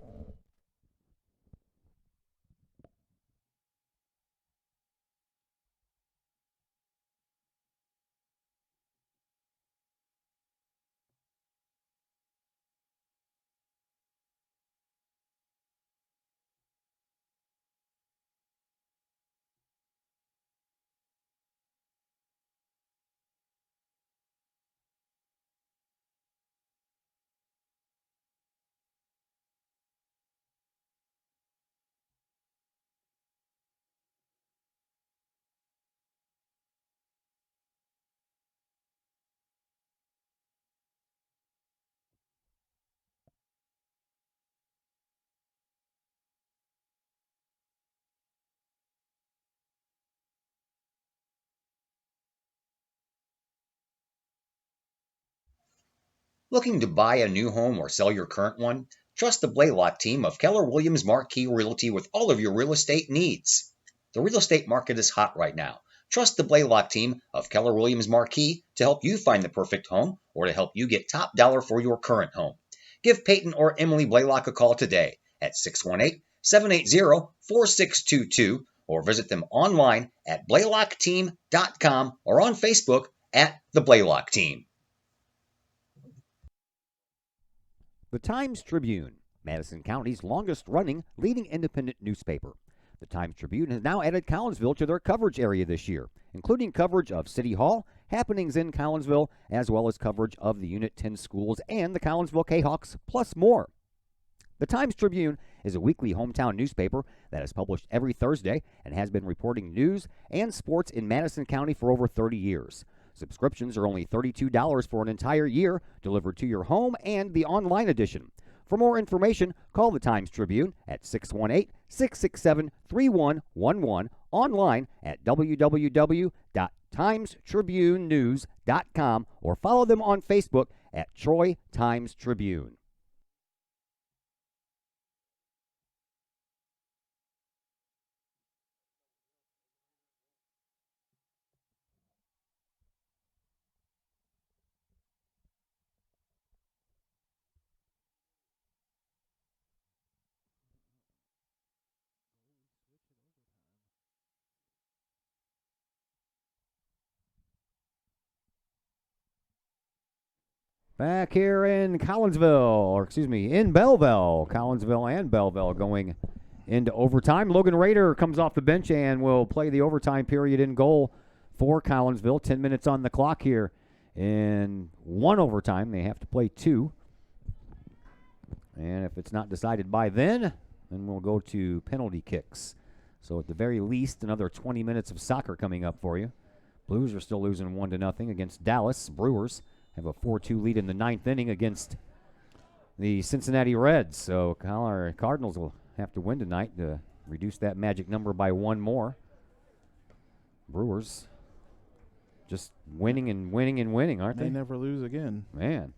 Looking to buy a new home or sell your current one? Trust the Blaylock team of Keller Williams Marquis Realty with all of your real estate needs. The real estate market is hot right now. Trust the Blaylock team of Keller Williams Marquis to help you find the perfect home or to help you get top dollar for your current home. Give Peyton or Emily Blaylock a call today at 618-780-4622 or visit them online at blaylockteam.com or on Facebook at the Blaylock Team. The Times-Tribune, Madison County's longest-running leading independent newspaper. The Times-Tribune has now added Collinsville to their coverage area this year, including coverage of City Hall, happenings in Collinsville, as well as coverage of the Unit 10 schools and the Collinsville Kahawks, plus more. The Times-Tribune is a weekly hometown newspaper that is published every Thursday and has been reporting news and sports in Madison County for over 30 years. Subscriptions are only $32 for an entire year, delivered to your home and the online edition. For more information, call the Times-Tribune at 618-667-3111, online at www.timestribunenews.com, or follow them on Facebook at Troy Times-Tribune. Back here in in Belleville. Collinsville and Belleville going into overtime. Logan Rader comes off the bench and will play the overtime period in goal for Collinsville. 10 minutes on the clock here in one overtime. They have to play two. And if it's not decided by then we'll go to penalty kicks. So at the very least, another 20 minutes of soccer coming up for you. Blues are still losing 1-0 against Dallas. Brewers have a 4-2 lead in the ninth inning against the Cincinnati Reds. So Cardinals will have to win tonight to reduce that magic number by one more. Brewers just winning and winning and winning, aren't they? They never lose again. Man.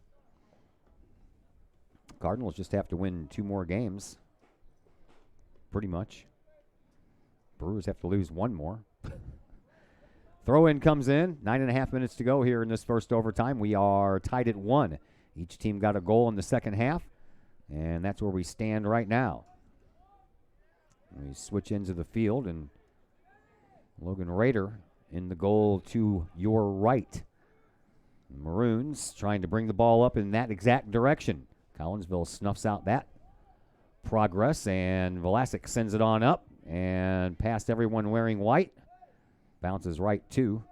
Cardinals just have to win two more games, pretty much. Brewers have to lose one more. Throw-in comes in. 9.5 minutes to go here in this first overtime. We are tied at 1. Each team got a goal in the second half, and that's where we stand right now. We switch into the field, and Logan Rader in the goal to your right. Maroons trying to bring the ball up in that exact direction. Collinsville snuffs out that progress, and Vlasic sends it on up and past everyone wearing white. Bounces right to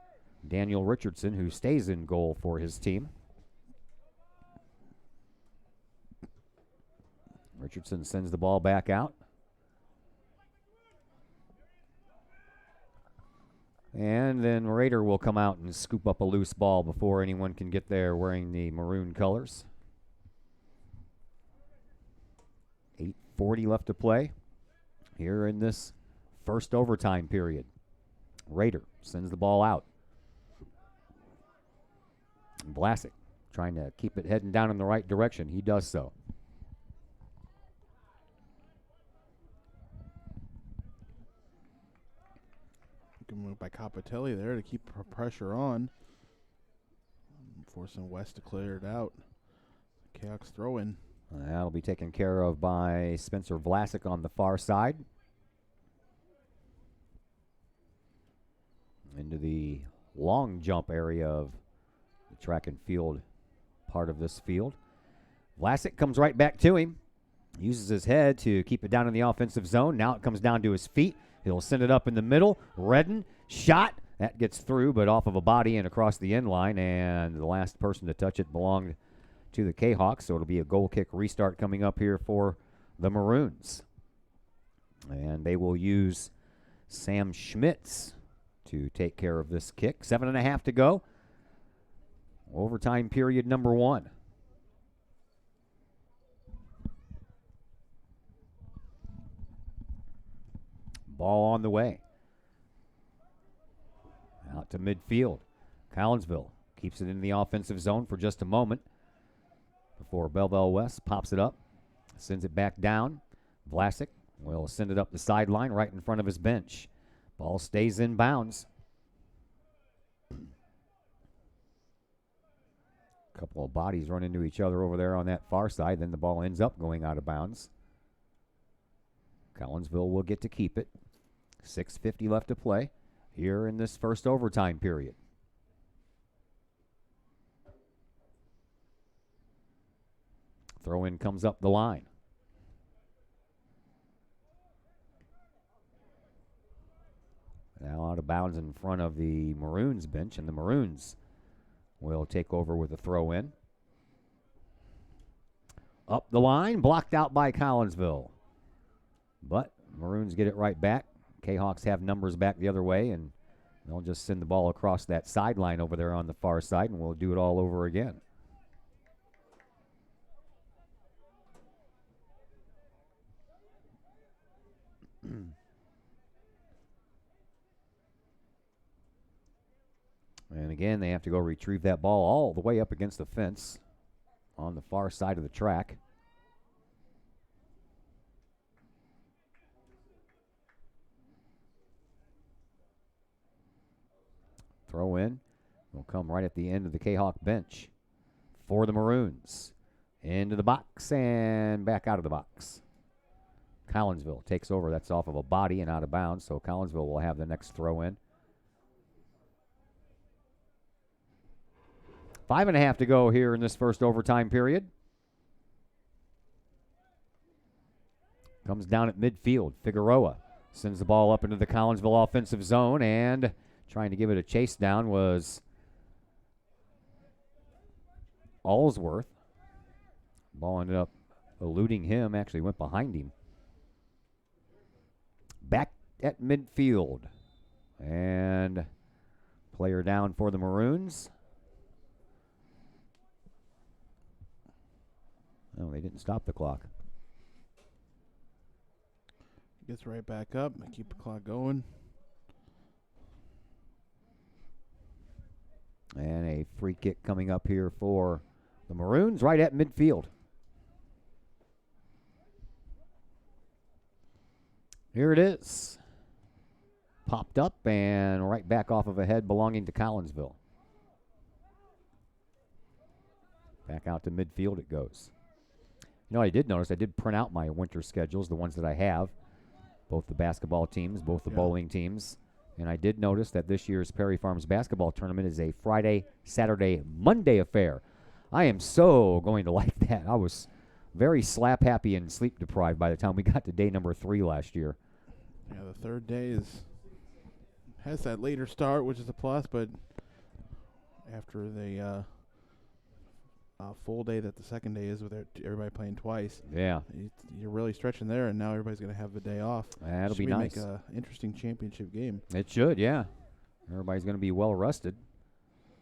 Daniel Richardson, who stays in goal for his team. Richardson sends the ball back out. And then Rader will come out and scoop up a loose ball before anyone can get there wearing the maroon colors. 8:40 left to play here in this first overtime period. Rader sends the ball out. Vlasic trying to keep it heading down in the right direction. He does so. Good move by Capitelli there to keep pressure on. Forcing West to clear it out. Kahoks throw in. That'll be taken care of by Spencer Vlasic on the far side. Into the long jump area of the track and field part of this field. Vlasic comes right back to him. Uses his head to keep it down in the offensive zone. Now it comes down to his feet. He'll send it up in the middle. Redden, shot. That gets through, but off of a body and across the end line. And the last person to touch it belonged to the Kahawks. So it'll be a goal kick restart coming up here for the Maroons. And they will use Sam Schmitz to take care of this kick. 7.5 to go. Overtime period number 1. Ball on the way. Out to midfield. Collinsville keeps it in the offensive zone for just a moment before Belleville West pops it up, sends it back down. Vlasic will send it up the sideline right in front of his bench. Ball stays in bounds. Couple of bodies run into each other over there on that far side. Then the ball ends up going out of bounds. Collinsville will get to keep it. 6:50 left to play here in this first overtime period. Throw in comes up the line. Now out of bounds in front of the Maroons bench, and the Maroons will take over with a throw in. Up the line, blocked out by Collinsville. But Maroons get it right back. Kahawks have numbers back the other way, and they'll just send the ball across that sideline over there on the far side, and we'll do it all over again. And again, they have to go retrieve that ball all the way up against the fence on the far side of the track. Throw in will come right at the end of the Kahawk bench for the Maroons. Into the box and back out of the box. Collinsville takes over. That's off of a body and out of bounds, so Collinsville will have the next throw in. 5.5 to go here in this first overtime period. Comes down at midfield. Figueroa sends the ball up into the Collinsville offensive zone, and trying to give it a chase down was Allsworth. Ball ended up eluding him, actually went behind him. Back at midfield. And player down for the Maroons. Oh, they didn't stop the clock. Gets right back up. Keep the clock going. And a free kick coming up here for the Maroons right at midfield. Here it is. Popped up and right back off of a head belonging to Collinsville. Back out to midfield it goes. You know, I did notice I did print out my winter schedules, the ones that I have, both the basketball teams, both the bowling teams. And I did notice that this year's Perry Farms basketball tournament is a Friday, Saturday, Monday affair. I am so going to like that. I was very slap happy and sleep deprived by the time we got to day number 3 last year. Yeah, the third day has that later start, which is a plus, but after the full day that the second day is with everybody playing twice. Yeah. You're really stretching there, and now everybody's going to have the day off. That'll be nice. Make an interesting championship game. It should, yeah. Everybody's going to be well rested.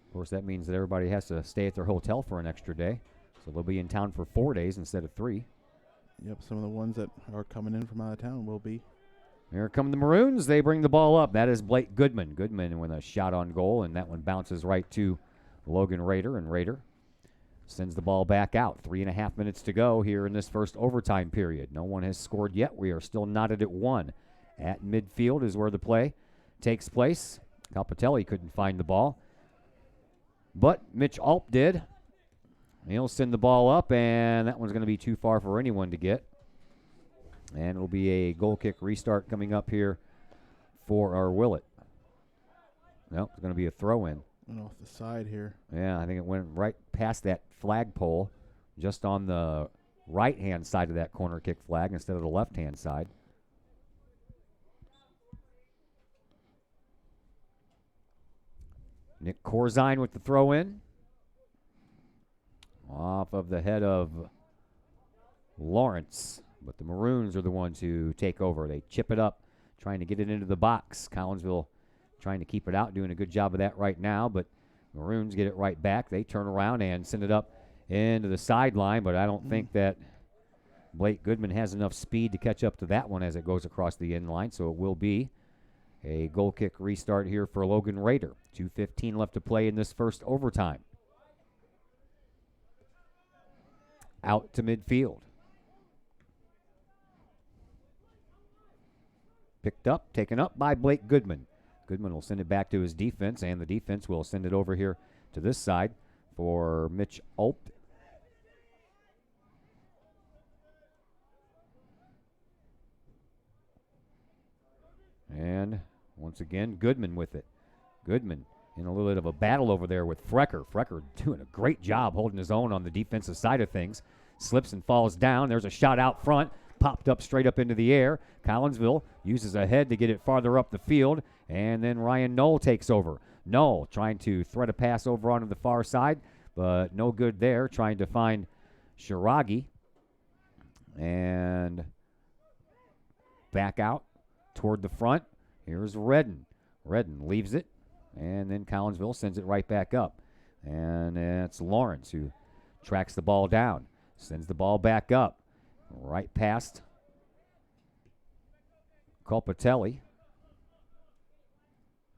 Of course, that means that everybody has to stay at their hotel for an extra day. So they'll be in town for 4 days instead of 3. Yep, some of the ones that are coming in from out of town will be. Here come the Maroons. They bring the ball up. That is Blake Goodman. Goodman with a shot on goal, and that one bounces right to Logan Rader, and Rader sends the ball back out. 3.5 minutes to go here in this first overtime period. No one has scored yet. We are still knotted at 1. At midfield is where the play takes place. Calpatelli couldn't find the ball, but Mitch Alp did. He'll send the ball up, and that one's going to be too far for anyone to get. And it'll be a goal kick restart coming up here for our Willett. Nope, it's going to be a throw-in. Went off the side here. Yeah, I think it went right past that flagpole, just on the right-hand side of that corner kick flag instead of the left-hand side. Nick Corzine with the throw-in. Off of the head of Lawrence. But the Maroons are the ones who take over. They chip it up, trying to get it into the box. Collinsville trying to keep it out, doing a good job of that right now. But Maroons get it right back. They turn around and send it up into the sideline. But I don't think that Blake Goodman has enough speed to catch up to that one as it goes across the end line. So it will be a goal kick restart here for Logan Rader. 2:15 left to play in this first overtime. Out to midfield. Picked up, taken up by Blake Goodman. Goodman will send it back to his defense, and the defense will send it over here to this side for Mitch Ulp. And once again, Goodman with it. Goodman in a little bit of a battle over there with Frecker. Frecker doing a great job holding his own on the defensive side of things. Slips and falls down. There's a shot out front. Popped up straight up into the air. Collinsville uses a head to get it farther up the field. And then Ryan Knoll takes over. Knoll trying to thread a pass over onto the far side, but no good there. Trying to find Shiragi. And back out toward the front. Here's Redden. Redden leaves it. And then Collinsville sends it right back up. And it's Lawrence who tracks the ball down. Sends the ball back up. Right past Colpatelli.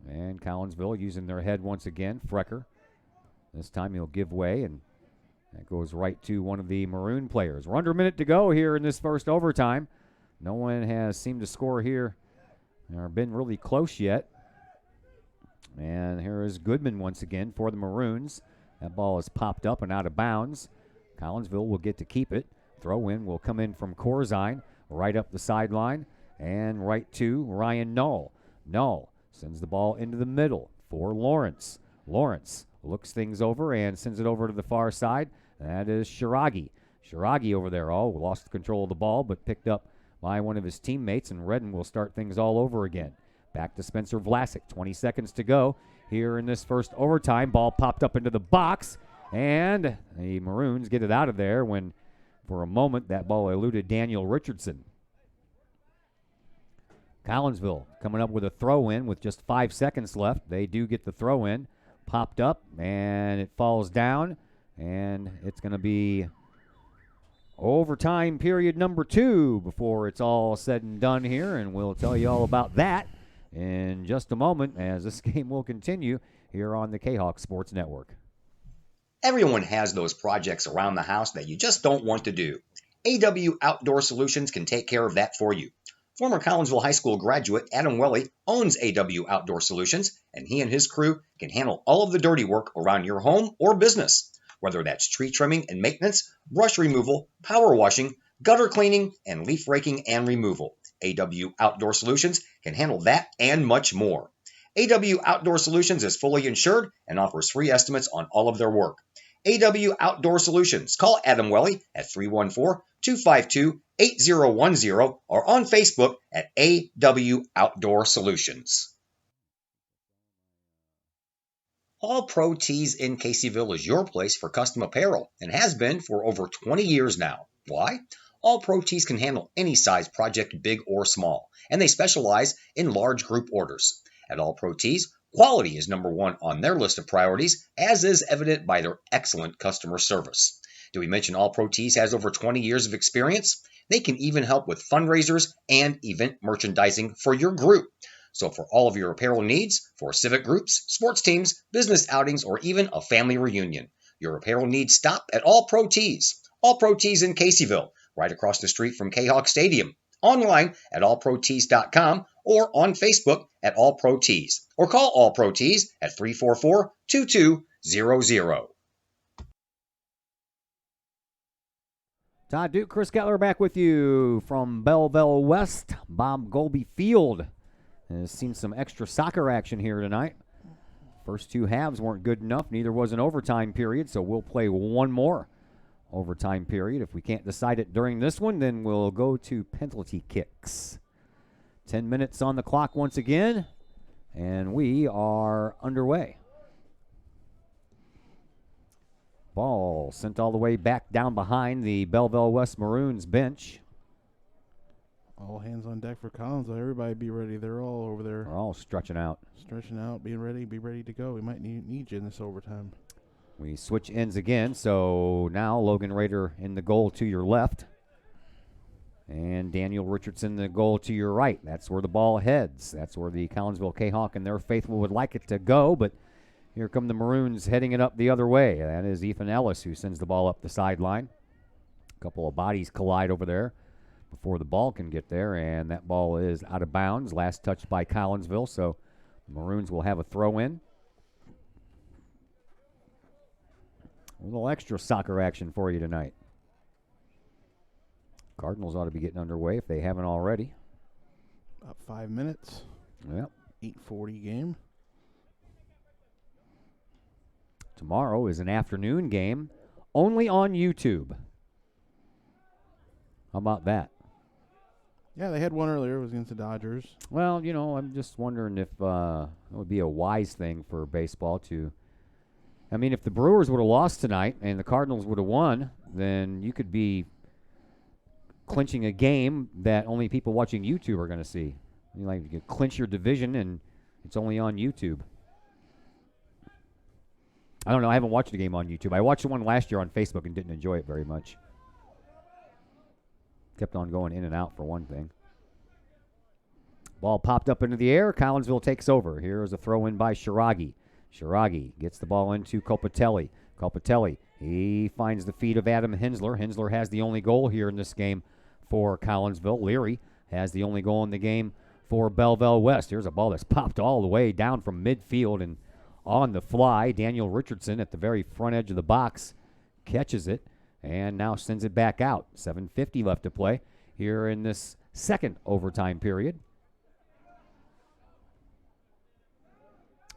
And Collinsville using their head once again. Frecker. This time he'll give way, and that goes right to one of the Maroon players. We're under a minute to go here in this first overtime. No one has seemed to score here or been really close yet. And here is Goodman once again for the Maroons. That ball is popped up and out of bounds. Collinsville will get to keep it. Throw-in will come in from Corzine, right up the sideline, and right to Ryan Knoll. Knoll sends the ball into the middle for Lawrence. Lawrence looks things over and sends it over to the far side. That is Shiragi. Shiragi over there, lost control of the ball, but picked up by one of his teammates, and Redden will start things all over again. Back to Spencer Vlasic. 20 seconds to go here in this first overtime. Ball popped up into the box, and the Maroons get it out of there when, for a moment, that ball eluded Daniel Richardson. Collinsville coming up with a throw-in with just 5 seconds left. They do get the throw-in. Popped up, and it falls down, and it's going to be overtime period number 2 before it's all said and done here, and we'll tell you all about that in just a moment as this game will continue here on the Kahok Sports Network. Everyone has those projects around the house that you just don't want to do. AW Outdoor Solutions can take care of that for you. Former Collinsville High School graduate Adam Welly owns AW Outdoor Solutions, and he and his crew can handle all of the dirty work around your home or business, whether that's tree trimming and maintenance, brush removal, power washing, gutter cleaning, and leaf raking and removal. AW Outdoor Solutions can handle that and much more. AW Outdoor Solutions is fully insured and offers free estimates on all of their work. AW Outdoor Solutions. Call Adam Welly at 314-252-8010 or on Facebook at AW Outdoor Solutions. All Pro Tees in Caseyville is your place for custom apparel and has been for over 20 years now. Why? All Pro Tees can handle any size project, big or small, and they specialize in large group orders. At All Pro Tees, quality is number one on their list of priorities, as is evident by their excellent customer service. Did we mention All Pro Tees has over 20 years of experience? They can even help with fundraisers and event merchandising for your group. So for all of your apparel needs, for civic groups, sports teams, business outings, or even a family reunion, your apparel needs stop at All Pro Tees. All Pro Tees in Caseyville, right across the street from Kahok Stadium. Online at allprotees.com or on Facebook at All Pro Tees. Or call All Pro Tees at 344-2200. Todd Duke, Chris Kettler back with you from Belleville West. Bob Golby Field has seen some extra soccer action here tonight. First two halves weren't good enough. Neither was an overtime period, so we'll play one more overtime period. If we can't decide it during this one, then we'll go to penalty kicks. 10 minutes on the clock once again, and we are underway. Ball sent all the way back down behind the Belleville West Maroons bench. All hands on deck for Collinsville. Everybody be ready. They're all over there. They're all stretching out. Stretching out, being ready, be ready to go. We might need you in this overtime. We switch ends again, so now Logan Rader in the goal to your left. And Daniel Richardson the goal to your right. That's where the ball heads. That's where the Collinsville Kahok and their faithful would like it to go, but here come the Maroons heading it up the other way. That is Ethan Ellis who sends the ball up the sideline. A couple of bodies collide over there before the ball can get there, and that ball is out of bounds. Last touched by Collinsville, so the Maroons will have a throw in. A little extra soccer action for you tonight. Cardinals ought to be getting underway if they haven't already. Up 5 minutes. Yep. 8:40 game. Tomorrow is an afternoon game only on YouTube. How about that? Yeah, they had one earlier. It was against the Dodgers. Well, you know, I'm just wondering if it would be a wise thing for baseball to. I mean, if the Brewers would have lost tonight and the Cardinals would have won, then you could be clinching a game that only people watching YouTube are going to see. You could clinch your division, and it's only on YouTube. I don't know. I haven't watched a game on YouTube. I watched one last year on Facebook and didn't enjoy it very much. Kept on going in and out for one thing. Ball popped up into the air. Collinsville takes over. Here is a throw in by Shiragi. Shiragi gets the ball into Copatelli. Copatelli, he finds the feet of Adam Hensler. Hensler has the only goal here in this game for Collinsville. Leary has the only goal in the game for Belleville West. Here's a ball that's popped all the way down from midfield and on the fly. Daniel Richardson at the very front edge of the box catches it and now sends it back out. 7:50 left to play here in this second overtime period.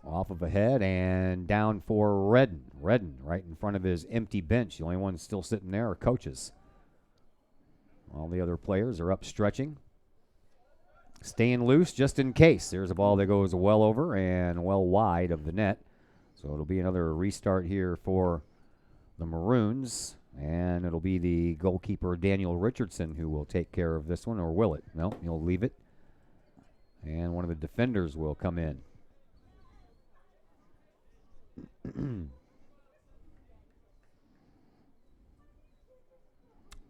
Off of a head and down for Redden. Redden right in front of his empty bench. The only ones still sitting there are coaches. All the other players are up stretching. Staying loose just in case. There's a ball that goes well over and well wide of the net. So it'll be another restart here for the Maroons. And it'll be the goalkeeper, Daniel Richardson, who will take care of this one. Or will it? No, he'll leave it. And one of the defenders will come in.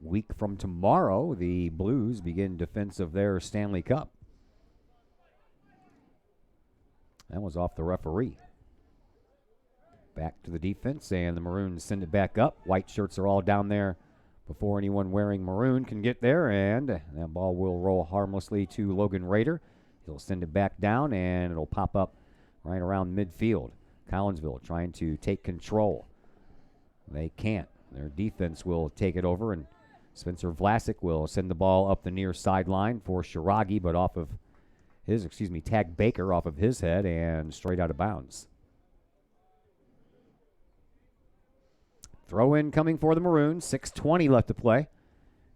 Week from tomorrow, the Blues begin defense of their Stanley Cup. That was off the referee. Back to the defense, and the Maroons send it back up. White shirts are all down there before anyone wearing maroon can get there, and that ball will roll harmlessly to Logan Rader. He'll send it back down, and it'll pop up right around midfield. Collinsville trying to take control. They can't. Their defense will take it over, and Spencer Vlasic will send the ball up the near sideline for Shiragi, but off of his, Tag Baker off of his head and straight out of bounds. Throw in coming for the Maroons. 6:20 left to play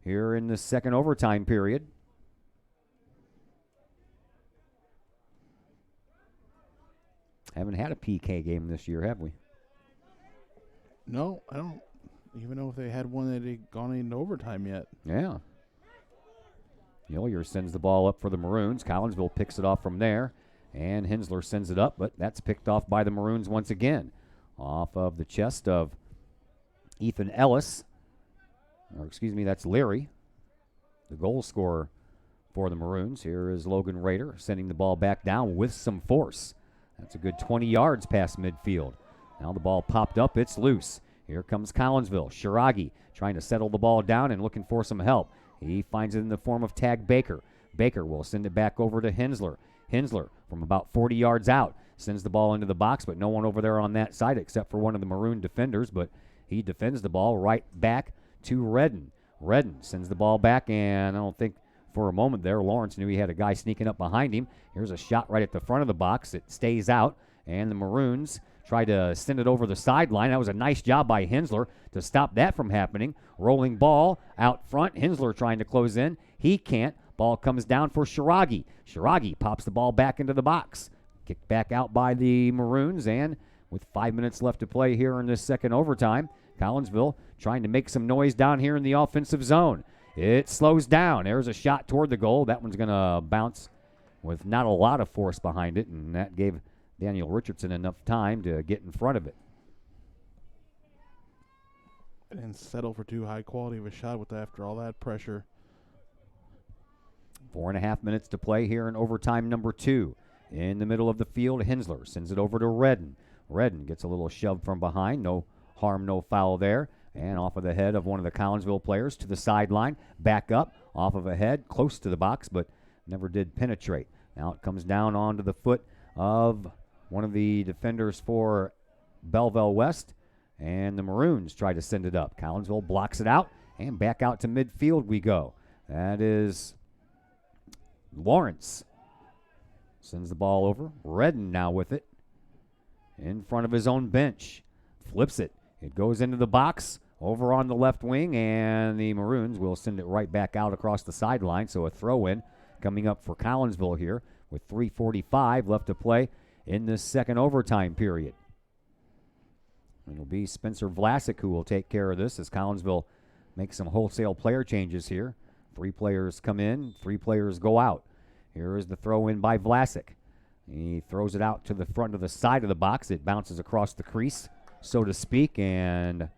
here in the second overtime period. Haven't had a PK game this year, have we? No, I don't even know if they had one that had gone into overtime yet. Yeah. Hillier sends the ball up for the Maroons. Collinsville picks it off from there, and Hensler sends it up, but that's picked off by the Maroons once again. Off of the chest of Ethan Ellis, or excuse me, that's Leary, the goal scorer for the Maroons. Here is Logan Rader sending the ball back down with some force. That's a good 20 yards past midfield. Now the ball popped up. It's loose. Here comes Collinsville. Shiragi trying to settle the ball down and looking for some help. He finds it in the form of Tag Baker. Baker will send it back over to Hensler. Hensler from about 40 yards out sends the ball into the box, but no one over there on that side except for one of the Maroon defenders, but he defends the ball right back to Redden. Redden sends the ball back, and I don't think for a moment there Lawrence knew he had a guy sneaking up behind him. Here's a shot right at the front of the box. It stays out, and the Maroons try to send it over the sideline. That was a nice job by Hensler to stop that from happening. Rolling ball out front. Hensler trying to close in. He can't. Ball comes down for Shiragi. Shiragi pops the ball back into the box. Kicked back out by the Maroons, and with 5 minutes left to play here in this second overtime, Collinsville trying to make some noise down here in the offensive zone. It slows down. There's a shot toward the goal. That one's going to bounce with not a lot of force behind it, and that gave Daniel Richardson enough time to get in front of it. And settle for too high quality of a shot with after all that pressure. 4.5 minutes to play here in overtime number 2. In the middle of the field, Hensler sends it over to Redden. Redden gets a little shove from behind. No harm, no foul there. And off of the head of one of the Collinsville players to the sideline. Back up, off of a head, close to the box, but never did penetrate. Now it comes down onto the foot of one of the defenders for Belleville West. And the Maroons try to send it up. Collinsville blocks it out, and back out to midfield we go. That is Lawrence. Sends the ball over. Redden now with it. In front of his own bench. Flips it. It goes into the box over on the left wing, and the Maroons will send it right back out across the sideline. So a throw-in coming up for Collinsville here with 3:45 left to play in this second overtime period. It'll be Spencer Vlasic who will take care of this as Collinsville makes some wholesale player changes here. 3 players come in, 3 players go out. Here is the throw in by Vlasic. He throws it out to the front of the side of the box. It bounces across the crease, so to speak, and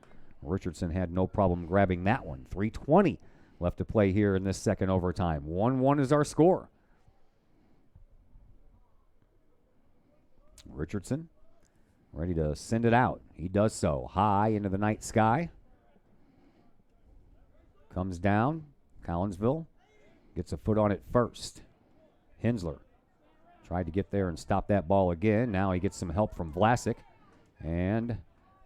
Richardson had no problem grabbing that one. 3:20 left to play here in this second overtime. 1-1 is our score. Richardson ready to send it out. He does so. High into the night sky. Comes down. Collinsville gets a foot on it first. Hensler tried to get there and stop that ball again. Now he gets some help from Vlasic. And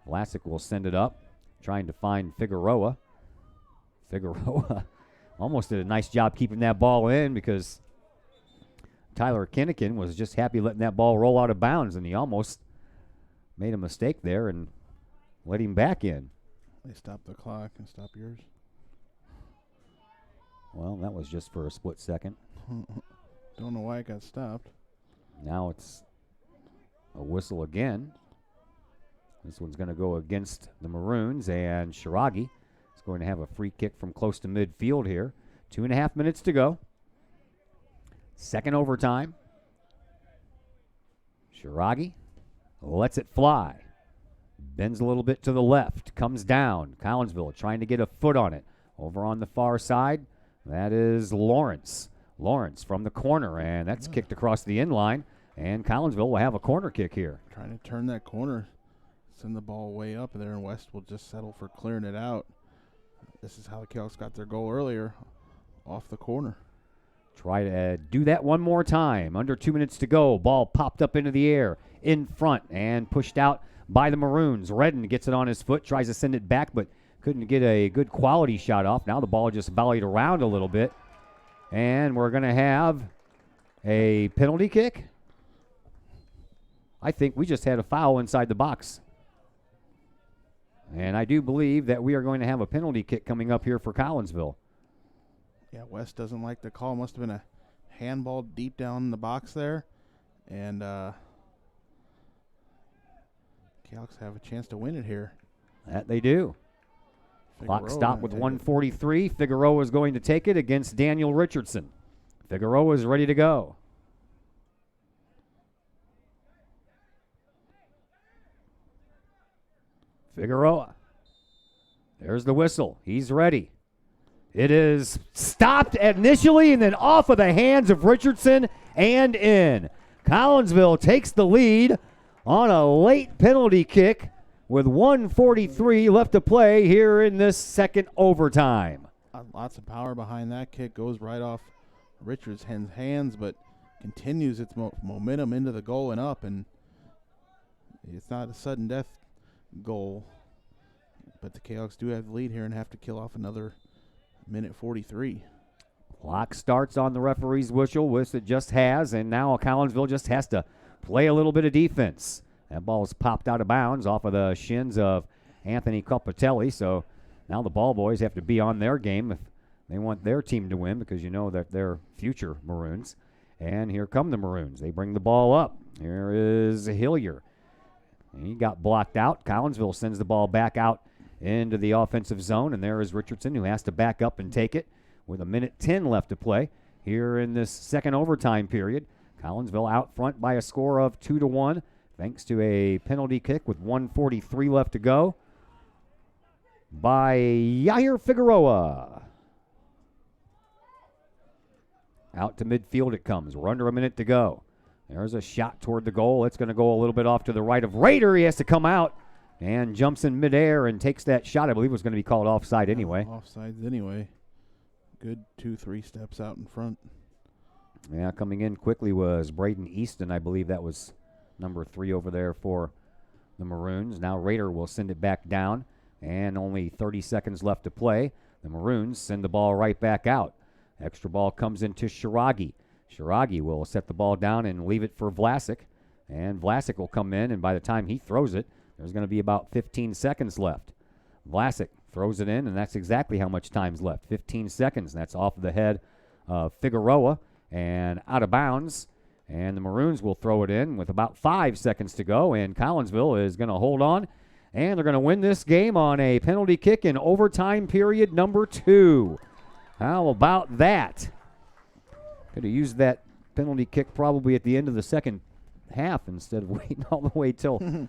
Vlasic will send it up, trying to find Figueroa. Figueroa almost did a nice job keeping that ball in because Tyler Kinnikin was just happy letting that ball roll out of bounds, and he almost made a mistake there and let him back in. They stopped the clock and stop yours. Well, that was just for a split second. Don't know why it got stopped. Now it's a whistle again. This one's going to go against the Maroons, and Shiragi is going to have a free kick from close to midfield here. 2.5 minutes to go. Second overtime. Shiragi lets it fly. Bends a little bit to the left. Comes down. Collinsville trying to get a foot on it. Over on the far side, that is Lawrence. Lawrence from the corner, and that's kicked across the end line. And Collinsville will have a corner kick here. Trying to turn that corner. Send the ball way up there, and West will just settle for clearing it out. This is how the Kahoks got their goal earlier, off the corner. Try to do that one more time. Under 2 minutes to go. Ball popped up into the air in front and pushed out by the Maroons. Redden gets it on his foot, tries to send it back, but couldn't get a good quality shot off. Now the ball just volleyed around a little bit. And we're going to have a penalty kick. I think we just had a foul inside the box. And I do believe that we are going to have a penalty kick coming up here for Collinsville. Yeah, West doesn't like the call. Must have been a handball deep down in the box there. And Kahoks have a chance to win it here. That they do. Clock Figueroa stopped with take it. 1:43. Figueroa is going to take it against Daniel Richardson. Figueroa is ready to go. Figueroa. There's the whistle. He's ready. It is stopped initially and then off of the hands of Richardson and in. Collinsville takes the lead on a late penalty kick with 1:43 left to play here in this second overtime. Lots of power behind that kick. Goes right off Richardson's hands, but continues its momentum into the goal and up. And it's not a sudden death goal. But the Kahoks do have the lead here and have to kill off another minute 43. Clock starts on the referee's whistle, which it just has, and now Collinsville just has to play a little bit of defense. That ball's popped out of bounds off of the shins of Anthony Copatelli, so now the ball boys have to be on their game if they want their team to win, because you know that they're future Maroons. And here come the Maroons. They bring the ball up. Here is Hillier. He got blocked out. Collinsville sends the ball back out into the offensive zone, and there is Richardson, who has to back up and take it with 1:10 left to play here in this second overtime period. Collinsville out front by a score of 2-1 thanks to a penalty kick with 1:43 left to go by Yair Figueroa. Out to midfield it comes. We're under a minute to go. There's a shot toward the goal. It's going to go a little bit off to the right of Rader. He has to come out and jumps in midair and takes that shot. I believe it was going to be called offside anyway. Offsides anyway. Good 2-3 steps out in front. Yeah, coming in quickly was Braden Easton. I believe that was number 3 over there for the Maroons. Now Rader will send it back down, and only 30 seconds left to play. The Maroons send the ball right back out. Extra ball comes into Shiragi. Shiragi will set the ball down and leave it for Vlasic, and Vlasic will come in, and by the time he throws it, there's going to be about 15 seconds left. Vlasic throws it in, and that's exactly how much time's left. 15 seconds, and that's off of the head of Figueroa and out of bounds. And the Maroons will throw it in with about 5 seconds to go, and Collinsville is going to hold on, and they're going to win this game on a penalty kick in overtime period number 2. How about that? Could have used that penalty kick probably at the end of the second half instead of waiting all the way till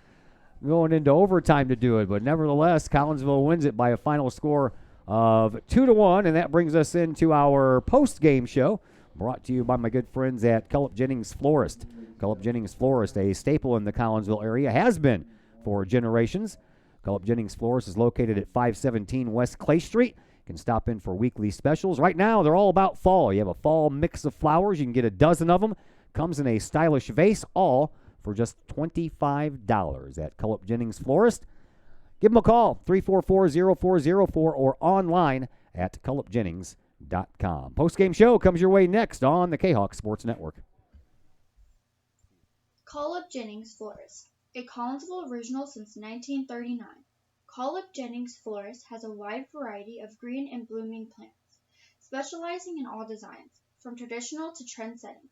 going into overtime to do it. But nevertheless, Collinsville wins it by a final score of 2-1, and that brings us into our post-game show, brought to you by my good friends at Cullip Jennings Florist. Cullip Jennings Florist, a staple in the Collinsville area, has been for generations. Cullip Jennings Florist is located at 517 West Clay Street. You can stop in for weekly specials. Right now, they're all about fall. You have a fall mix of flowers. You can get a dozen of them. Comes in a stylish vase, all for just $25 at Cullip Jennings Florist. Give them a call, 344-0404, or online at cullipjennings.com. Post-game show comes your way next on the Kahok Sports Network. Cullip Jennings Florist, a Collinsville original since 1939. Cullip Jennings Florist has a wide variety of green and blooming plants, specializing in all designs, from traditional to trend settings.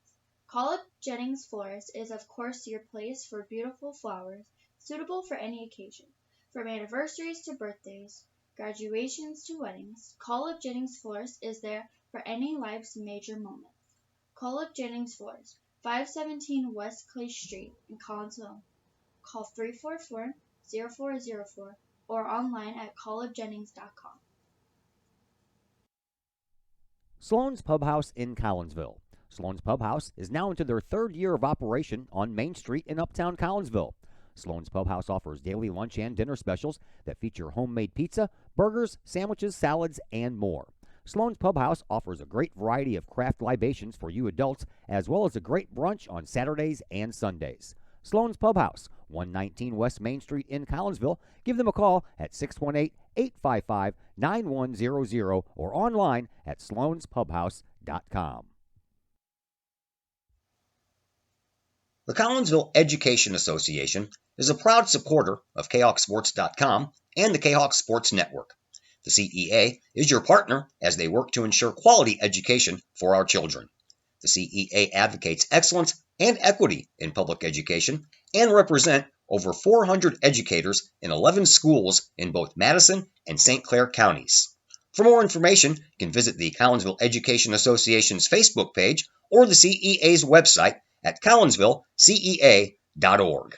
Cullip Jennings Florist is of course your place for beautiful flowers, suitable for any occasion. From anniversaries to birthdays, graduations to weddings, Cullip Jennings Florist is there for any life's major moments. Cullip Jennings Florist, 517 West Clay Street in Collinsville. Call 344-0404 or online at cullipjennings.com. Sloan's Pub House in Collinsville. Sloan's Pub House is now into their 3rd year of operation on Main Street in Uptown Collinsville. Sloan's Pub House offers daily lunch and dinner specials that feature homemade pizza, burgers, sandwiches, salads, and more. Sloan's Pub House offers a great variety of craft libations for you adults, as well as a great brunch on Saturdays and Sundays. Sloan's Pub House, 119 West Main Street in Collinsville. Give them a call at 618-855-9100 or online at sloanspubhouse.com. The Collinsville Education Association is a proud supporter of KahokSports.com and the Kahok Sports Network. The CEA is your partner as they work to ensure quality education for our children. The CEA advocates excellence and equity in public education and represent over 400 educators in 11 schools in both Madison and St. Clair counties. For more information, you can visit the Collinsville Education Association's Facebook page or the CEA's website at collinsvillecea.org.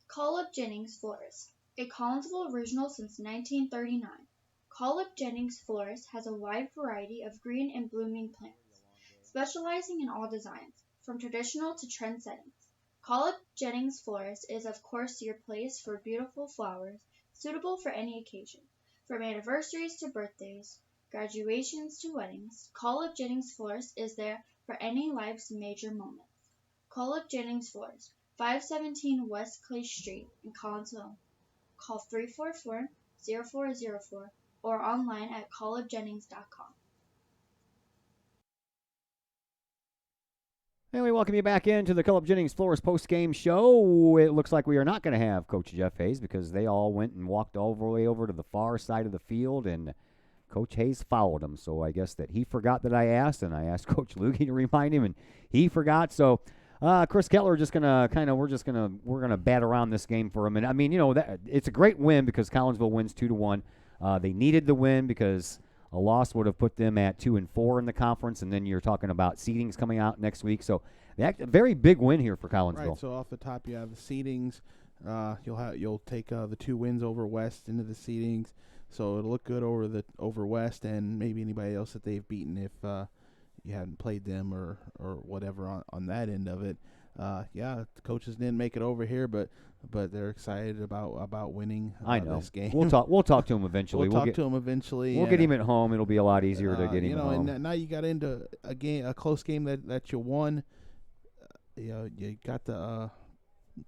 Call Up Jennings Florist, a Collinsville original since 1939. Call Up Jennings Florist has a wide variety of green and blooming plants, specializing in all designs, from traditional to trend settings. Call Up Jennings Florist is of course your place for beautiful flowers, suitable for any occasion, from anniversaries to birthdays, graduations to weddings. Call Up Jennings Florist is there for any life's major moments. Call Up Jennings Florist, 517 West Clay Street in Collinsville. Call 344-0404 or online at callupjennings.com. And we welcome you back into the Call Up Jennings Florist post-game show. It looks like we are not going to have Coach Jeff Hayes because they all went and walked all the way over to the far side of the field, and Coach Hayes fouled him. So I guess that he forgot that I asked, and I asked Coach Lugge to remind him, and he forgot. So Chris Kettler just gonna we're gonna bat around this game for a minute. I mean, it's a great win because Collinsville wins 2-1. They needed the win because a loss would have put them at 2-4 in the conference, and then you're talking about seedings coming out next week. So a very big win here for Collinsville. Right. So off the top, you have the seedings. You'll take the 2 wins over West into the seedings. So it'll look good over West and maybe anybody else that they've beaten if you hadn't played them or whatever on that end of it. The coaches didn't make it over here, but they're excited about winning this game. We'll talk to him eventually. We'll talk to him eventually. We'll get him at home. It'll be a lot easier to get him at home. And now you got into a close game that you won. You got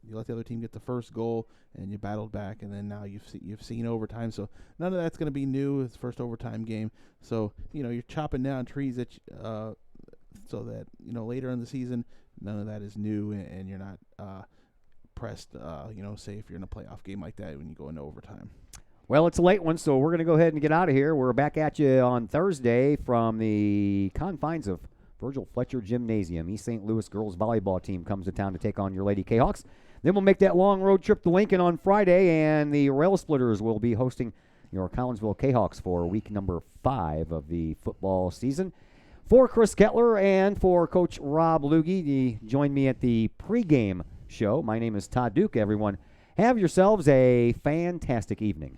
you let the other team get the first goal, and you battled back, and then now you've seen overtime. So none of that's going to be new. It's the first overtime game. So you're chopping down trees so that later in the season none of that is new, and you're not pressed. Say if you're in a playoff game like that when you go into overtime. Well, it's a late one, so we're going to go ahead and get out of here. We're back at you on Thursday from the confines of Virgil Fletcher Gymnasium. East St. Louis girls volleyball team comes to town to take on your Lady Kahawks. Then we'll make that long road trip to Lincoln on Friday, and the Rail Splitters will be hosting your Collinsville Kahawks for week number 5 of the football season. For Chris Kettler and for Coach Rob Lugge, join me at the pregame show. My name is Todd Duke, everyone. Have yourselves a fantastic evening.